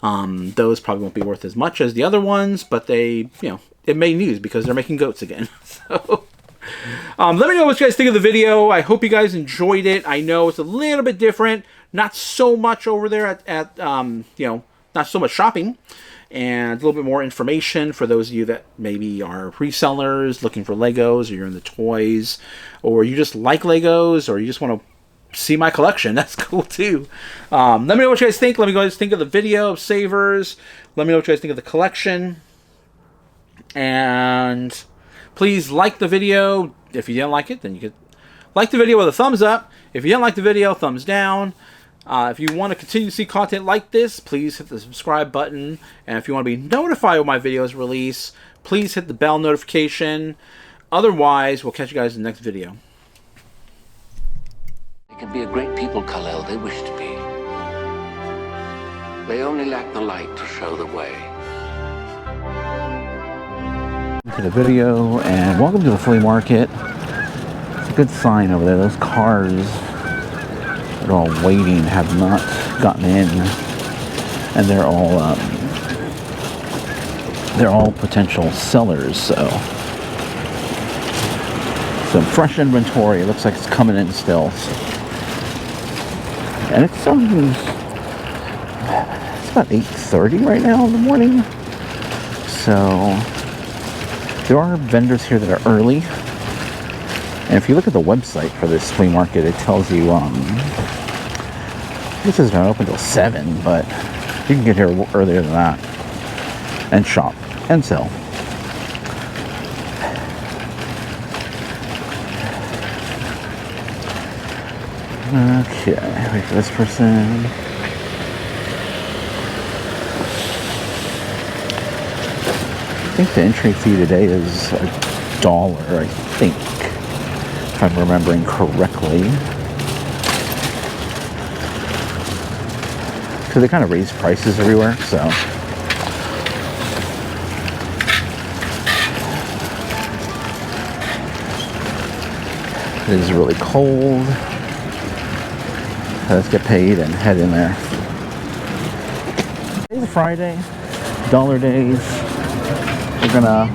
S5: Those probably won't be worth as much as the other ones, but they, it made news because they're making GOATs again. So let me know what you guys think of the video. I hope you guys enjoyed it. I know it's a little bit different. Not so much over there at not so much shopping. And a little bit more information for those of you that maybe are resellers looking for Legos, or you're in the toys, or you just like Legos, or you just want to see my collection. That's cool too. Let me know what you guys think. Let me know what you guys think of the video of Savers. Let me know what you guys think of the collection. And please like the video. If you didn't like it, then you could like the video with a thumbs up. If you didn't like the video, thumbs down. If you want to continue to see content like this, please hit the subscribe button. And if you want to be notified when my videos release, please hit the bell notification. Otherwise, we'll catch you guys in the next video.
S4: They can be a great people, Kal-El, they wish to be. They only lack the light to show the way.
S1: To the video, and welcome to the flea market. It's a good sign over there. Those cars that are all waiting have not gotten in, and they're all potential sellers. So some fresh inventory. It looks like it's coming in still, and it's about 8:30 right now in the morning. So there are vendors here that are early, and if you look at the website for this flea market, it tells you this is not open until 7, but you can get here earlier than that and shop and sell. Okay, wait for this person. I think the entry fee today is $1, I think, if I'm remembering correctly. So they kind of raise prices everywhere, so. It is really cold.
S5: let's get paid and head in there. Today's Friday, dollar days. We're gonna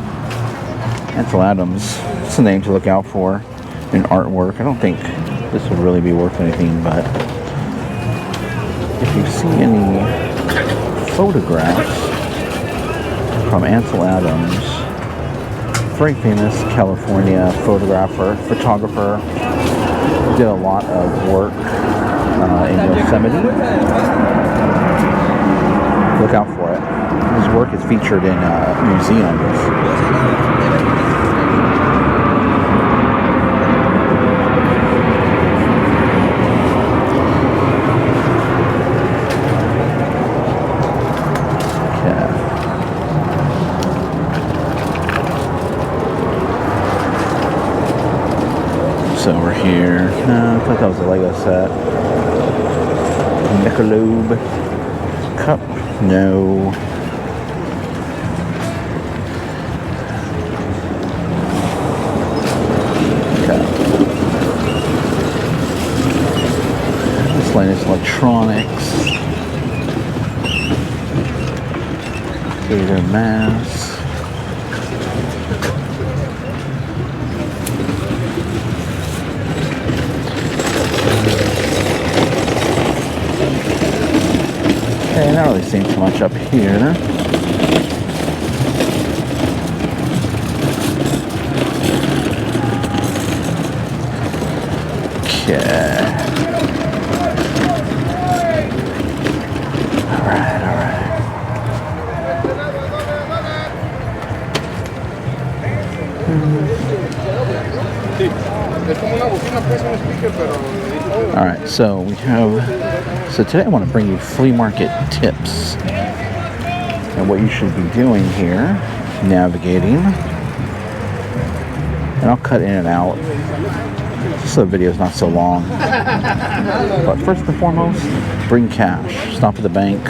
S5: Ansel Adams. It's a name to look out for in artwork. I don't think this would really be worth anything, but if you see any photographs from Ansel Adams, very famous California photographer, did a lot of work in Yosemite. Look out for it. His work is featured in museums. Over here. No, I thought that was a Lego set. Michelob cup. No. Okay. Miscellaneous electronics. Theater mass. Okay, not really seeing too much up here. Okay. Alright. Alright, so we have... So today I want to bring you flea market tips and what you should be doing here, navigating. And I'll cut in and out just so the video is not so long. But first and foremost, bring cash. Stop at the bank.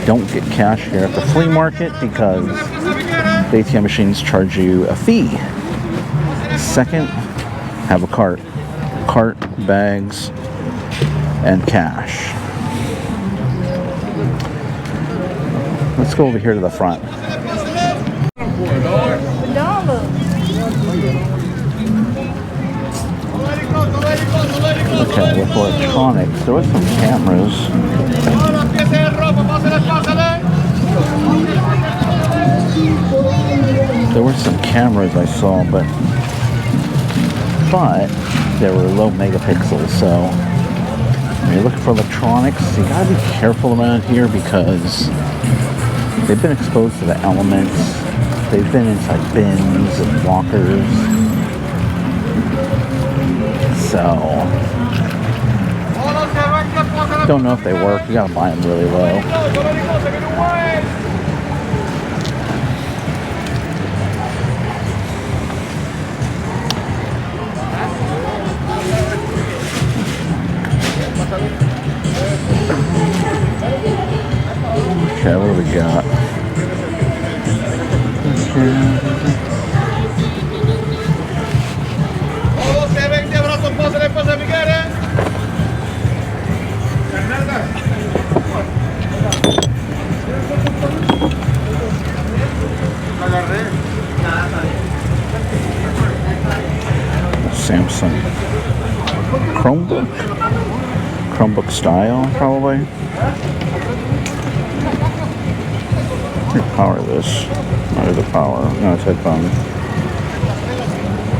S5: Don't get cash here at the flea market because the ATM machines charge you a fee. Second, have a cart, bags, and cash. Let's go over here to the front. Okay, with electronics, there was some cameras. There were some cameras I saw, but they were low megapixels, so when you're looking for electronics, you gotta be careful around here because they've been exposed to the elements. They've been inside bins and lockers. So, don't know if they work. You gotta buy them really low. Okay, what do we got? Samsung Chromebook style, probably. Power this. Not the power. No, it's headphones.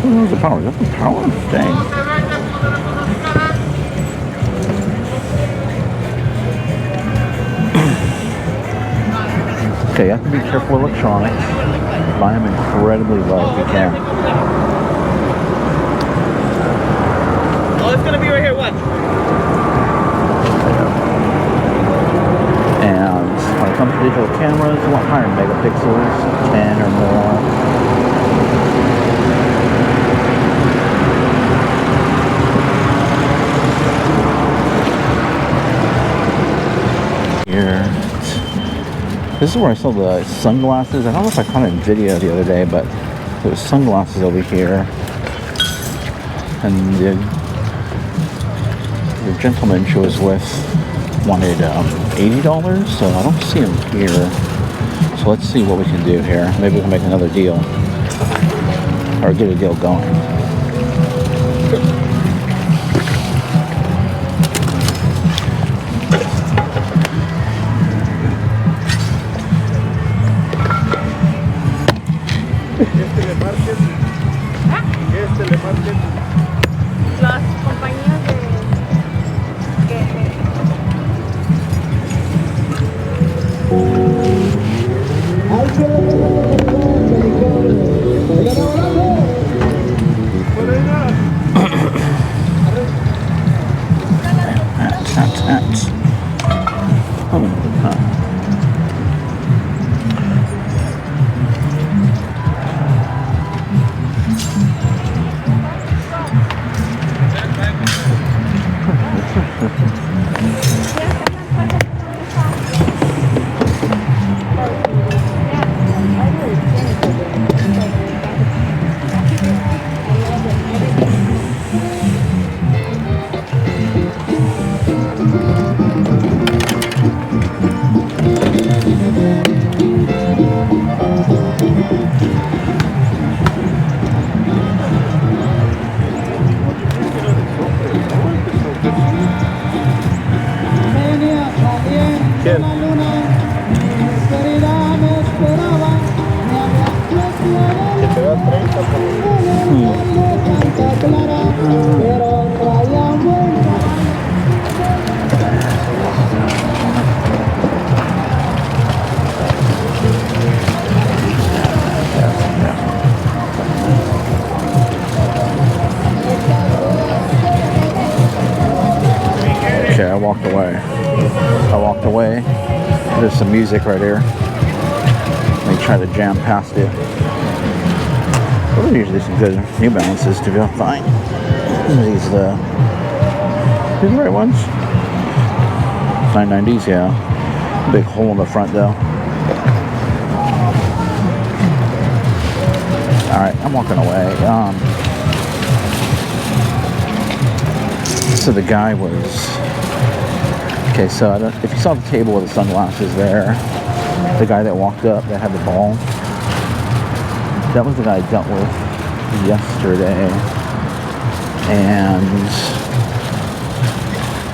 S5: Where's the power? Is that the power? Dang. Okay, you have to be careful with electronics. Buy them incredibly low if you can.
S2: Oh, it's gonna be right here. Watch.
S5: And when it comes to digital cameras, you want higher megapixels, 10 or more. Here. This is where I saw the sunglasses. I don't know if I caught it in video the other day, but there was sunglasses over here. And
S1: the gentleman she was with wanted $80, so I don't see him here. So let's see what we can do here. Maybe we can make another deal or get a deal going.
S7: Las compañías de
S1: Okay, I walked away. There's some music right here. Let me try to jam past it. Well, there's usually some good New Balances to be fine. These the right ones. 990s, yeah. Big hole in the front though. All right, I'm walking away. So the guy was. Okay, so I don't, if you saw the table with the sunglasses there, the guy that walked up that had the ball, that was the guy I dealt with yesterday, and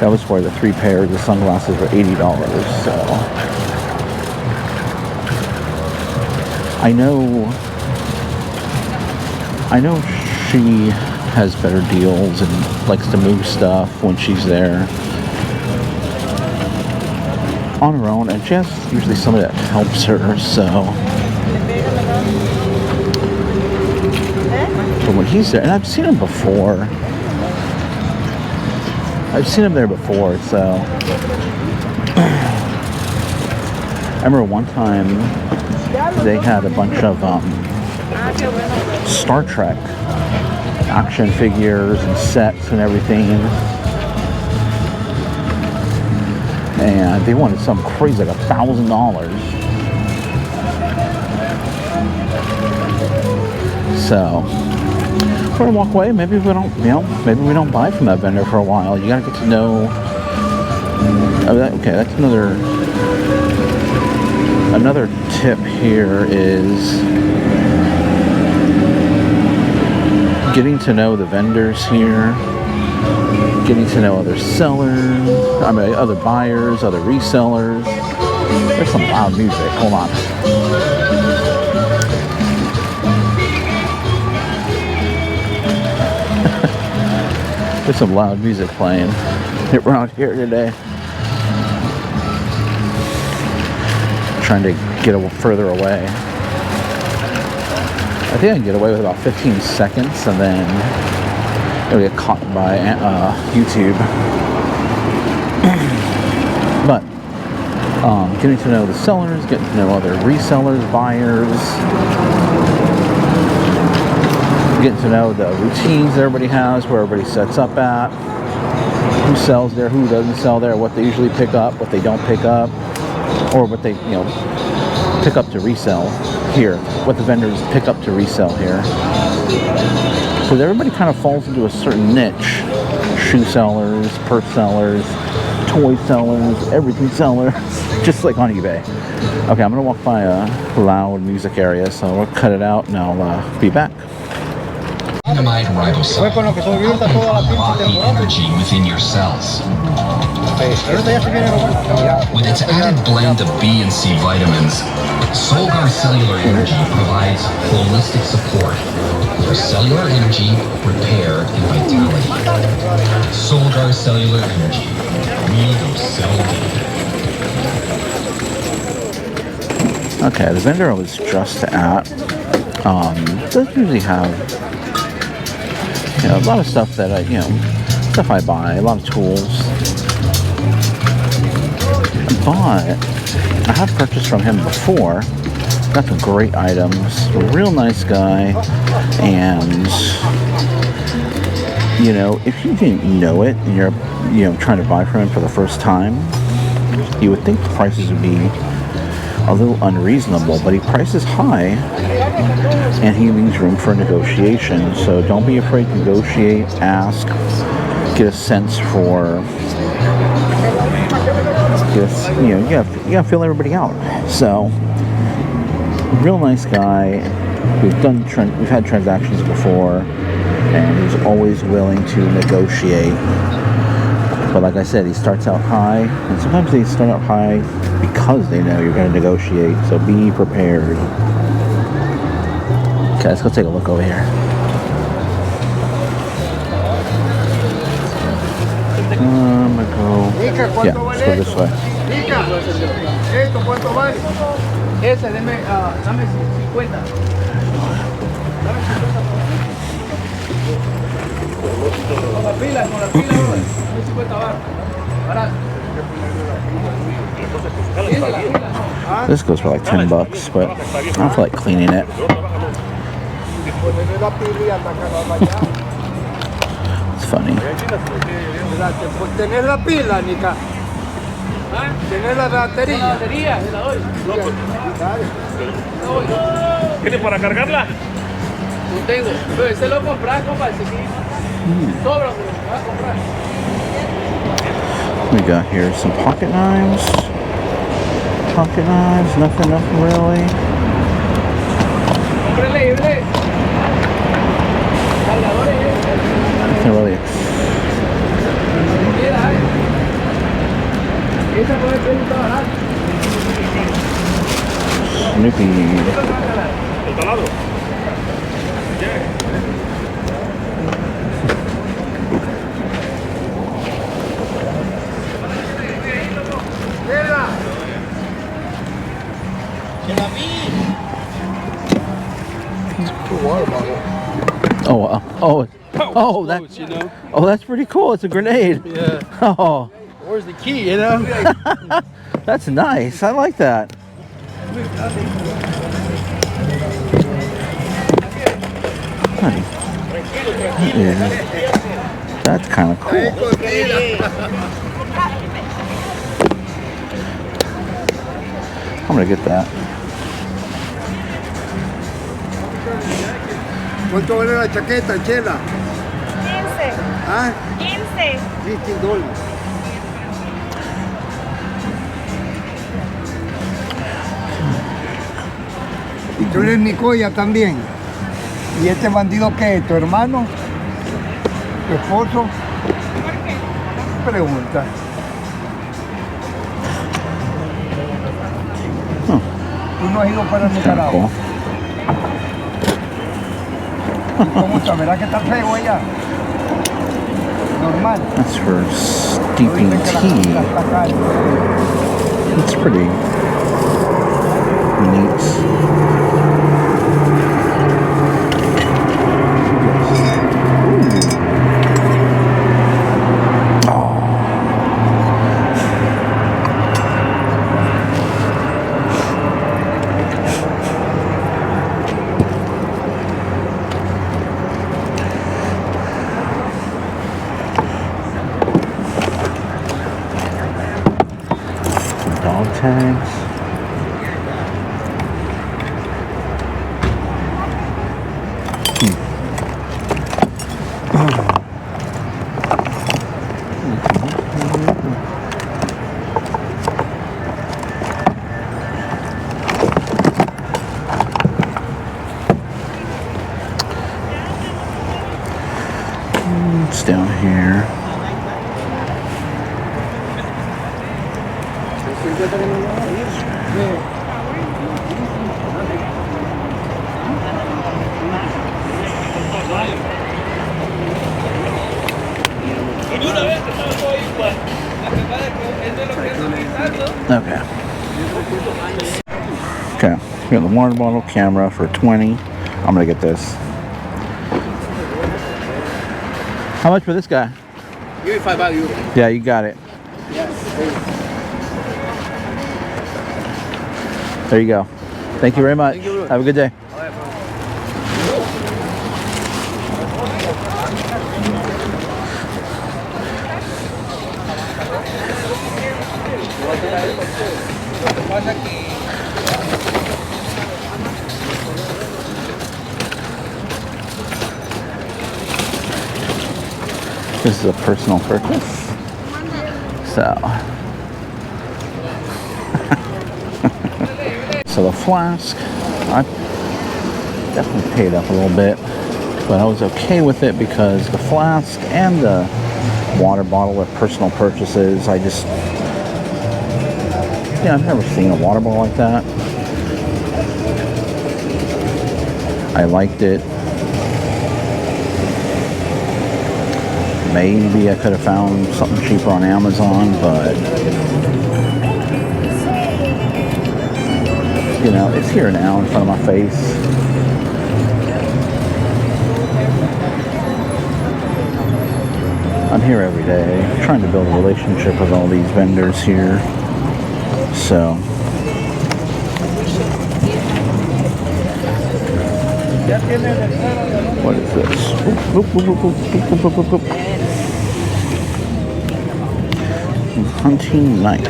S1: that was for the 3 pairs. The sunglasses were $80. So I know she has better deals and likes to move stuff when she's there on her own, and she has usually somebody that helps her, so but when he's there, and I've seen him before, there before, so I remember one time they had a bunch of Star Trek action figures and sets and everything, and they wanted something crazy like $1,000. So we're gonna walk away. Maybe we don't, maybe we don't buy from that vendor for a while. You gotta get to know. Okay, that's another tip here is getting to know the vendors here. Getting to know other sellers, other buyers, other resellers. There's some loud music. Hold on. There's some loud music playing around here today. Trying to get further away. I think I can get away with about 15 seconds and then it'll get caught by YouTube. But getting to know the sellers, getting to know other resellers, buyers, getting to know the routines that everybody has, where everybody sets up at, who sells there, who doesn't sell there, what they usually pick up, what they don't pick up, or what they pick up to resell here, what the vendors pick up to resell here. Because everybody kind of falls into a certain niche shoe sellers, purse sellers, toy sellers, everything sellers, just like on eBay. Okay, I'm gonna walk by a loud music area, so we'll cut it out and I'll be back.
S8: Dynamite ribosome unlocking energy within your cells. With its added blend of B and C vitamins, Solgar Cellular Energy provides holistic support for cellular energy, repair, and vitality. Solgar Cellular Energy. Real cell deep.
S1: Okay, the vendor I was just at does usually have a lot of stuff that stuff I buy, a lot of tools. But I have purchased from him before. Got some great items. A real nice guy. And if you didn't know it and you're trying to buy from him for the first time, you would think the prices would be a little unreasonable, but he prices high and he leaves room for negotiation. So don't be afraid to negotiate, ask, get a sense for this. You gotta feel everybody out. So real nice guy. We've had transactions before, and he's always willing to negotiate. But like I said, he starts out high, and sometimes they start out high because they know you're going to negotiate. So be prepared. Okay, let's go take a look over here. I'm gonna go. Yeah, let's go this way.
S2: ¿Esto cuánto vale? Ese, dame 50. Con la pila, dame 50 baros. Barato.
S1: This goes for like $10, but I don't feel like cleaning it. It's funny.
S2: Tener la pila, Nica. Tener la batería. La batería, se la doy. ¿Tiene para cargarla? No tengo. Pero ese lo compras, compa. Ese sí. Sobra, lo vas a comprar.
S1: We got here some pocket knives. Pocket knives, nothing really. Nothing really. Snoopy. Oh, that's pretty cool. It's a grenade.
S2: Yeah.
S1: Oh,
S2: Where's the key,
S1: that's nice. I like that. Honey, that's kind of cool. I'm gonna get that.
S2: ¿Cuánto vale la chaqueta, Chela?
S7: 15.
S2: ¿Ah?
S7: 15.
S2: $15. Y tú eres Nicoya también. ¿Y este bandido qué es? ¿Tu hermano? ¿Tu esposo? ¿Por qué? Pregunta. Tú no has ido para Nicaragua. ¿Cómo está? ¿Verdad que está feo ella? Normal.
S1: That's for steeping tea. It's pretty neat. Dog tags.
S5: Okay, we got the water bottle camera for 20. I'm gonna get this. How much for this guy?
S2: €5.
S5: Yeah, you got it. There you go. Thank you very much. Have a good day. This is a personal purchase. So, so the flask, I definitely paid up a little bit, but I was okay with it because the flask and the water bottle are personal purchases. I just, yeah, I've never seen a water bottle like that. I liked it. Maybe I could have found something cheaper on Amazon, but you know, it's here now in front of my face. I'm here every day, trying to build a relationship with all these vendors here. So, what is this? Boop, boop, boop, boop, boop, boop, boop, boop, boop. Hunting knife.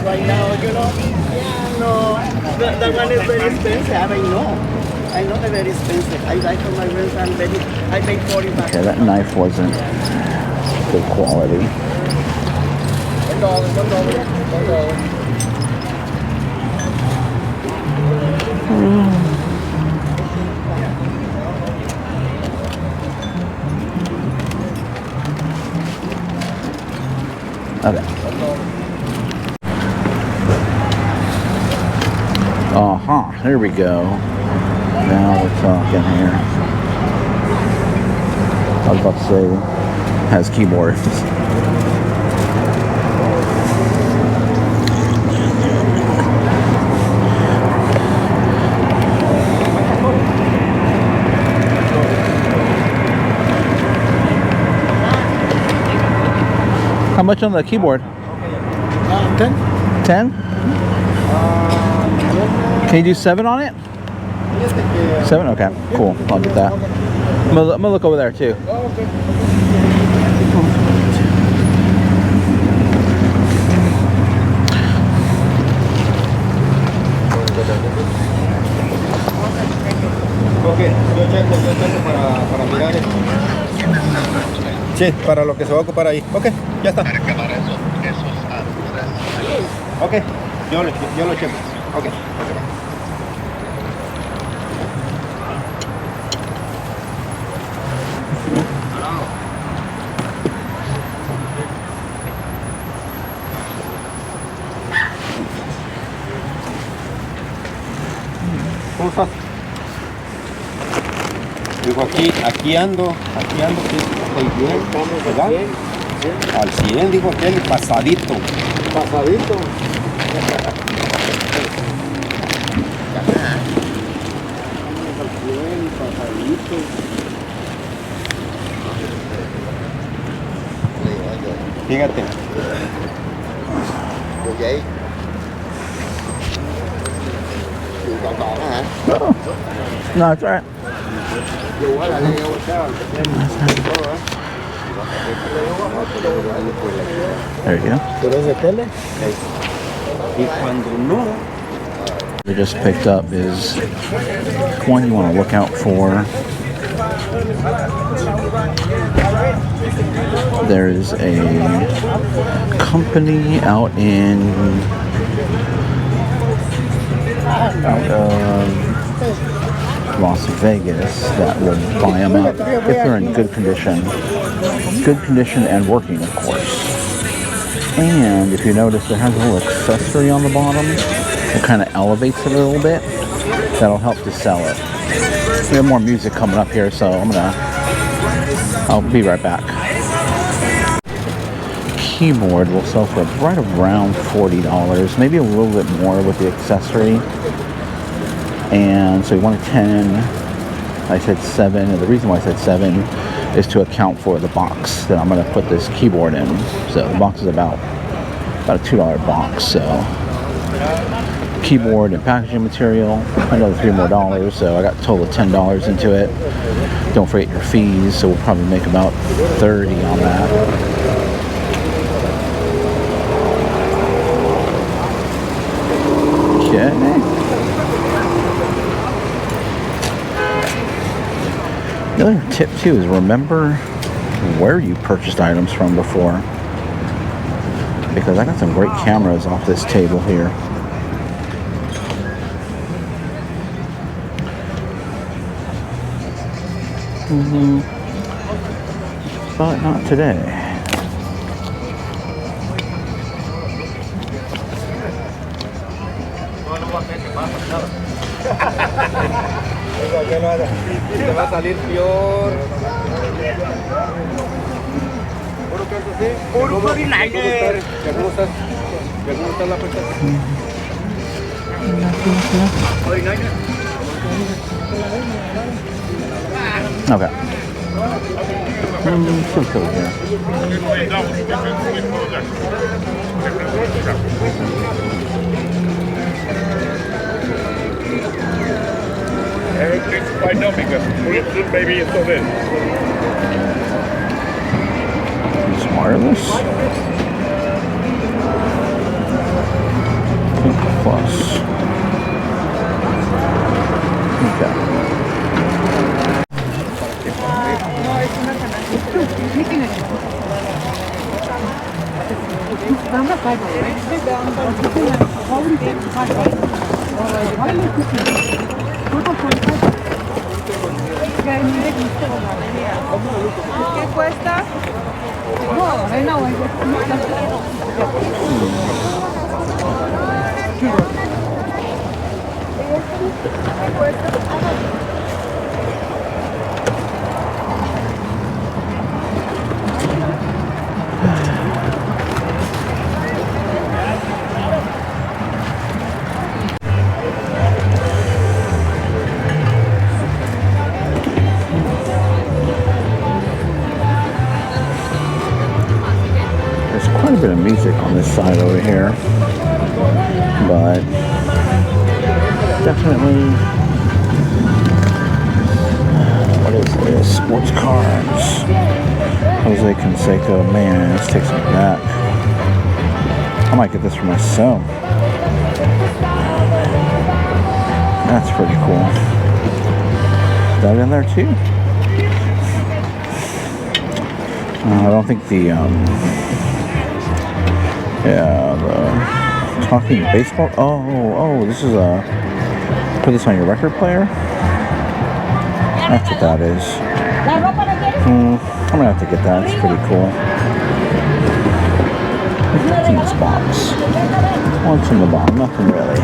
S2: Right now, you know, yeah, no, that one is very expensive. I know they're very expensive. I buy from my friends and I pay $40.
S5: Okay, that knife wasn't good quality.
S2: $1.
S5: Okay. Here we go. Now we're talking here. I was about to say, has keyboards. How much on the keyboard?
S2: 10.
S5: 10? Can you do 7 on it? 7? Okay, cool. I'll get that. I'm gonna look over there too.
S2: Ok, yo checo para mirar esto. Sí, para lo que se va a ocupar ahí. Ok, ya está. Ok, yo lo checo. Ok. ¿Cómo estás? Digo, aquí ando, que estoy bien, ¿verdad? Al 100, digo, aquel pasadito. Pasadito. Fíjate. Vậy. Còn hả?
S5: No, it's alright.
S2: Dù là leo sao?
S5: There you go.
S2: ¿Tú eres de tele? Y cuando no.
S5: We just picked up is one you want to look out for. There is a company out of Las Vegas that will buy them up if they're in good condition. Good condition and working, of course. And if you notice, it has a little accessory on the bottom. It kind of elevates it a little bit. That'll help to sell it. We have more music coming up here, so I'll be right back. Keyboard will sell for right around $40, maybe a little bit more with the accessory. And so you want a 10. I said 7, and the reason why I said 7 is to account for the box that I'm going to put this keyboard in. So the box is about a $2 box. So keyboard and packaging material, another $3 more, so I got a total of $10 into it. Don't forget your fees, so we'll probably make about 30 on that. Okay. The other tip too is remember where you purchased items from before, because I got some great cameras off this table here. But not today. Okay. Pretty cool here.
S9: It's quite dumb because maybe it's so big.
S5: It's wireless. Plus. Okay.
S7: ¿Qué cuesta? No,
S5: Quite a bit of music on this side over here, but definitely, what is this? Sports cars. Jose Canseco, man, this takes me back. I might get this for myself. That's pretty cool. Is that in there too? I don't think the the talking baseball. Oh, this is put this on your record player. That's what that is. I'm gonna have to get that. It's pretty cool. What's in this box? What's in the bottom? Nothing really.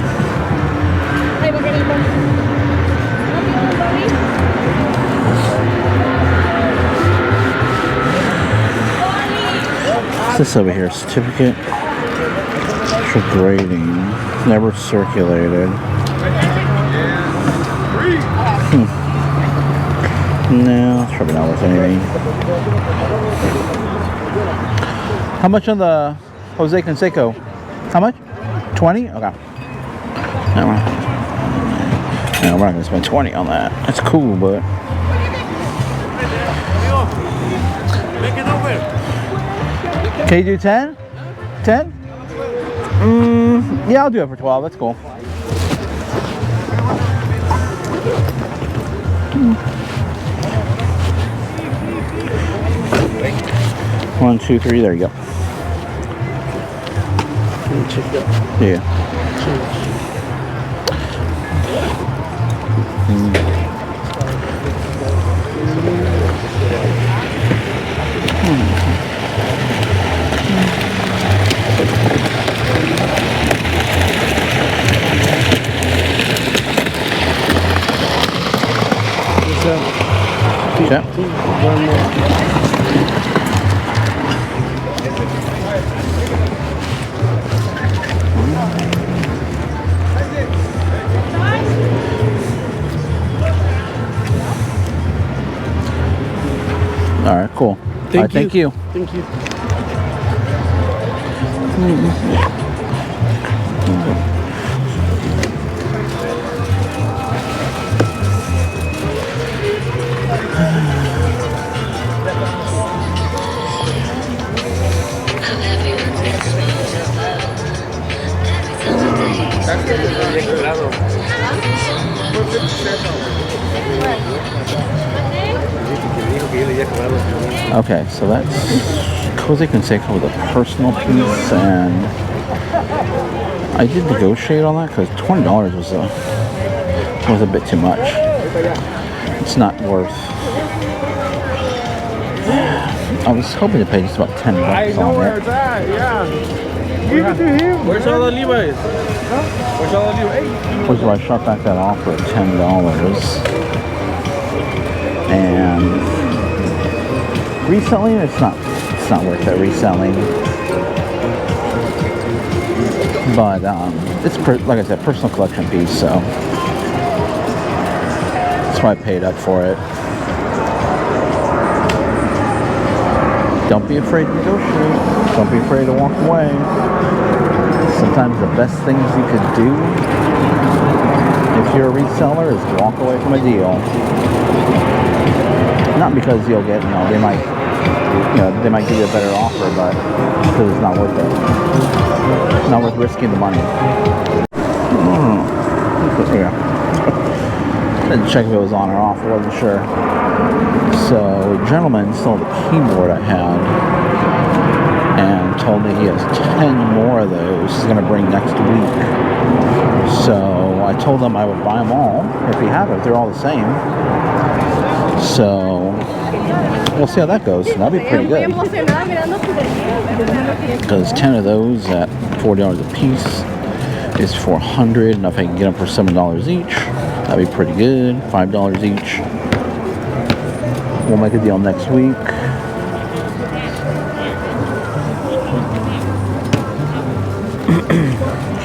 S5: This over here, certificate for grading, never circulated. No, it's probably not worth anything. How much on the Jose Canseco? How much? 20? Okay. No, we're not gonna spend 20 on that. That's cool, but can you do 10? 10? Yeah, I'll do it for 12. That's cool. One, two, three. There you go. Yeah.
S1: All right, cool. All right, thank you.
S10: Thank you.
S1: Okay, so that's Cozy Conseco with a personal piece, and I did negotiate on that because $20 was a bit too much. It's not worth. I was hoping to pay just about $10 on it.
S9: Give it to him. Where's all the Levi's? Where's all the Levi's?
S1: Which is why I shot back that offer at $10. And reselling, it's not worth it reselling. But it's like I said, personal collection piece, so that's why I paid up for it. Don't be afraid to negotiate. Don't be afraid to walk away. Sometimes the best things you could do if you're a reseller is walk away from a deal. Not because you'll get, they might give you a better offer, but because it's not worth it. Not worth risking the money. Didn't check if it was on or off, I wasn't sure. So a gentleman stole the keyboard I had and told me he has 10 more of those he's going to bring next week. So I told him I would buy them all if he had it. They're all the same. So we'll see how that goes. That'd be pretty good. Because 10 of those at $40 a piece is $400, and if I can get them for $7 each, that'd be pretty good. $5 each. We'll make a deal next week.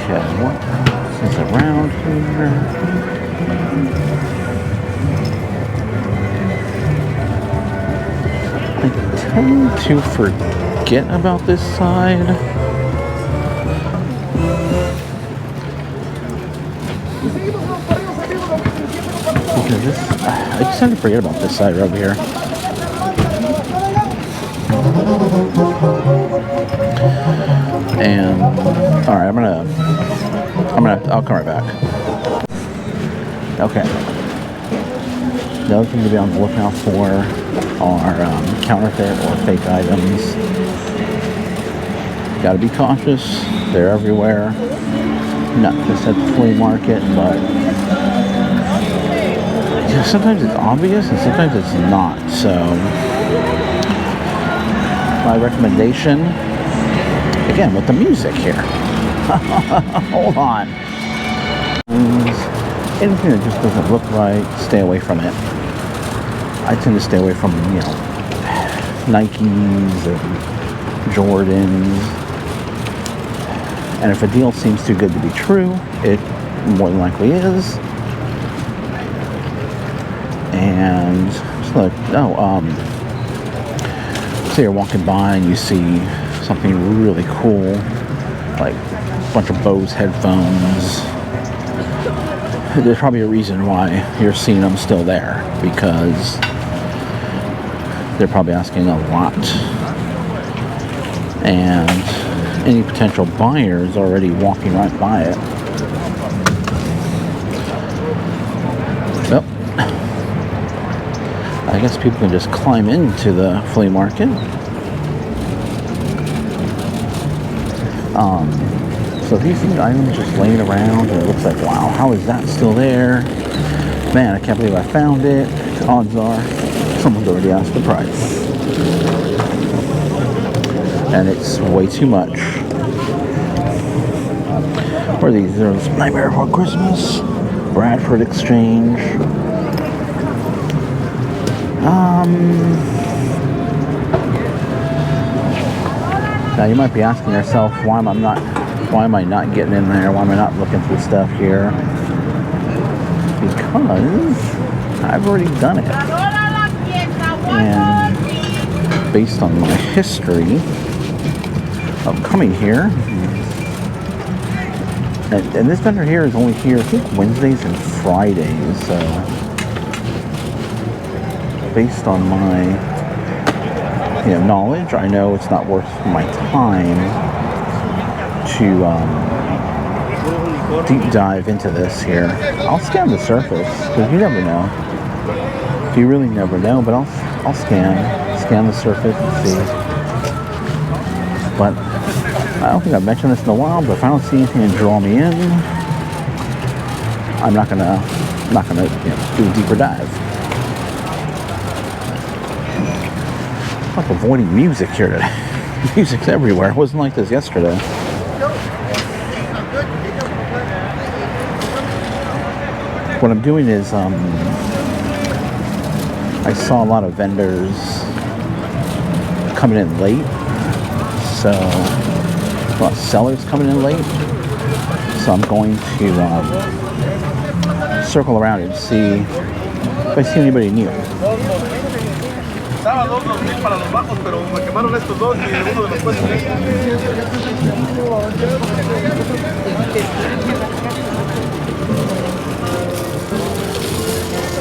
S1: Okay, what else is around here? I tend to forget about this side. Because I just tend to forget about this side over here. And all right, I'll come right back. Okay. The other thing to be on the lookout for are counterfeit or fake items. Got to be cautious. They're everywhere. Not just at the flea market, but sometimes it's obvious and sometimes it's not. So my recommendation, again, with the music here. Hold on. Anything that just doesn't look right, stay away from it. I tend to stay away from, Nikes and Jordans. And if a deal seems too good to be true, it more than likely is. And just like, say you're walking by and you see something really cool, like a bunch of Bose headphones. There's probably a reason why you're seeing them still there, because they're probably asking a lot. And any potential buyers already walking right by it. Well, I guess people can just climb into the flea market. So if you see items just laying around and it looks like, wow, how is that still there? Man, I can't believe I found it. Odds are someone's already asked the price. And it's way too much. What are these? There's Nightmare Before Christmas, Bradford Exchange. Now you might be asking yourself, why am I not getting in there? Why am I not looking through stuff here? Because I've already done it. And based on my history of coming here, and this vendor here is only here, I think, Wednesdays and Fridays, so based on my knowledge, I know it's not worth my time to deep dive into this here. I'll scan the surface, because you never know. You really never know, but I'll scan the surface and see. But I don't think I've mentioned this in a while, but if I don't see anything to draw me in, I'm not gonna do a deeper dive. I'm like avoiding music here today. Music's everywhere. It wasn't like this yesterday. What I'm doing is I saw a lot of vendors coming in late, so a lot of sellers coming in late, so I'm going to circle around and see if I see anybody new.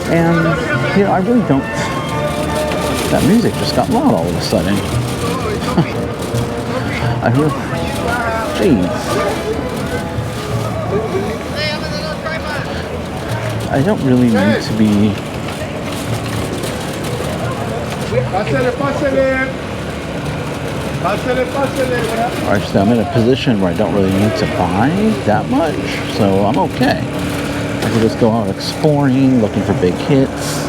S1: And I really don't. That music just got loud all of a sudden. I hear. Jeez. I don't really need to be. Actually, I'm in a position where I don't really need to buy that much, so I'm okay. I can just go out exploring, looking for big hits.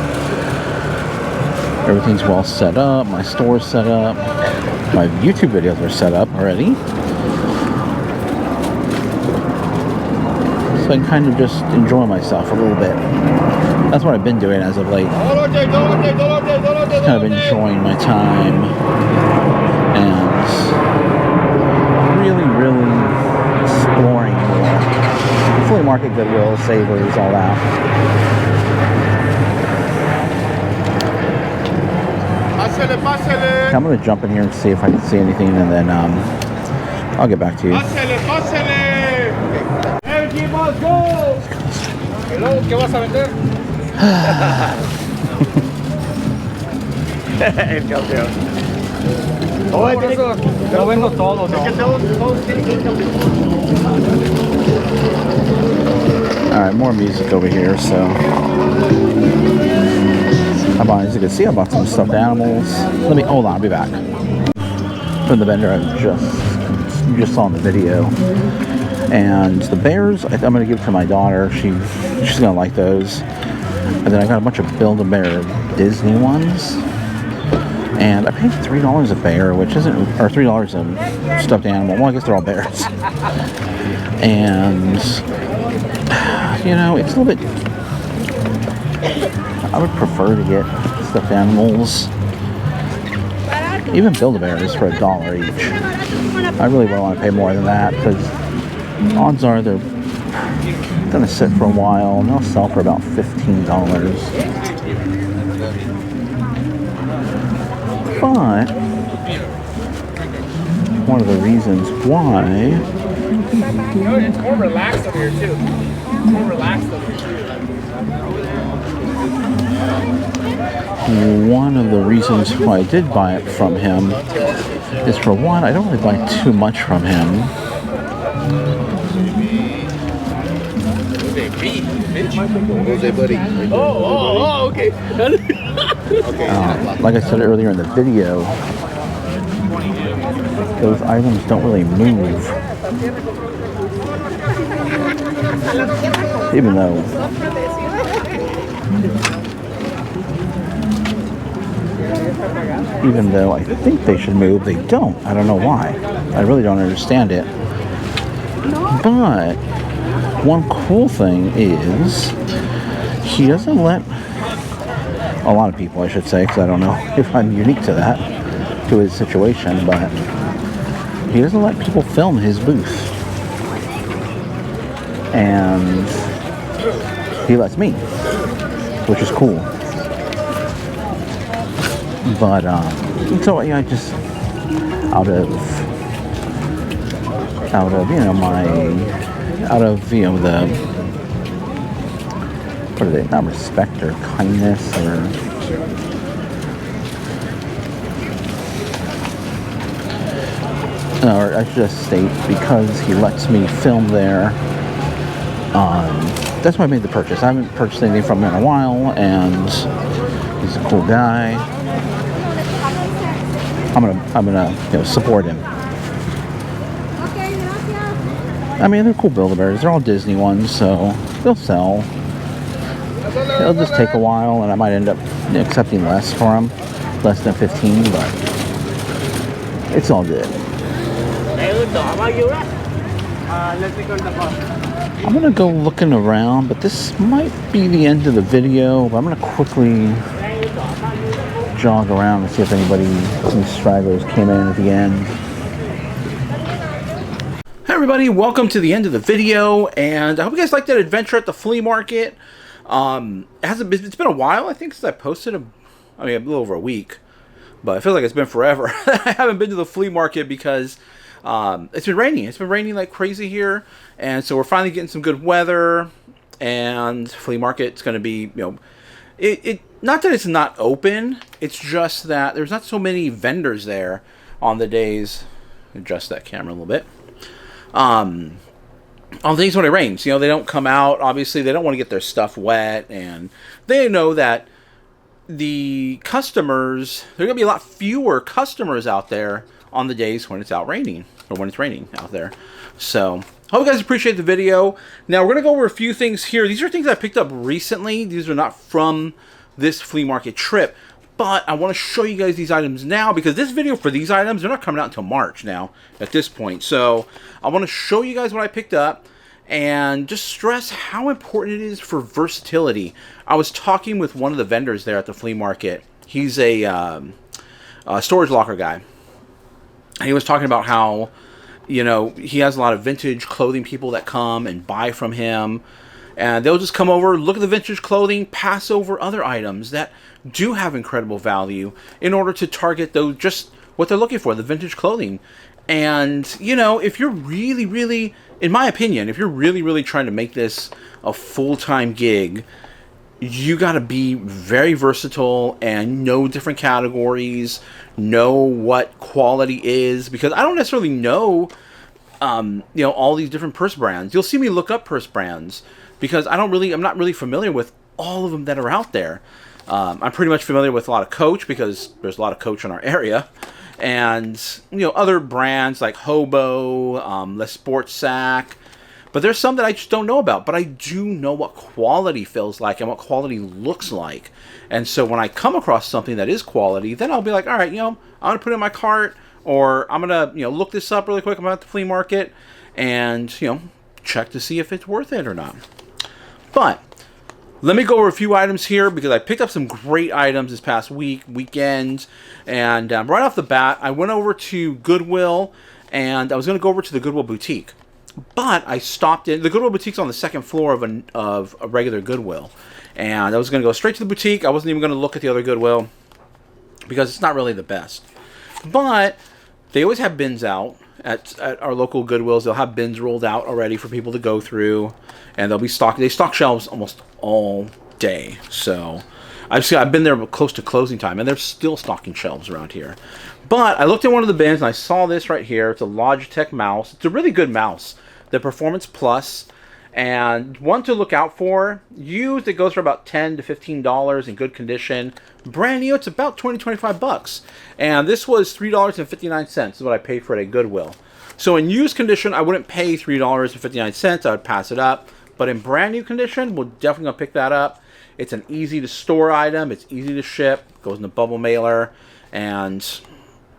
S1: Everything's well set up. My store's set up. My YouTube videos are set up already. So I can kind of just enjoy myself a little bit. That's what I've been doing as of late. Just kind of enjoying my time and really, really exploring more. Flea market, Goodwill, Savers, all that. I'm going to jump in here and see if I can see anything, and then I'll get back to you.
S9: ¿Qué vas a vender? El campeón. No vendo todo, no.
S1: Alright, more music over here, so as you can see, I bought some stuffed animals. Hold on, I'll be back. From the vendor you just saw in the video. And the bears, I'm going to give to my daughter. She's going to like those. And then I got a bunch of Build-A-Bear Disney ones. And I paid $3 a bear, which isn't, or $3 a stuffed animal. Well, I guess they're all bears. And, it's a little bit, I would prefer to get stuffed animals. Even Build-A-Bears for $1 each. I really wouldn't want to pay more than that, because odds are they're going to sit for a while, and they'll sell for about $15. But one of the reasons why...
S9: It's more relaxed over here, too. More relaxed over here, too.
S1: One of the reasons why I did buy it from him is, for one, I don't really buy too much from him.
S9: Oh, okay.
S1: Like I said earlier in the video, those items don't really move. Even though I think they should move, they don't. I don't know why. I really don't understand it. But one cool thing is he doesn't let
S5: A lot of people, I should say, because I don't know if I'm unique to that, to his situation, but he doesn't let people film his booth. And he lets me, which is cool. But, so, yeah, I just, out of, you know, the, what are they, not respect or kindness or I should just state, because he lets me film there, that's why I made the purchase. I haven't purchased anything from him in a while, and he's a cool guy. I'm gonna you know, support him. I mean, they're cool Build-A-Bears. They're all Disney ones, so they'll sell. It'll just take a while, and I might end up accepting less for them, less than 15, but it's all good. I'm gonna go looking around, but this might be the end of the video. But I'm gonna quickly jog around and see if anybody, any stragglers came in at the end. Hey everybody, welcome to the end of the video, and I hope you guys liked that adventure at the flea market. It's been a while, I think, since I posted a little over a week, but it feels like it's been forever. I haven't been to the flea market because it's been raining. It's been raining like crazy here, and so we're finally getting some good weather. And flea market's going to be, you know, it not that it's not open. It's just that there's not so many vendors there on the days. Adjust that camera a little bit. On days when it rains, you know, they don't come out. Obviously, they don't want to get their stuff wet, and they know that the customers, there are going to be a lot fewer customers out there on the days when it's out raining, or when it's raining out there. So, hope you guys appreciate the video. Now, we're going to go over a few things here. These are things I picked up recently. These are not from this flea market trip, but I want to show you guys these items now, because this video for these items, they're not coming out until March now at this point. So I want to show you guys what I picked up and just stress how important it is for versatility. I was talking with one of the vendors there at the flea market. He's a storage locker guy. And he was talking about how, you know, he has a lot of vintage clothing people that come and buy from him. And they'll just come over, look at the vintage clothing, pass over other items that do have incredible value in order to target those, just what they're looking for, the vintage clothing. And, you know, if you're really, really, in my opinion, if you're really, really trying to make this a full-time gig, you got to be very versatile and know different categories, know what quality is, because I don't necessarily know, you know, all these different purse brands. You'll see me look up purse brands, because I'm not really familiar with all of them that are out there. I'm pretty much familiar with a lot of Coach, because there's a lot of Coach in our area. And, you know, other brands like Hobo, Les Sports Sack. But there's some that I just don't know about. But I do know what quality feels like and what quality looks like. And so when I come across something that is quality, then I'll be like, all right, you know, I'm going to put it in my cart. Or I'm going to, you know, look this up really quick. I'm at the flea market. And, you know, check to see if it's worth it or not. But let me go over a few items here, because I picked up some great items this past weekend. And right off the bat, I went over to Goodwill, and I was going to go over to the Goodwill Boutique. But I stopped in. The Goodwill Boutique's on the second floor of a regular Goodwill. And I was going to go straight to the boutique. I wasn't even going to look at the other Goodwill, because it's not really the best. But they always have bins out. At our local Goodwills, they'll have bins rolled out already for people to go through, and they'll be stocked. They stock shelves almost all day. So I've been there close to closing time, and they're still stocking shelves around here. But I looked at one of the bins, and I saw this right here. It's a Logitech mouse. It's a really good mouse, the Performance Plus, and one to look out for. Used, it goes for about $10 to $15 in good condition. Brand new, it's about $20-25. And this was $3.59 is what I paid for it at Goodwill. So in used condition, I wouldn't pay $3.59. I would pass it up. But in brand new condition, we're definitely going to pick that up. It's an easy to store item. It's easy to ship. Goes in a bubble mailer. And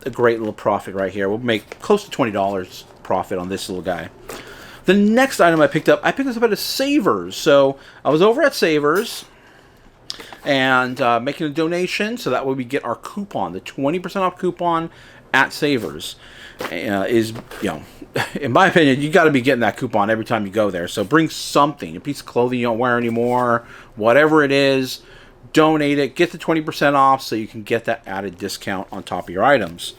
S5: a great little profit right here. We'll make close to $20 profit on this little guy. The next item I picked this up at a Savers. So I was over at Savers,
S1: and making a donation, so that way we get our coupon, the 20% off coupon at Savers. Is, you know, in my opinion, you got to be getting that coupon every time you go there. So bring something, a piece of clothing you don't wear anymore, whatever it is, donate it, get the 20% off so you can get that added discount on top of your items.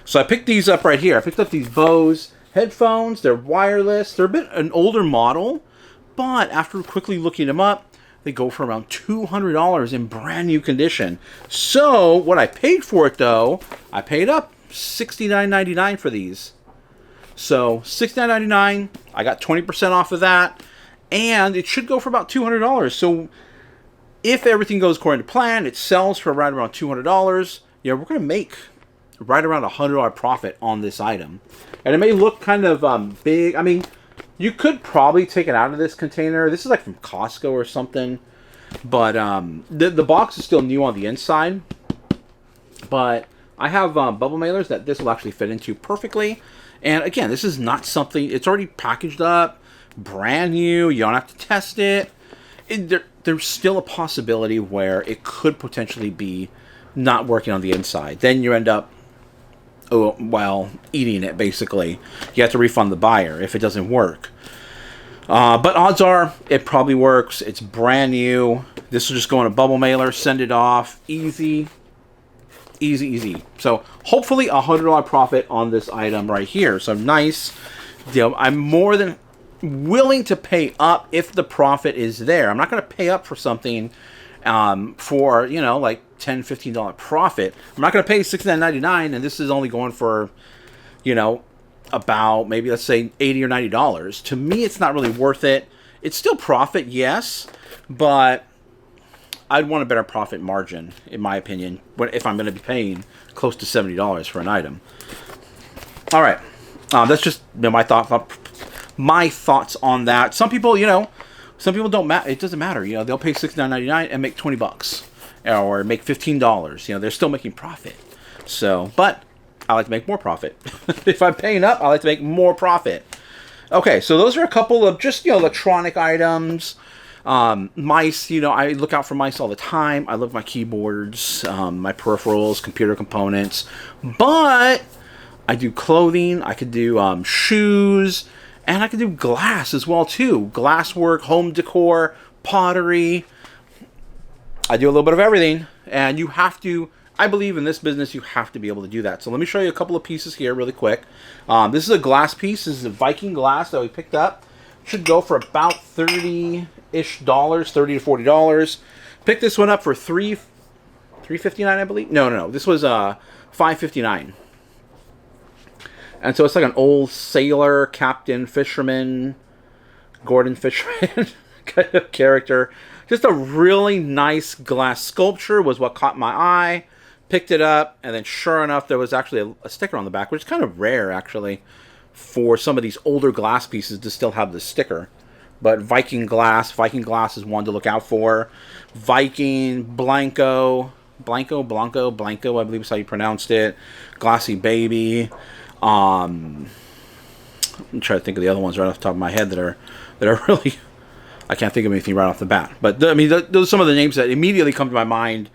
S1: So I picked these up right here. I picked up these Bose headphones. They're wireless. They're a bit an older model, but after quickly looking them up, they go for around $200 in brand new condition. So what I paid for it, though, I paid up $69.99 for these. So $69.99, I got 20% off of that, and it should go for about $200. So if everything goes according to plan, it sells for right around $200. You know, we're going to make right around a $100 profit on this item. And it may look kind of big. I mean, you could probably take it out of this container. This is like from Costco or something. But the box is still new on the inside. But I have bubble mailers that this will actually fit into perfectly. And again, this is not something, it's already packaged up, brand new, you don't have to test it. There's still a possibility where it could potentially be not working on the inside. Then you end up, eating it, basically. You have to refund the buyer if it doesn't work. But odds are, it probably works. It's brand new. This will just go in a bubble mailer, send it off, easy. Easy. So hopefully a $100 profit on this item right here. So nice. You know, I'm more than willing to pay up if the profit is there. I'm not going to pay up for something for, you know, like $10, $15 profit. I'm not going to pay $69.99, and this is only going for, you know, about maybe, let's say, $80 or $90. To me, it's not really worth it. It's still profit, yes, but I'd want a better profit margin, in my opinion, if I'm going to be paying close to $70 for an item. All right, that's just my thoughts on that. Some people, you know, don't matter. It doesn't matter. You know, they'll pay $69.99 and make $20, or make $15. You know, they're still making profit. So, but I like to make more profit. If I'm paying up, I like to make more profit. Okay, so those are a couple of just, you know, electronic items. Mice, you know, I look out for mice all the time. I love my keyboards, my peripherals, computer components. But I do clothing, I could do shoes, and I could do glass as well too. Glasswork, home decor, pottery. I do a little bit of everything, and you have to, I believe in this business, you have to be able to do that. So let me show you a couple of pieces here really quick. This is a glass piece. This is a Viking glass that we picked up. Should go for about $30-ish, $30 to $40. Picked this one up for $3.59, I believe. No. This was $5.59. And so it's like an old sailor, captain, fisherman, Gordon Fisherman kind of character. Just a really nice glass sculpture was what caught my eye. Picked it up, and then sure enough, there was actually a sticker on the back, which is kind of rare, actually, for some of these older glass pieces to still have the sticker. But Viking glass is one to look out for. Viking, Blanco, I believe is how you pronounced it. Glassy Baby. I'm trying to think of the other ones right off the top of my head that are really, I can't think of anything right off the bat. But I mean, those are some of the names that immediately come to my mind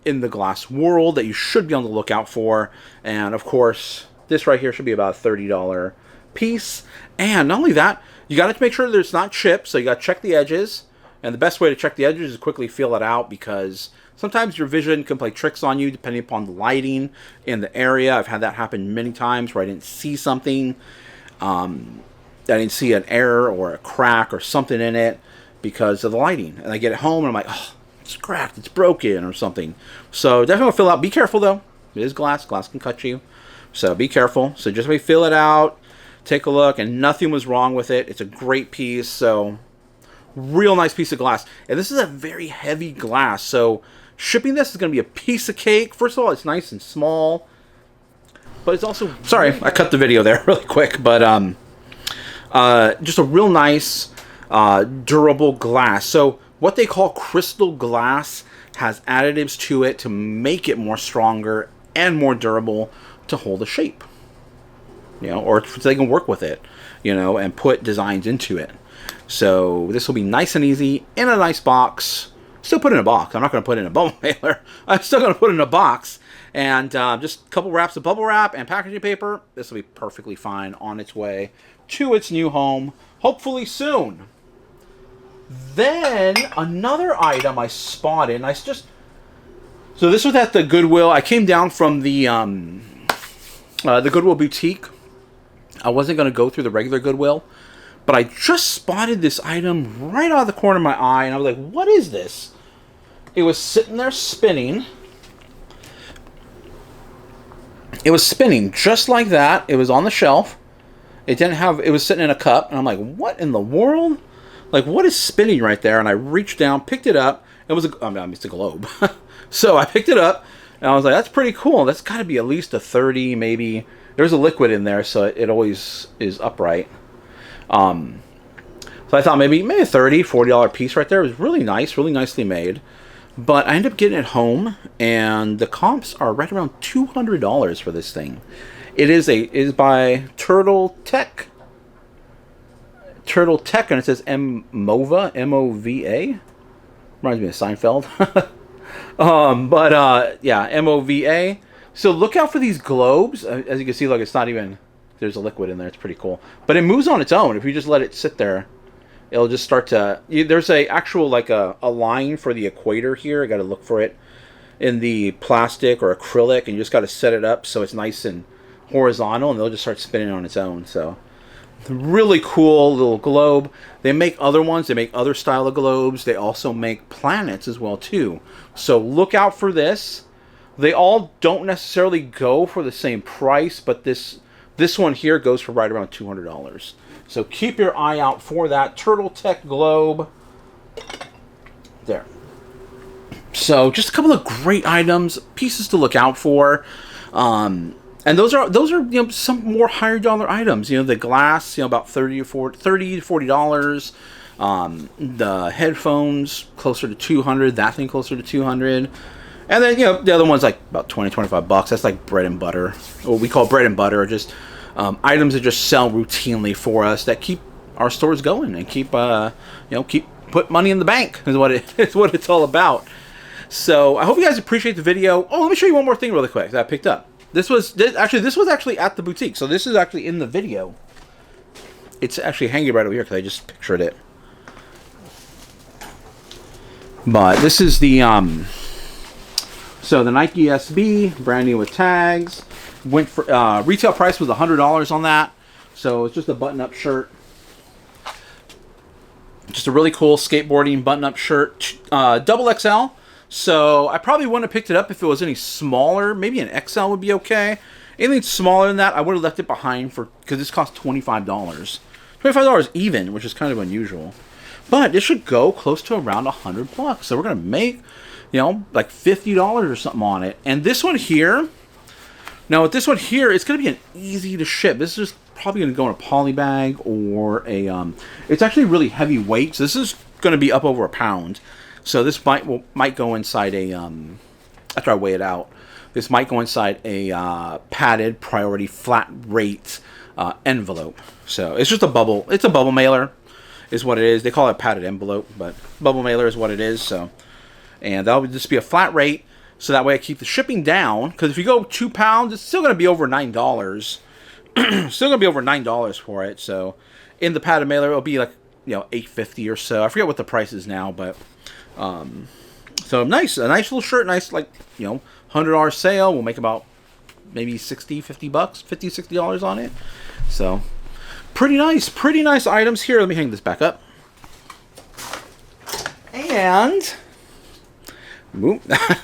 S1: in the glass world that you should be on the lookout for. And of course, this right here should be about a $30 piece. And not only that, you got to make sure that it's not chipped, so you got to check the edges. And the best way to check the edges is quickly feel it out, because sometimes your vision can play tricks on you depending upon the lighting in the area. I've had that happen many times where I didn't see something. I didn't see an error or a crack or something in it because of the lighting. And I get it home and I'm like, oh, it's cracked, it's broken or something. So definitely fill out. Be careful though. It is glass. Glass can cut you. So be careful. So just fill it out. Take a look, and nothing was wrong with it. It's a great piece. So real nice piece of glass. And this is a very heavy glass. So shipping this is going to be a piece of cake. First of all, it's nice and small. But it's also... Sorry, I cut the video there really quick. But just a real nice, durable glass. So what they call crystal glass has additives to it to make it more stronger and more durable to hold a shape. You know, or so they can work with it, you know, and put designs into it. So this will be nice and easy in a nice box. Still put it in a box. I'm not going to put it in a bubble mailer. I'm still going to put it in a box. And just a couple wraps of bubble wrap and packaging paper. This will be perfectly fine on its way to its new home, hopefully soon. Then another item I spotted, and so this was at the Goodwill. I came down from the Goodwill boutique. I wasn't going to go through the regular Goodwill, but I just spotted this item right out of the corner of my eye, and I was like, what is this? It was sitting there spinning. It was spinning just like that. It was on the shelf. It was sitting in a cup, and I'm like, what in the world? Like, what is spinning right there? And I reached down, picked it up. It's a globe. So I picked it up, and I was like, that's pretty cool. That's got to be at least a 30, maybe. There's a liquid in there, so it always is upright. So I thought maybe a $30, $40 piece right there. It was really nice, really nicely made. But I ended up getting it home, and the comps are right around $200 for this thing. It is by Turtle Tech. Turtle Tech, and it says MOVA, M-O-V-A. Reminds me of Seinfeld. Yeah, M-O-V-A. So look out for these globes. As you can see, look, it's not even, there's a liquid in there. It's pretty cool. But it moves on its own. If you just let it sit there, it'll just start to, there's a actual, like a line for the equator here. I got to look for it in the plastic or acrylic, and you just got to set it up so it's nice and horizontal, and they'll just start spinning on its own. So really cool little globe. They make other ones. They make other style of globes. They also make planets as well too. So look out for this. They all don't necessarily go for the same price, but this one here goes for right around $200. So keep your eye out for that Turtle Tech globe. There. So just a couple of great items, pieces to look out for. And those are some more higher dollar items. The glass, about $30 to $40. The headphones closer to $200. That thing closer to $200. And then the other one's like about $20, $25. That's like bread and butter. What we call bread and butter, or just items that just sell routinely for us that keep our stores going and keep put money in the bank is what it's all about. So I hope you guys appreciate the video. Oh, let me show you one more thing really quick that I picked up. This was actually at the boutique. So this is actually in the video. It's actually hanging right over here because I just pictured it. But this is the so the Nike SB, brand new with tags. Went for retail price was $100 on that. So it's just a button-up shirt. Just a really cool skateboarding button-up shirt, double XL. So I probably wouldn't have picked it up if it was any smaller. Maybe an XL would be okay. Anything smaller than that, I would have left it behind because this cost $25. $25 even, which is kind of unusual. But it should go close to around $100. So we're gonna make, like $50 or something on it. And this one here, now with this one here, it's gonna be an easy to ship. This is just probably gonna go in a poly bag or a. It's actually really heavy weight. So this is gonna be up over a pound. So this might go inside a, after I weigh it out, this might go inside a padded priority flat rate envelope. So it's just a bubble. It's a bubble mailer is what it is. They call it a padded envelope, but bubble mailer is what it is. So, and that would just be a flat rate. So that way I keep the shipping down. Because if you go 2 pounds, it's still going to be over $9. Still going to be over $9 for it. So in the padded mailer, it'll be like, $8.50 or so. I forget what the price is now, but... so a nice little shirt, nice $100 sale. We'll make about maybe $60 on it. So pretty nice items here. Let me hang this back up. And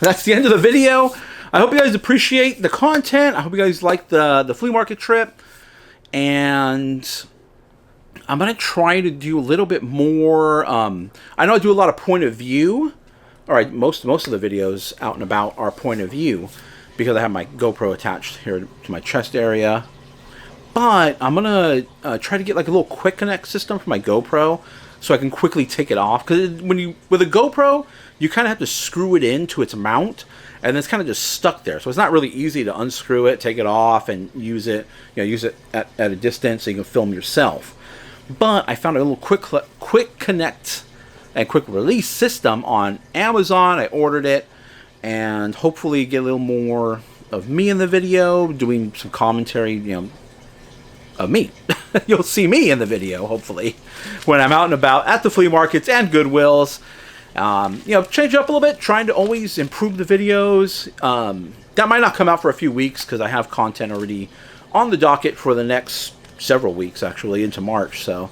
S1: that's the end of the video. I hope you guys appreciate the content. I hope you guys like the flea market trip. And I'm going to try to do a little bit more. I know I do a lot of point of view. All right, most of the videos out and about are point of view because I have my GoPro attached here to my chest area. But I'm going to try to get like a little quick connect system for my GoPro so I can quickly take it off. Because with a GoPro, you kind of have to screw it into its mount, and it's kind of just stuck there. So it's not really easy to unscrew it, take it off, and use it. Use it at a distance so you can film yourself. But I found a little quick connect and quick release system on Amazon. I ordered it, and hopefully get a little more of me in the video, doing some commentary, of me. You'll see me in the video, hopefully, when I'm out and about at the flea markets and Goodwills. Change it up a little bit, trying to always improve the videos. That might not come out for a few weeks because I have content already on the docket for the next several weeks, actually, into March. So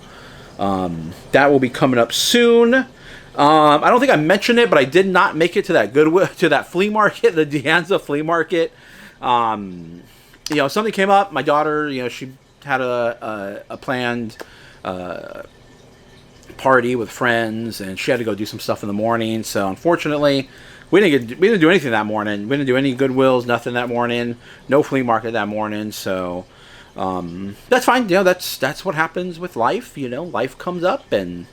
S1: that will be coming up soon. I don't think I mentioned it, but I did not make it to that that flea market, the De Anza flea market. Something came up. My daughter, she had a planned party with friends, and she had to go do some stuff in the morning. So unfortunately, we didn't do anything that morning. We didn't do any Goodwills, nothing that morning. No flea market that morning. So that's fine. That's what happens with life. Life comes up, and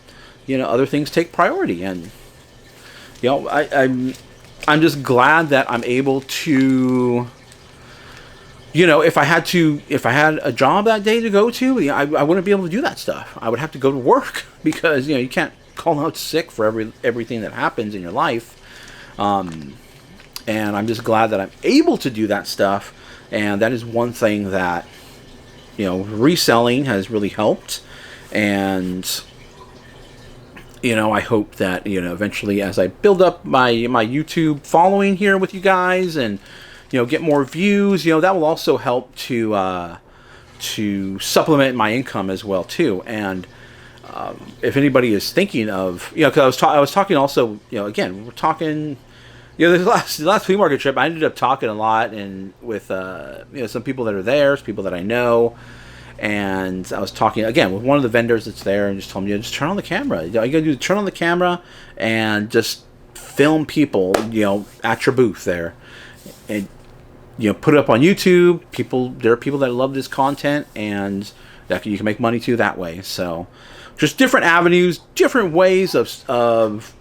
S1: other things take priority. And I'm just glad that I'm able to. If I had a job that day to go to, I wouldn't be able to do that stuff. I would have to go to work because you can't call out sick for everything that happens in your life. And I'm just glad that I'm able to do that stuff. And that is one thing that reselling has really helped. And I hope that eventually, as I build up my YouTube following here with you guys, and get more views, that will also help to supplement my income as well too. And if anybody is thinking of, because I was talking also, again, we're talking, the last flea market trip, I ended up talking a lot and with some people that are there, some people that I know, and I was talking again with one of the vendors that's there, and just told me, just turn on the camera. You gotta do turn on the camera and just film people, at your booth there, and put it up on YouTube. There are people that love this content, and that you can make money too that way. So, just different avenues, different ways of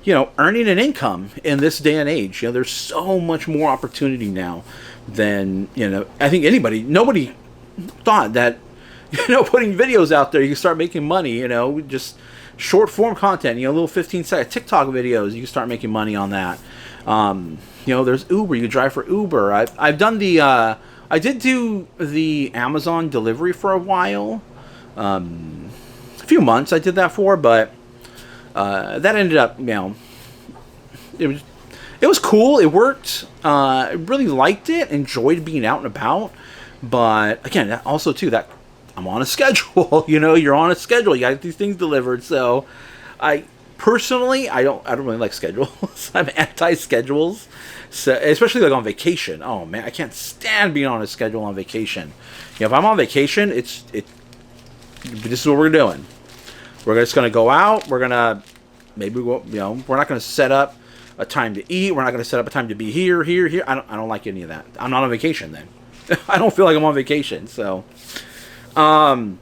S1: earning an income in this day and age. There's so much more opportunity now than I think nobody thought that putting videos out there you can start making money. Just short form content. Little 15-second TikTok videos, you can start making money on that. There's Uber. You can drive for Uber. I've done I did do the Amazon delivery for a while. A few months I did that for, but that ended up, it was cool. It worked. I really liked it. Enjoyed being out and about. But again, also too, that I'm on a schedule. You're on a schedule. You got these things delivered. So personally, I don't really like schedules. I'm anti-schedules, so especially like on vacation. Oh man, I can't stand being on a schedule on vacation. If I'm on vacation, this is what we're doing. We're just gonna go out. We're not gonna set up a time to eat. We're not gonna set up a time to be here. I don't like any of that. I'm not on vacation then. I don't feel like I'm on vacation. So, I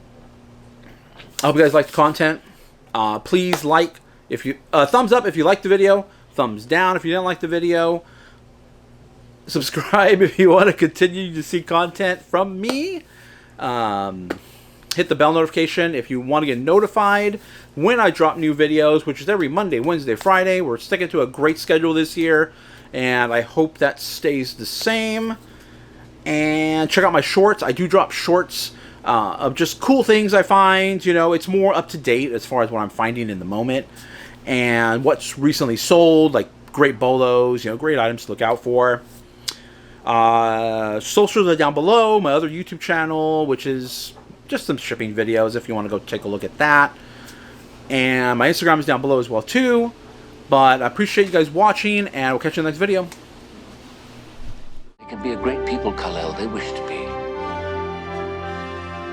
S1: hope you guys like the content. Please like. If you thumbs up if you like the video, thumbs down if you didn't like the video. Subscribe if you want to continue to see content from me. Hit the bell notification if you want to get notified when I drop new videos, which is every Monday, Wednesday, Friday. We're sticking to a great schedule this year, and I hope that stays the same. And check out my shorts. I do drop shorts of just cool things I find. It's more up to date as far as what I'm finding in the moment and what's recently sold, like great bolos, great items to look out for. Socials are down below. My other YouTube channel, which is just some shipping videos if you want to go take a look at that. And my Instagram is down below as well too. But I appreciate you guys watching, and we'll catch you in the next video.
S4: They can be a great people, Kal-El, they wish to be.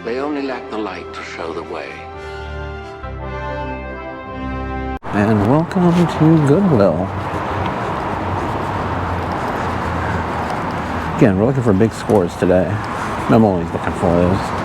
S4: They only lack the light to show the way.
S5: And welcome to Goodwill. Again, we're looking for big scores today. I'm always looking for those.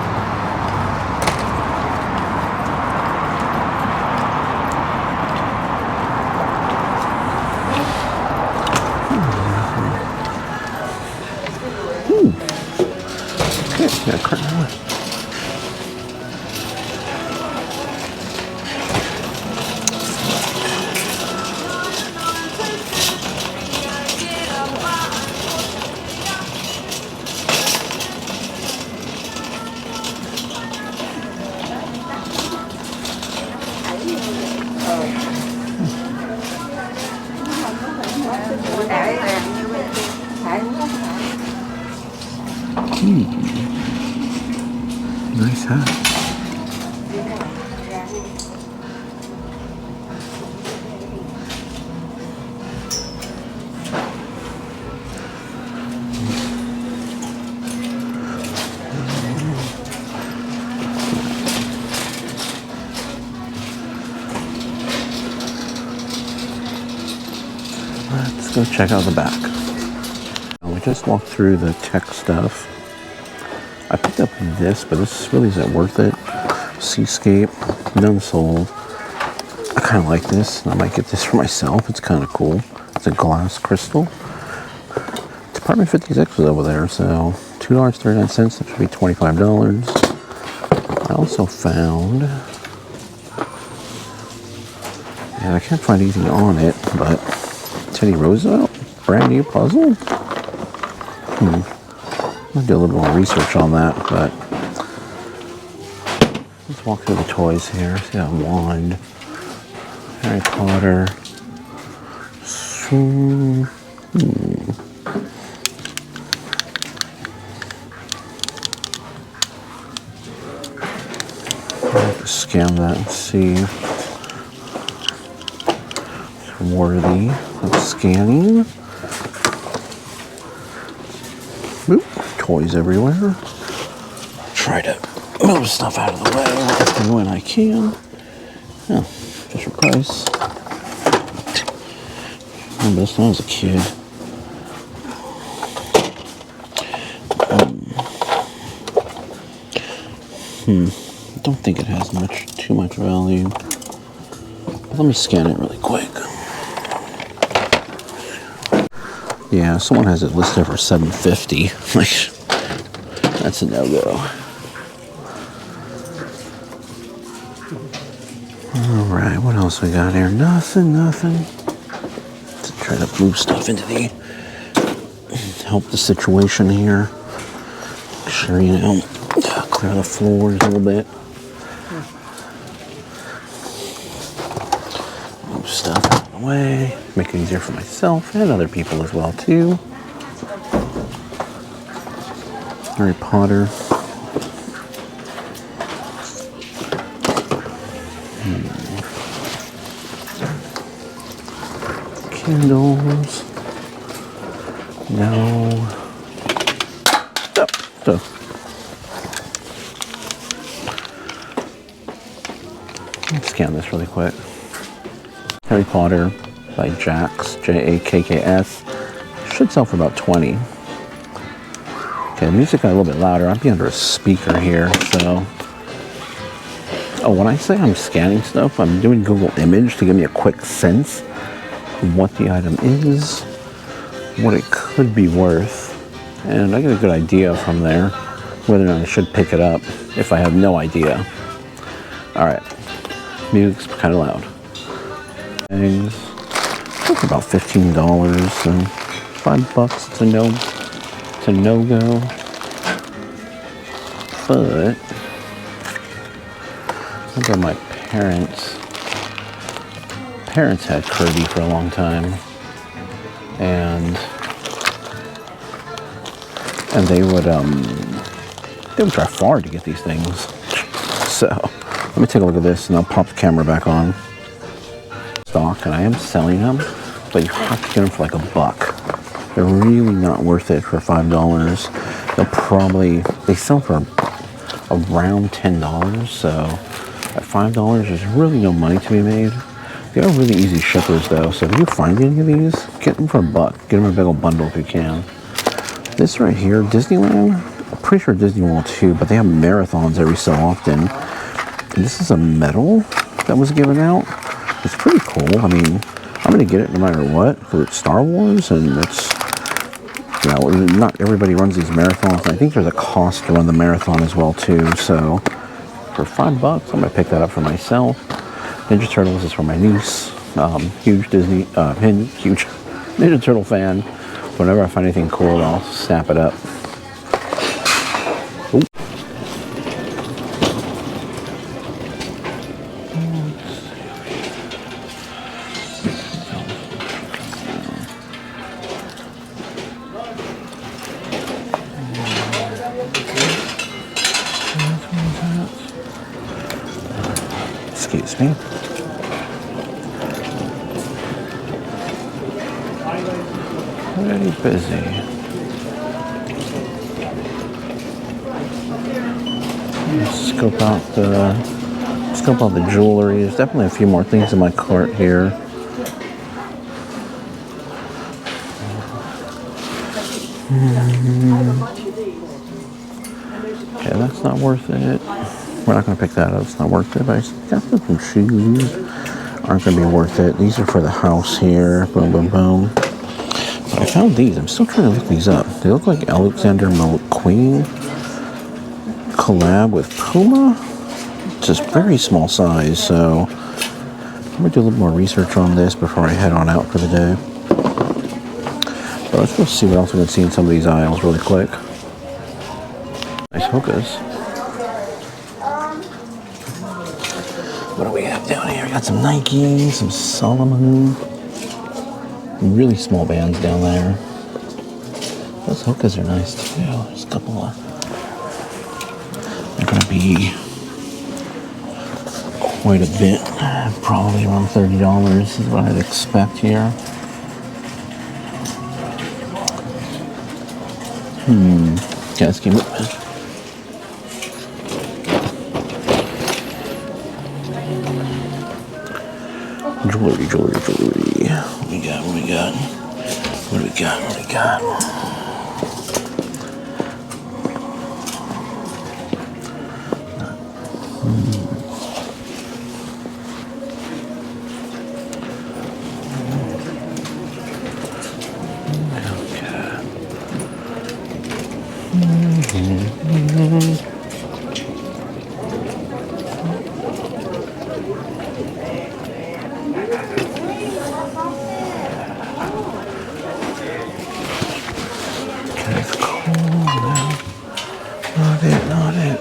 S1: Nice hat. Let's go check out the back. We just walked through the tech stuff. I picked up this, but this really isn't worth it. Seascape, none sold. I kind of like this. I might get this for myself. It's kind of cool. It's a glass crystal. Department 56 was over there, so $2.39. That should be $25. I also found, and I can't find anything on it, but Teddy Roosevelt, brand new puzzle. I'll do a little more research on that, but let's walk through the toys here. See that wand, Harry Potter. I'll have to scan that and see if it's worthy of scanning. Oop, toys everywhere. Try to move stuff out of the way if and when I can. Oh, Fisher Price. Remember this when I was a kid. I don't think it has too much value. But let me scan it really quick. Yeah, someone has it listed for $750. Like, that's a no-go. Alright, what else we got here? Nothing. Let's try to move stuff into the... help the situation here. Make sure, you know, clear the floors a little bit. Move stuff out of the way. Make it easier for myself and other people as well, too. Harry Potter. Kindles. No. Stuff. Let's scan this really quick. Harry Potter by Jax, Jakks. Should sell for about $20. Okay, the music got a little bit louder. I'd be under a speaker here, so. Oh, when I say I'm scanning stuff, I'm doing Google Image to give me a quick sense of what the item is, what it could be worth, and I get a good idea from there whether or not I should pick it up if I have no idea. Alright, music's kind of loud. Things, for about $15, so $5, it's a no-go. But I remember my parents had Kirby for a long time, and they would try far to get these things. So let me take a look at this, and I'll pop the camera back on. Stock, and I am selling them, but you have to get them for like $1. They're really not worth it for $5. They sell for around $10, so at $5 there's really no money to be made. They are really easy shippers though, so if you find any of these, get them for $1. Get them a big old bundle if you can. This right here, Disneyland, I'm pretty sure Disney World too, but they have marathons every so often. And this is a medal that was given out. It's pretty cool. I mean, I'm going to get it no matter what, because it's Star Wars, and it's, you know, not everybody runs these marathons. I think there's a cost to run the marathon as well, too. So, for $5, I'm going to pick that up for myself. Ninja Turtles is for my niece. Huge Ninja Turtle fan. Whenever I find anything cool, I'll snap it up. Ooh.
S5: Excuse me. Very busy. Scope out the jewelry. There's definitely a few more things in my cart here. Okay, that's not worth it. We're not going to pick that up. It's not worth it. But I got some shoes. Aren't going to be worth it. These are for the house here. Boom, boom, boom. But I found these. I'm still trying to look these up. They look like Alexander McQueen collab with Puma. Just very small size, so I'm going to do a little more research on this before I head on out for the day. But let's go see what else we can see in some of these aisles really quick. Nice hookahs. What do we have down here? We got some Nike, some Solomon. Really small bands down there. Those hookahs are nice too. There's a couple of... They're going to be quite a bit. Probably around $30 is what I'd expect here. Okay, let's keep moving. Jewelry. What we got? Not it.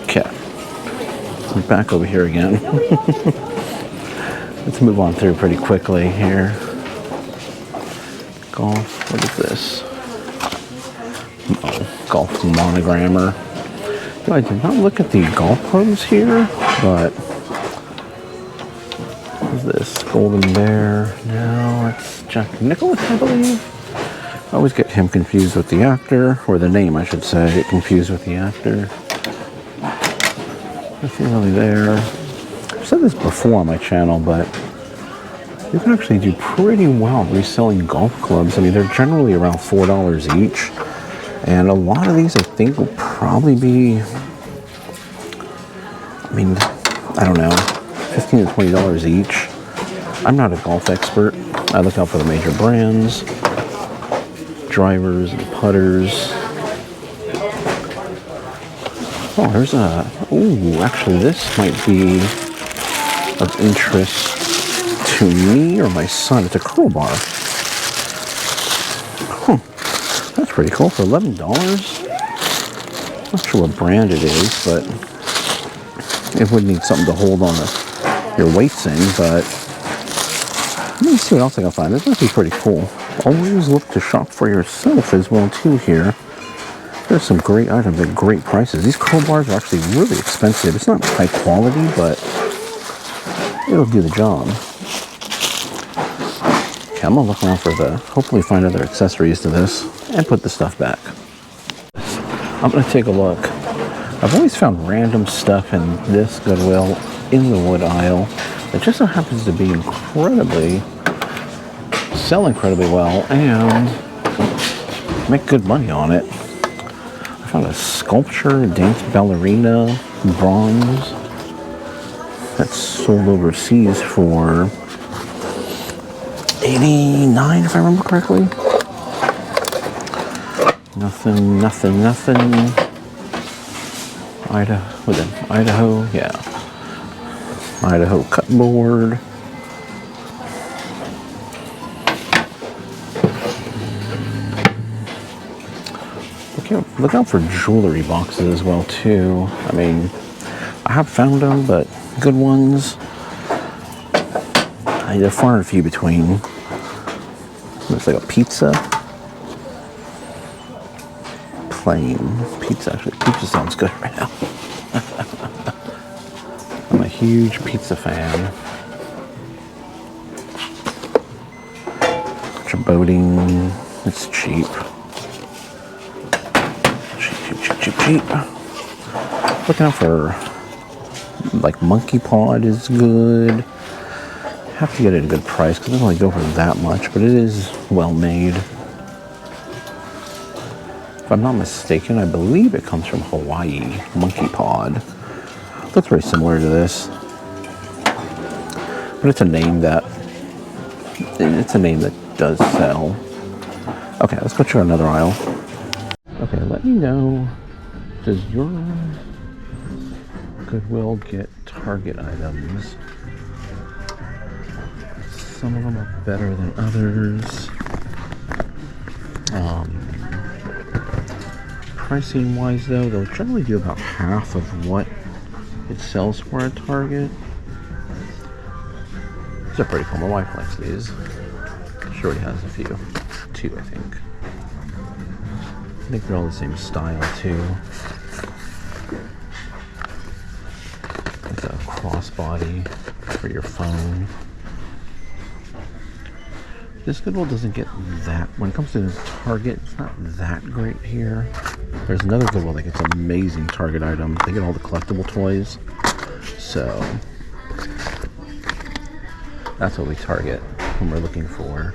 S5: Okay. We're back over here again. Let's move on through pretty quickly here. Golf. What is this? Golf monogrammer. I did not look at the golf clubs here, but what is this? Golden Bear. No, it's Jack Nicklaus, I believe. I always get him confused with the actor, or the name, I should say. I get confused with the actor. Nothing really there. I've said this before on my channel, but you can actually do pretty well reselling golf clubs. I mean, they're generally around $4 each. And a lot of these, I think, will probably be, I mean, I don't know, $15 to $20 each. I'm not a golf expert. I look out for the major brands, drivers and putters. Oh, there's a, ooh, actually this might be of interest to me or my son. It's a crowbar. That's pretty cool for $11. Not sure what brand it is, but it would need something to hold on your weights in, but let me see what else I can find. This might be pretty cool. Always look to shop for yourself as well too here. There's some great items at great prices. These crowbars are actually really expensive. It's not high quality, but it'll do the job. Okay, I'm gonna look around for hopefully find other accessories to this and put the stuff back. I'm gonna take a look. I've always found random stuff in this Goodwill in the wood aisle that just so happens to be sell incredibly well and make good money on it. I found a sculpture, dance ballerina, bronze, that's sold overseas for $89 if I remember correctly. Nothing. Idaho, yeah. Idaho cutboard. look out for jewelry boxes as well too. I mean, I have found them, but good ones, they're far and few between. Looks like a pizza. Plain pizza. Actually, pizza sounds good right now. I'm a huge pizza fan. Boating. It's cheap. Cheap. Looking out for like Monkey Pod is good. Have to get it at a good price because it doesn't really go for that much, but it is well made. If I'm not mistaken, I believe it comes from Hawaii. Monkey Pod. Looks very similar to this, but it's a name that does sell. Okay, let's go check another aisle. Okay, let me know. Does your Goodwill get Target items? Some of them are better than others. Pricing wise though, they'll generally do about half of what it sells for at Target. These are pretty cool. My wife likes these. She already has a few. Two, I think. I think they're all the same style too. Like a crossbody for your phone. This Goodwill doesn't get that. When it comes to Target, it's not that great here. There's another Goodwill that gets amazing Target items. They get all the collectible toys. So that's what we target when we're looking for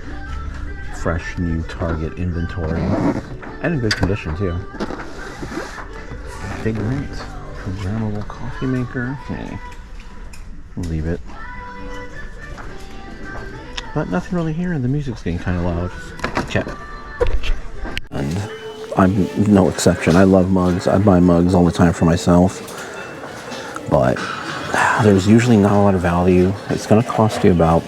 S5: fresh new Target inventory. And in good condition too. Big Mint, programmable coffee maker. Hey, leave it. But nothing really here, and the music's getting kind of loud. Okay. And I'm no exception. I love mugs. I buy mugs all the time for myself. But there's usually not a lot of value. It's going to cost you about,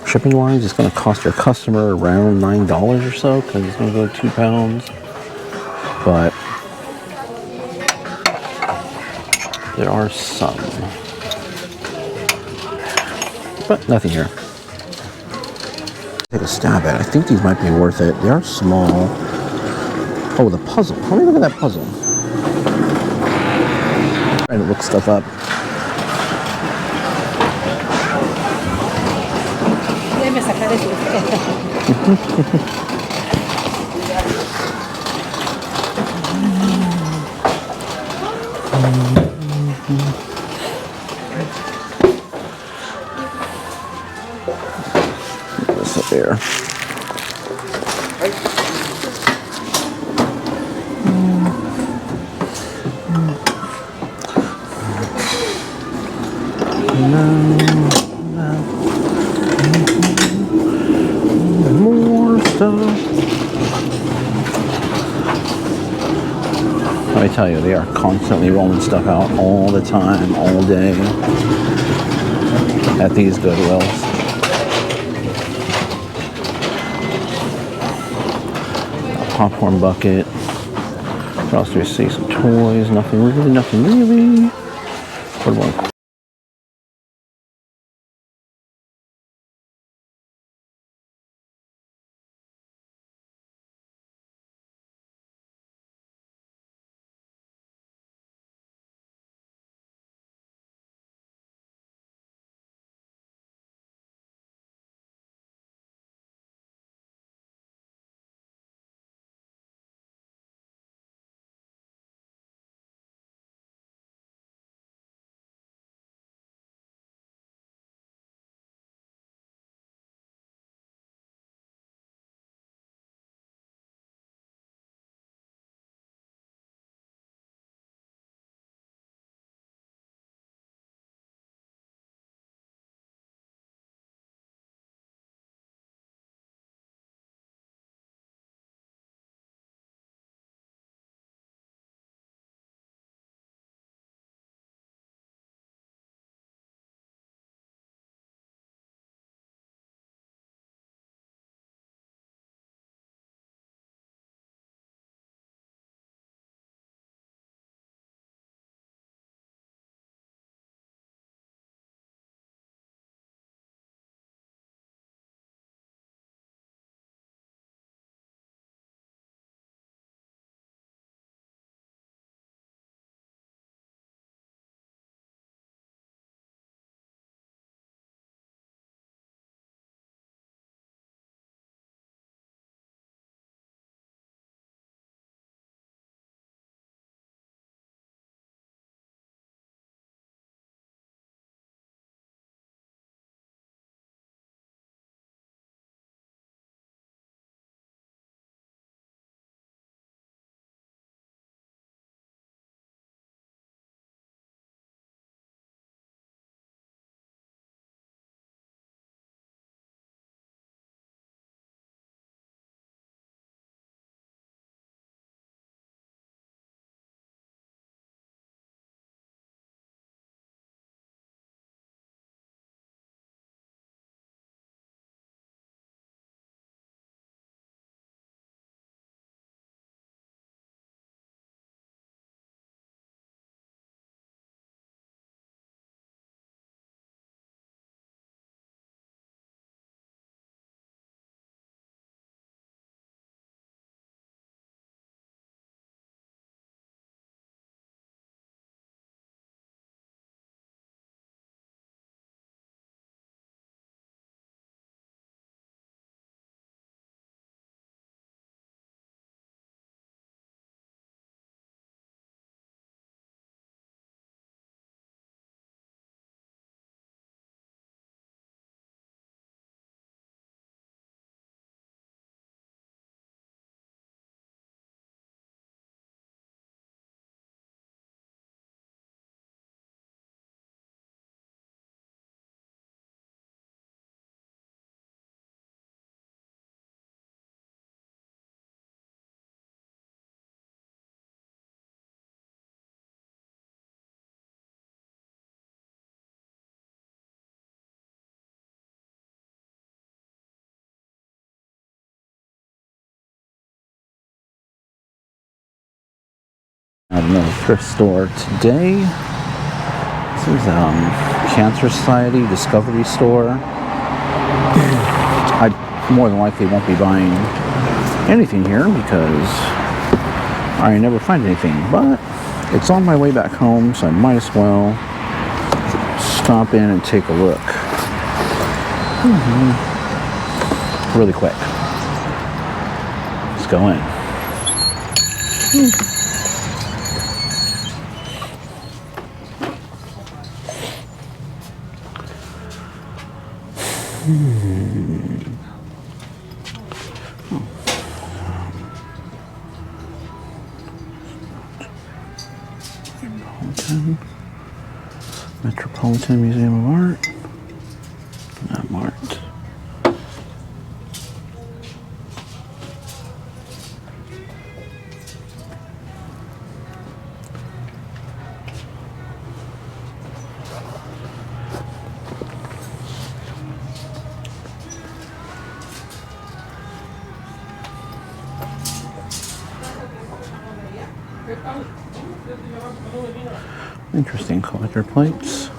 S5: shipping wise, it's going to cost your customer around $9 or so, because it's going to go £2. But there are some. But nothing here. Take a stab at it. I think these might be worth it. They are small. Oh, the puzzle. Let me look at that puzzle. Trying to look stuff up. This up there. More stuff. Let me tell you, they are constantly rolling stuff out all the time, all day at these Goodwills. A popcorn bucket. What else do we see? Some toys. Nothing really. What about At another thrift store today. This is Cancer Society Discovery Store. I more than likely won't be buying anything here because I never find anything, but it's on my way back home, so I might as well stop in and take a look. Really quick. Let's go in. Metropolitan Museum of Art. Not marked. Interesting collector plates.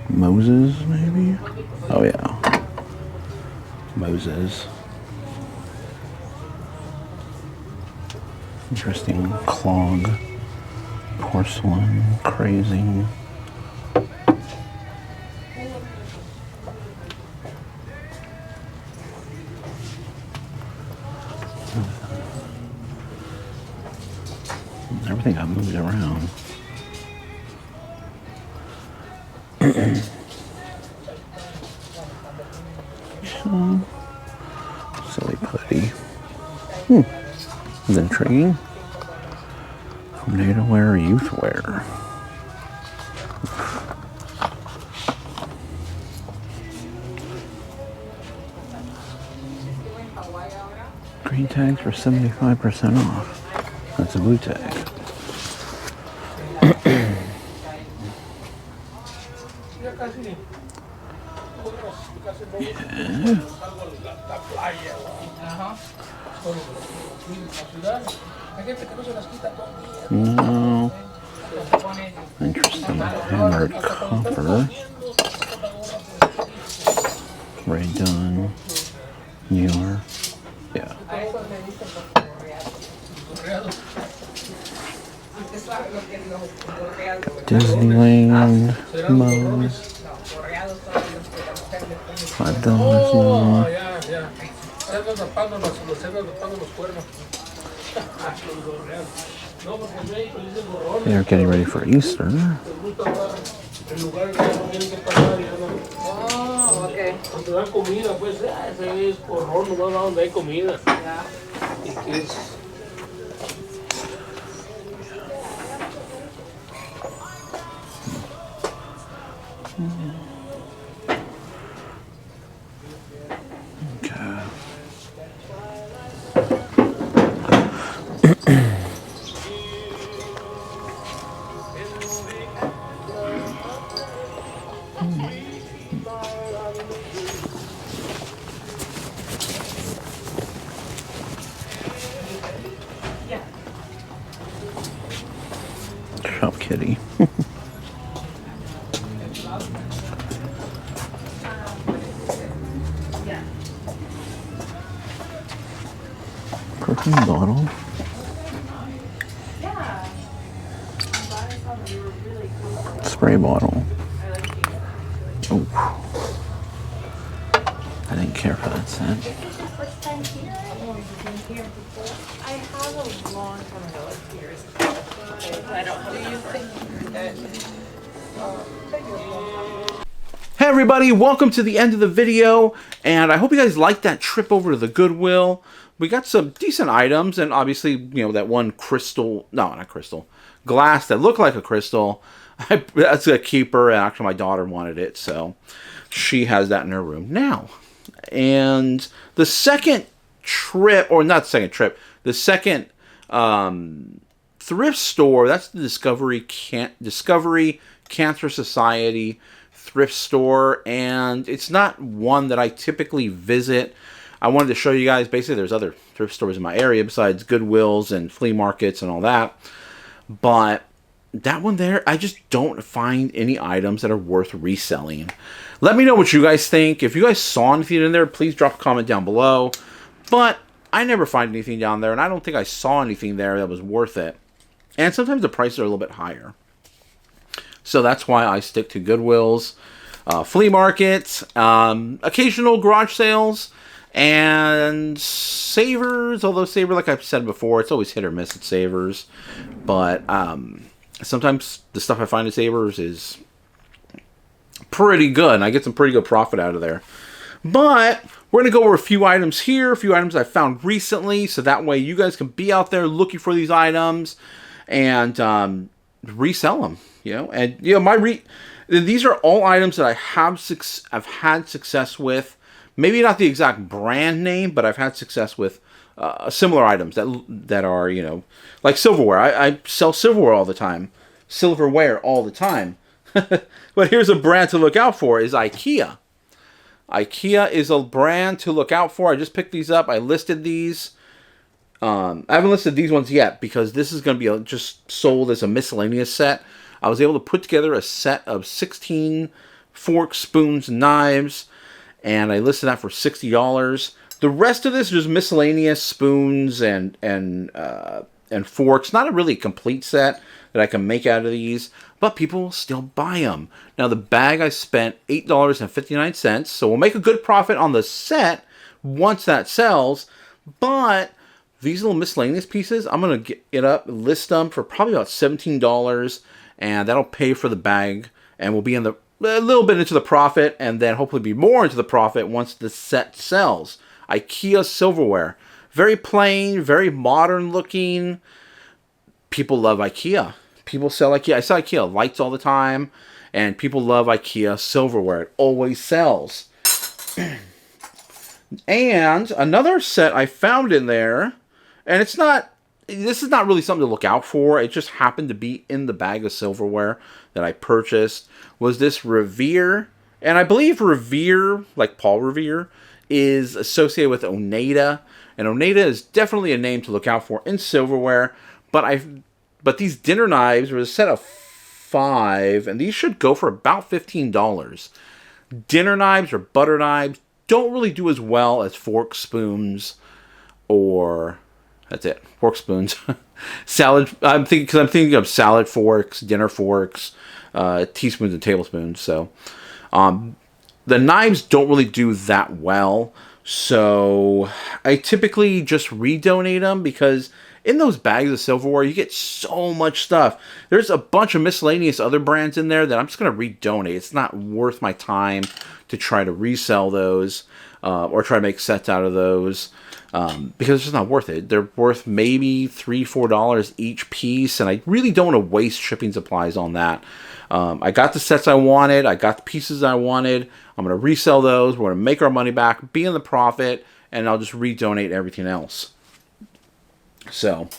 S5: Moses, maybe? Oh, yeah. Moses. Interesting clog. Porcelain. Crazy. Everything got moved around. Silly putty. It's intriguing. Native wear, youth wear. Green tags for 75% off. That's a blue tag. No. Interesting. Hammered copper. Ray Dunn. New York. Yeah. Disneyland. Moe's. $5 more. They're getting ready for Easter.
S7: Oh, okay.
S5: Shop kitty. Perfume bottle. Spray bottle. Oh. I didn't care for that scent.
S7: First time here? I have a long time ago, like years ago. I don't have. Do you think that?
S1: Hey everybody, welcome to the end of the video, and I hope you guys liked that trip over to the Goodwill. We got some decent items, and obviously, you know, that one crystal, no, not crystal, glass that looked like a crystal. That's a keeper, and actually my daughter wanted it, so she has that in her room now. And the second trip, or not second trip, the second thrift store, that's the Discovery Cancer Society thrift store, and it's not one that I typically visit. I wanted to show you guys, basically there's other thrift stores in my area besides Goodwills and flea markets and all that. But that one there, I just don't find any items that are worth reselling. Let me know what you guys think. If you guys saw anything in there, please drop a comment down below. But I never find anything down there, and I don't think I saw anything there that was worth it. And sometimes the prices are a little bit higher. So that's why I stick to Goodwills, flea markets, occasional garage sales, and Savers. Although Saver, like I've said before, it's always hit or miss at Savers. But sometimes the stuff I find at Savers is pretty good, and I get some pretty good profit out of there. But we're going to go over a few items here, a few items I found recently, so that way you guys can be out there looking for these items and resell them, you know. And you know, these are all items that I've had success with. Maybe not the exact brand name, but I've had success with similar items that are, you know, like silverware. I sell silverware all the time. But here's a brand to look out for is IKEA. IKEA is a brand to look out for. I just picked these up. I listed these. I haven't listed these ones yet because this is going to be just sold as a miscellaneous set. I was able to put together a set of 16 forks, spoons, and knives, and I listed that for $60. The rest of this is just miscellaneous spoons and forks. Not a really complete set that I can make out of these, but people still buy them. Now the bag I spent $8.59, so we'll make a good profit on the set once that sells. But these little miscellaneous pieces, I'm gonna list them for probably about $17, and that'll pay for the bag, and we'll be in a little bit into the profit, and then hopefully be more into the profit once the set sells. IKEA silverware, very plain, very modern looking. People love IKEA. People sell IKEA. I sell IKEA lights all the time, and people love IKEA silverware. It always sells. And another set I found in there, and this is not really something to look out for. It just happened to be in the bag of silverware that I purchased, was this Revere. And I believe Revere, like Paul Revere, is associated with Oneida. And Oneida is definitely a name to look out for in silverware. But these dinner knives were a set of 5, and these should go for about $15. Dinner knives or butter knives don't really do as well as forks, spoons, or that's it, fork, spoons. Salad. I'm thinking of salad forks, dinner forks, teaspoons and tablespoons. So, the knives don't really do that well. So I typically just redonate them because in those bags of silverware, you get so much stuff. There's a bunch of miscellaneous other brands in there that I'm just going to redonate. It's not worth my time to try to resell those or try to make sets out of those because it's just not worth it. They're worth maybe $3, $4 each piece, and I really don't want to waste shipping supplies on that. I got the sets I wanted. I got the pieces I wanted. I'm going to resell those. We're going to make our money back, be in the profit, and I'll just redonate everything else. So,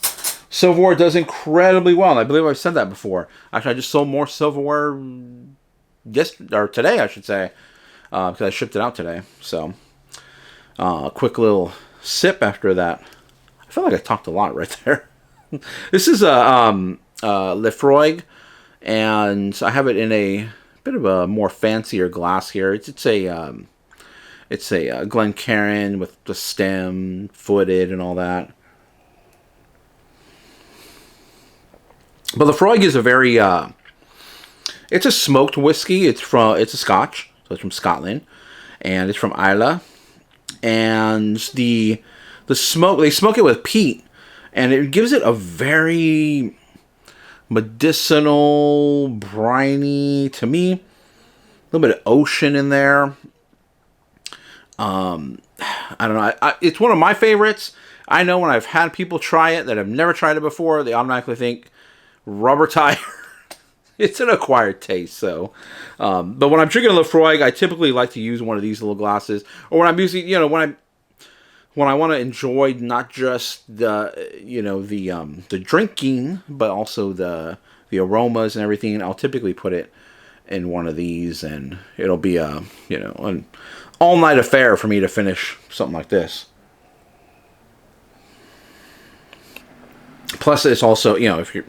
S1: silverware does incredibly well, and I believe I've said that before. Actually, I just sold more silverware today, I should say, because I shipped it out today. So, quick little sip after that. I feel like I talked a lot right there. This is a Lefroy, and I have it in a bit of a more fancier glass here. It's a Glencairn with the stem footed and all that. But Lefroy is a very, it's a smoked whiskey. It's a Scotch, so it's from Scotland, and it's from Islay. And the smoke, they smoke it with peat, and it gives it a very medicinal, briny, to me, a little bit of ocean in there. I don't know. It's one of my favorites. I know when I've had people try it that have never tried it before, they automatically think rubber tire. It's an acquired taste. So, but when I'm drinking a Lefroy, I typically like to use one of these little glasses, or when I'm using, when I want to enjoy not just the drinking, but also the aromas and everything. I'll typically put it in one of these, and it'll be an all-night affair for me to finish something like this. Plus, it's also, if you're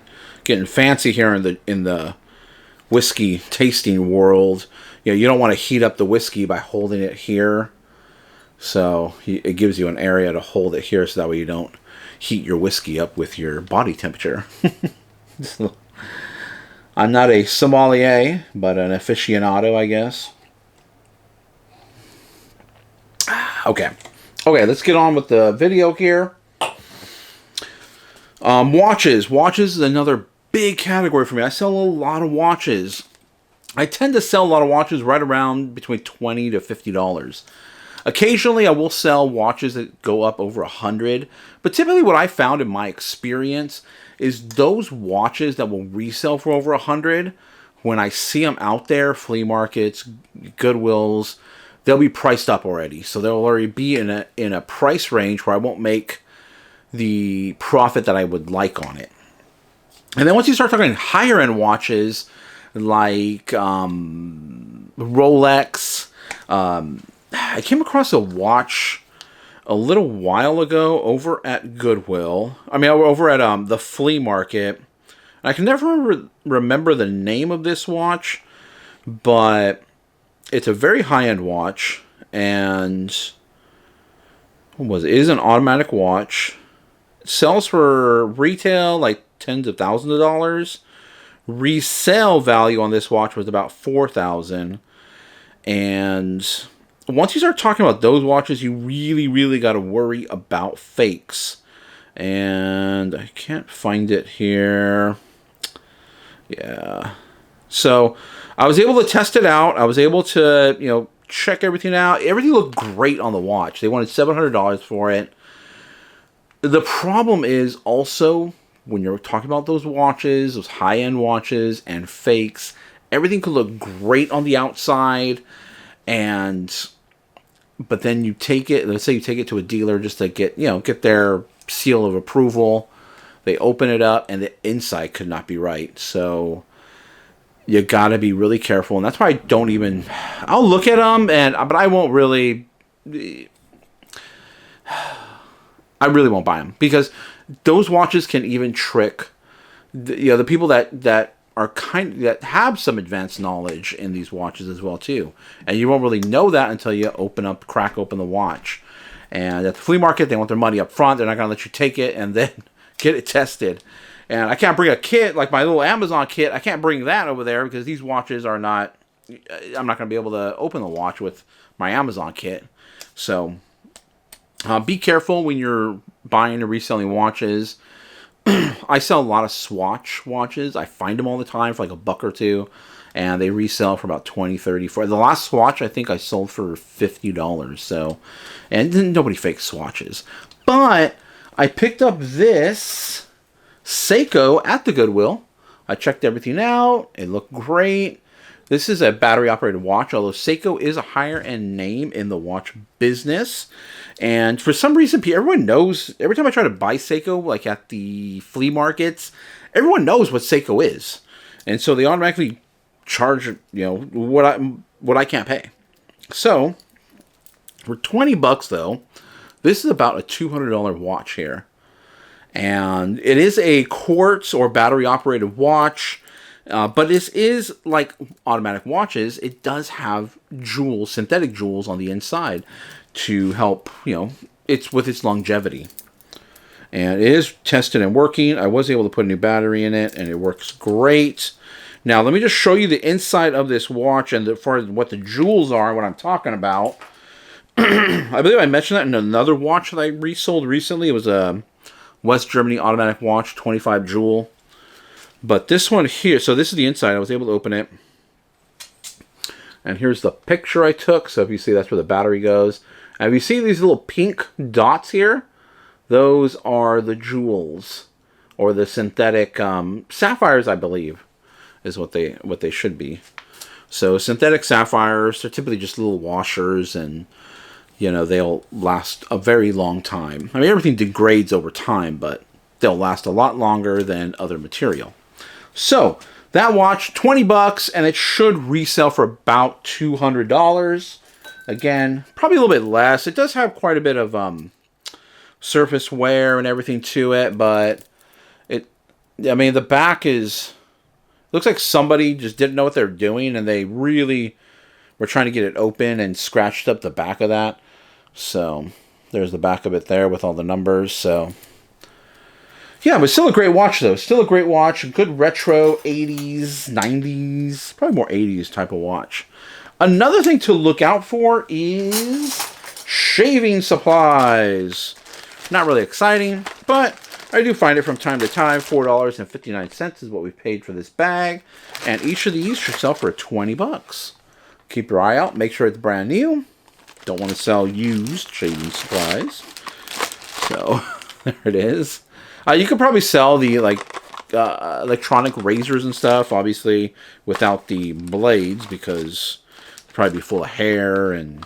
S5: getting fancy here in the whiskey tasting world. You know, you don't want to heat up the whiskey by holding it here. So it gives you an area to hold it here, so that way you don't heat your whiskey up with your body temperature. So, I'm not a sommelier, but an aficionado, I guess. Okay, let's get on with the video here. Watches. Watches is another big category for me. I sell a lot of watches. I tend to sell a lot of watches right around between $20 to $50. Occasionally, I will sell watches that go up over $100. But typically, what I found in my experience is those watches that will resell for over $100, when I see them out there, flea markets, Goodwills, they'll be priced up already. So they'll already be in a price range where I won't make the profit that I would like on it. And then once you start talking higher end watches like Rolex, I came across a watch a little while ago over at Goodwill. I mean, over at the flea market. I can never remember the name of this watch, but it's a very high-end watch, and what was it? It is an automatic watch. It sells for retail like tens of thousands of dollars. Resale value on this watch was about $4,000, and once you start talking about those watches, you really got to worry about fakes. And I can't find it here. Yeah. So I was able to test it out. I was able to, you know, check everything out. Everything looked great on the watch. They wanted $700 for it. The problem is also when you're talking about those watches, those high-end watches and fakes, everything could look great on the outside, but then you take it, let's say you take it to a dealer just to get their seal of approval. They open it up and the inside could not be right. So you got to be really careful. And that's why I'll look at them, but I won't really, I really won't buy them, because those watches can even trick the people that have some advanced knowledge in these watches as well too, and you won't really know that until you crack open the watch. And at the flea market, they want their money up front. They're not going to let you take it and then get it tested. And I can't bring a kit like my little Amazon kit. I can't bring that over there because these watches are not. I'm not going to be able to open the watch with my Amazon kit. So be careful when you're buying or reselling watches. I sell a lot of Swatch watches. I find them all the time for like $1 or $2, and they resell for about $20, $30, $40. The last Swatch I think I sold for $50. So, and nobody fakes swatches. But I picked up this Seiko at the Goodwill. I checked everything out. It looked great. This is a battery-operated watch, although Seiko is a higher-end name in the watch business. And for some reason, everyone knows, every time I try to buy Seiko, like at the flea markets, everyone knows what Seiko is. And so they automatically charge, what I can't pay. So, for $20 though, this is about a $200 watch here. And it is a quartz or battery-operated watch. But this is like automatic watches. It does have jewels, synthetic jewels on the inside to help, it's with its longevity. And it is tested and working. I was able to put a new battery in it, and it works great. Now, let me just show you the inside of this watch and as far as what the jewels are, what I'm talking about. I believe I mentioned that in another watch that I resold recently. It was a West Germany automatic watch, 25 jewel. But this one here, so this is the inside. I was able to open it. And here's the picture I took. So if you see, that's where the battery goes. And if you see these little pink dots here, those are the jewels. Or the synthetic sapphires, I believe, is what they should be. So synthetic sapphires, they're typically just little washers, and they'll last a very long time. I mean, everything degrades over time, but they'll last a lot longer than other material. So that watch, $20, and it should resell for about $200. Again, probably a little bit less. It does have quite a bit of surface wear and everything to it, but I mean, the back is... Looks like somebody just didn't know what they were doing, and they really were trying to get it open and scratched up the back of that. So, there's the back of it there with all the numbers. So, yeah, but still a great watch, though. Still a great watch. Good retro 80s, 90s, probably more 80s type of watch. Another thing to look out for is shaving supplies. Not really exciting, but I do find it from time to time. $4.59 is what we paid for this bag. And each of these should sell for $20. Keep your eye out. Make sure it's brand new. Don't want to sell used shaving supplies. So, there it is. You could probably sell the electronic razors and stuff, obviously, without the blades, because it'd probably be full of hair and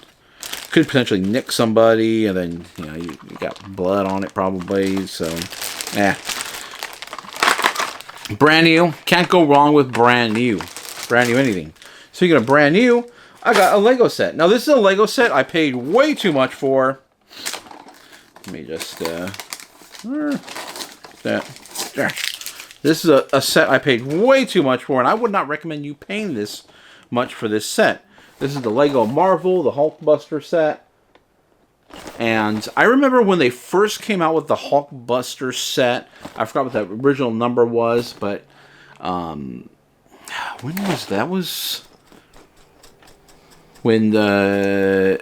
S5: could potentially nick somebody, and then you got blood on it probably. So, brand new. Can't go wrong with brand new. Brand new anything. Speaking of brand new, I got a Lego set. Now this is a Lego set I paid way too much for. Let me just This is a set I paid way too much for, and I would not recommend you paying this much for this set. This is the Lego Marvel, the Hulkbuster set. And I remember when they first came out with the Hulkbuster set. I forgot what that original number was, but when was that? Was when the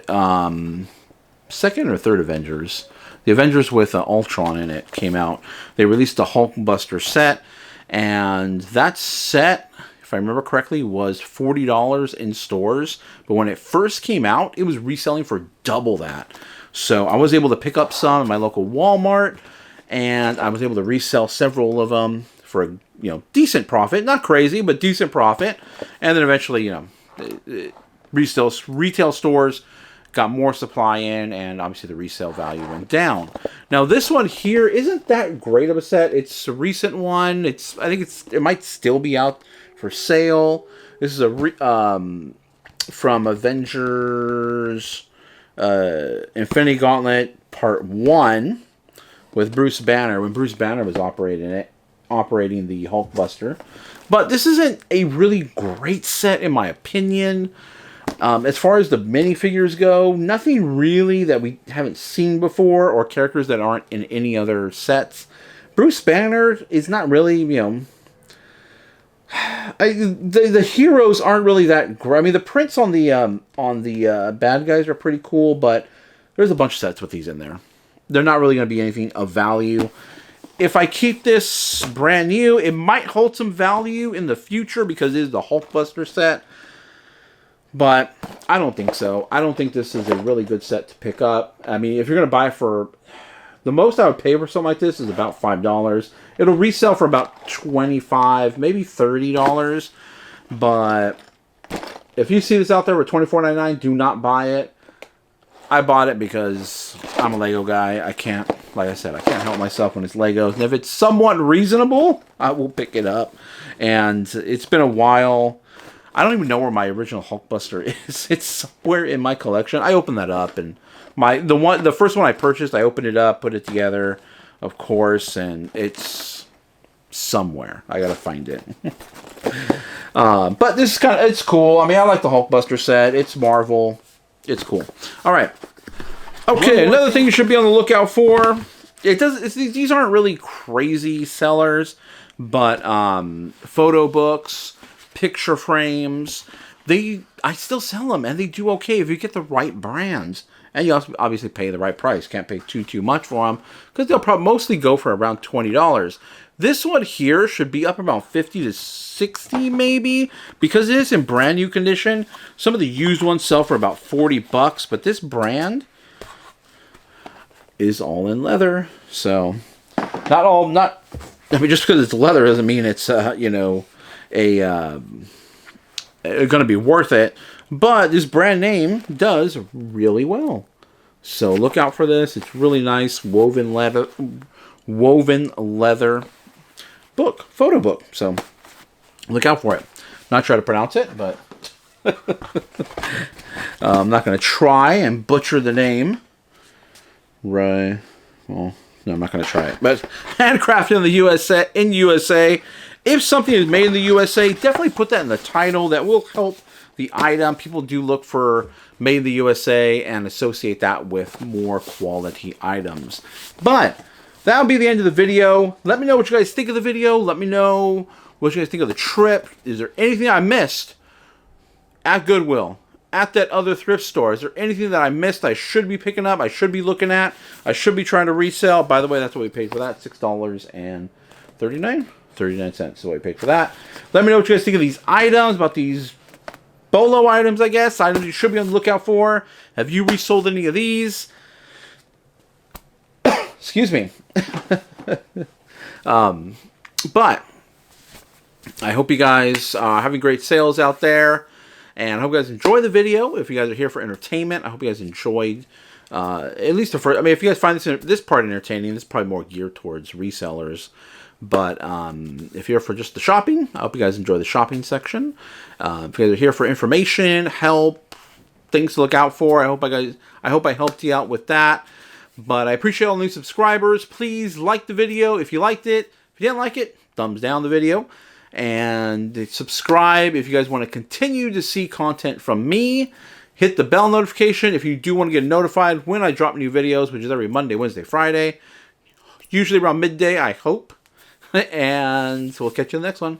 S5: second or third Avengers, the Avengers with Ultron in it, came out. They released the Hulkbuster set, and that set, if I remember correctly, was $40 in stores. But when it first came out, it was reselling for double that. So I was able to pick up some at my local Walmart, and I was able to resell several of them for a decent profit. Not crazy, but decent profit. And then eventually, retail stores got more supply in, and obviously the resale value went down. Now this one here isn't that great of a set. It's a recent one. I think it might still be out for sale. This is from Avengers Infinity Gauntlet Part 1 with Bruce Banner, when Bruce Banner was operating the Hulkbuster. But this isn't a really great set in my opinion. As far as the minifigures go, nothing really that we haven't seen before, or characters that aren't in any other sets. Bruce Banner is not really, the heroes aren't really that great. I mean, the prints on the bad guys are pretty cool, but there's a bunch of sets with these in there. They're not really going to be anything of value. If I keep this brand new, it might hold some value in the future because it is the Hulkbuster set. But I don't think so. I don't think this is a really good set to pick up. I mean, if you're going to buy for... The most I would pay for something like this is about $5. It'll resell for about $25, maybe $30. But if you see this out there with $24.99, do not buy it. I bought it because I'm a Lego guy. I can't, like I said, I can't help myself when it's Legos. And if it's somewhat reasonable, I will pick it up. And it's been a while. I don't even know where my original Hulkbuster is. It's somewhere in my collection. I opened that up, and the first one I purchased, I opened it up, put it together, of course, and it's somewhere. I gotta find it. But this is it's cool. I mean, I like the Hulkbuster set. It's Marvel. It's cool. All right. Okay, another thing you should be on the lookout for. These aren't really crazy sellers, but photo books, picture frames, I still sell them, and they do okay if you get the right brands. And you also obviously pay the right price. Can't pay too much for them, because they'll probably mostly go for around $20. This one here should be up about 50 to 60 maybe, because it is in brand new condition. Some of the used ones sell for about $40, but this brand is all in leather. So I mean, just because it's leather doesn't mean it's going to be worth it. But this brand name does really well. So look out for this. It's really nice woven leather book, photo book. So look out for it. Not try to pronounce it, but I'm not going to try and butcher the name. Right. Well, No, I'm not going to try it. But handcrafted in the USA. If something is made in the USA, definitely put that in the title. That will help the item. People do look for made in the USA and associate that with more quality items. But that'll be the end of the video. Let me know what you guys think of the video. Let me know what you guys think of the trip. Is there anything I missed at Goodwill? At that other thrift store? Is there anything that I missed I should be picking up? I should be looking at? I should be trying to resell? By the way, that's what we paid for that. $6.39? 39 cents is what we paid for that. Let me know what you guys think of these items, about these bolo items, I guess. Items you should be on the lookout for. Have you resold any of these? Excuse me. But I hope you guys are having great sales out there. And I hope you guys enjoy the video. If you guys are here for entertainment, I hope you guys enjoyed at least the first. I mean, if you guys find this part entertaining, this is probably more geared towards resellers. But if you're here for just the shopping, I hope you guys enjoy the shopping section. If you guys are here for information, help, things to look out for, I hope I helped you out with that. But I appreciate all new subscribers. Please like the video if you liked it. If you didn't like it, thumbs down the video. And subscribe if you guys want to continue to see content from me. Hit the bell notification if you do want to get notified when I drop new videos, which is every Monday, Wednesday, Friday. Usually around midday, I hope. And we'll catch you in the next one.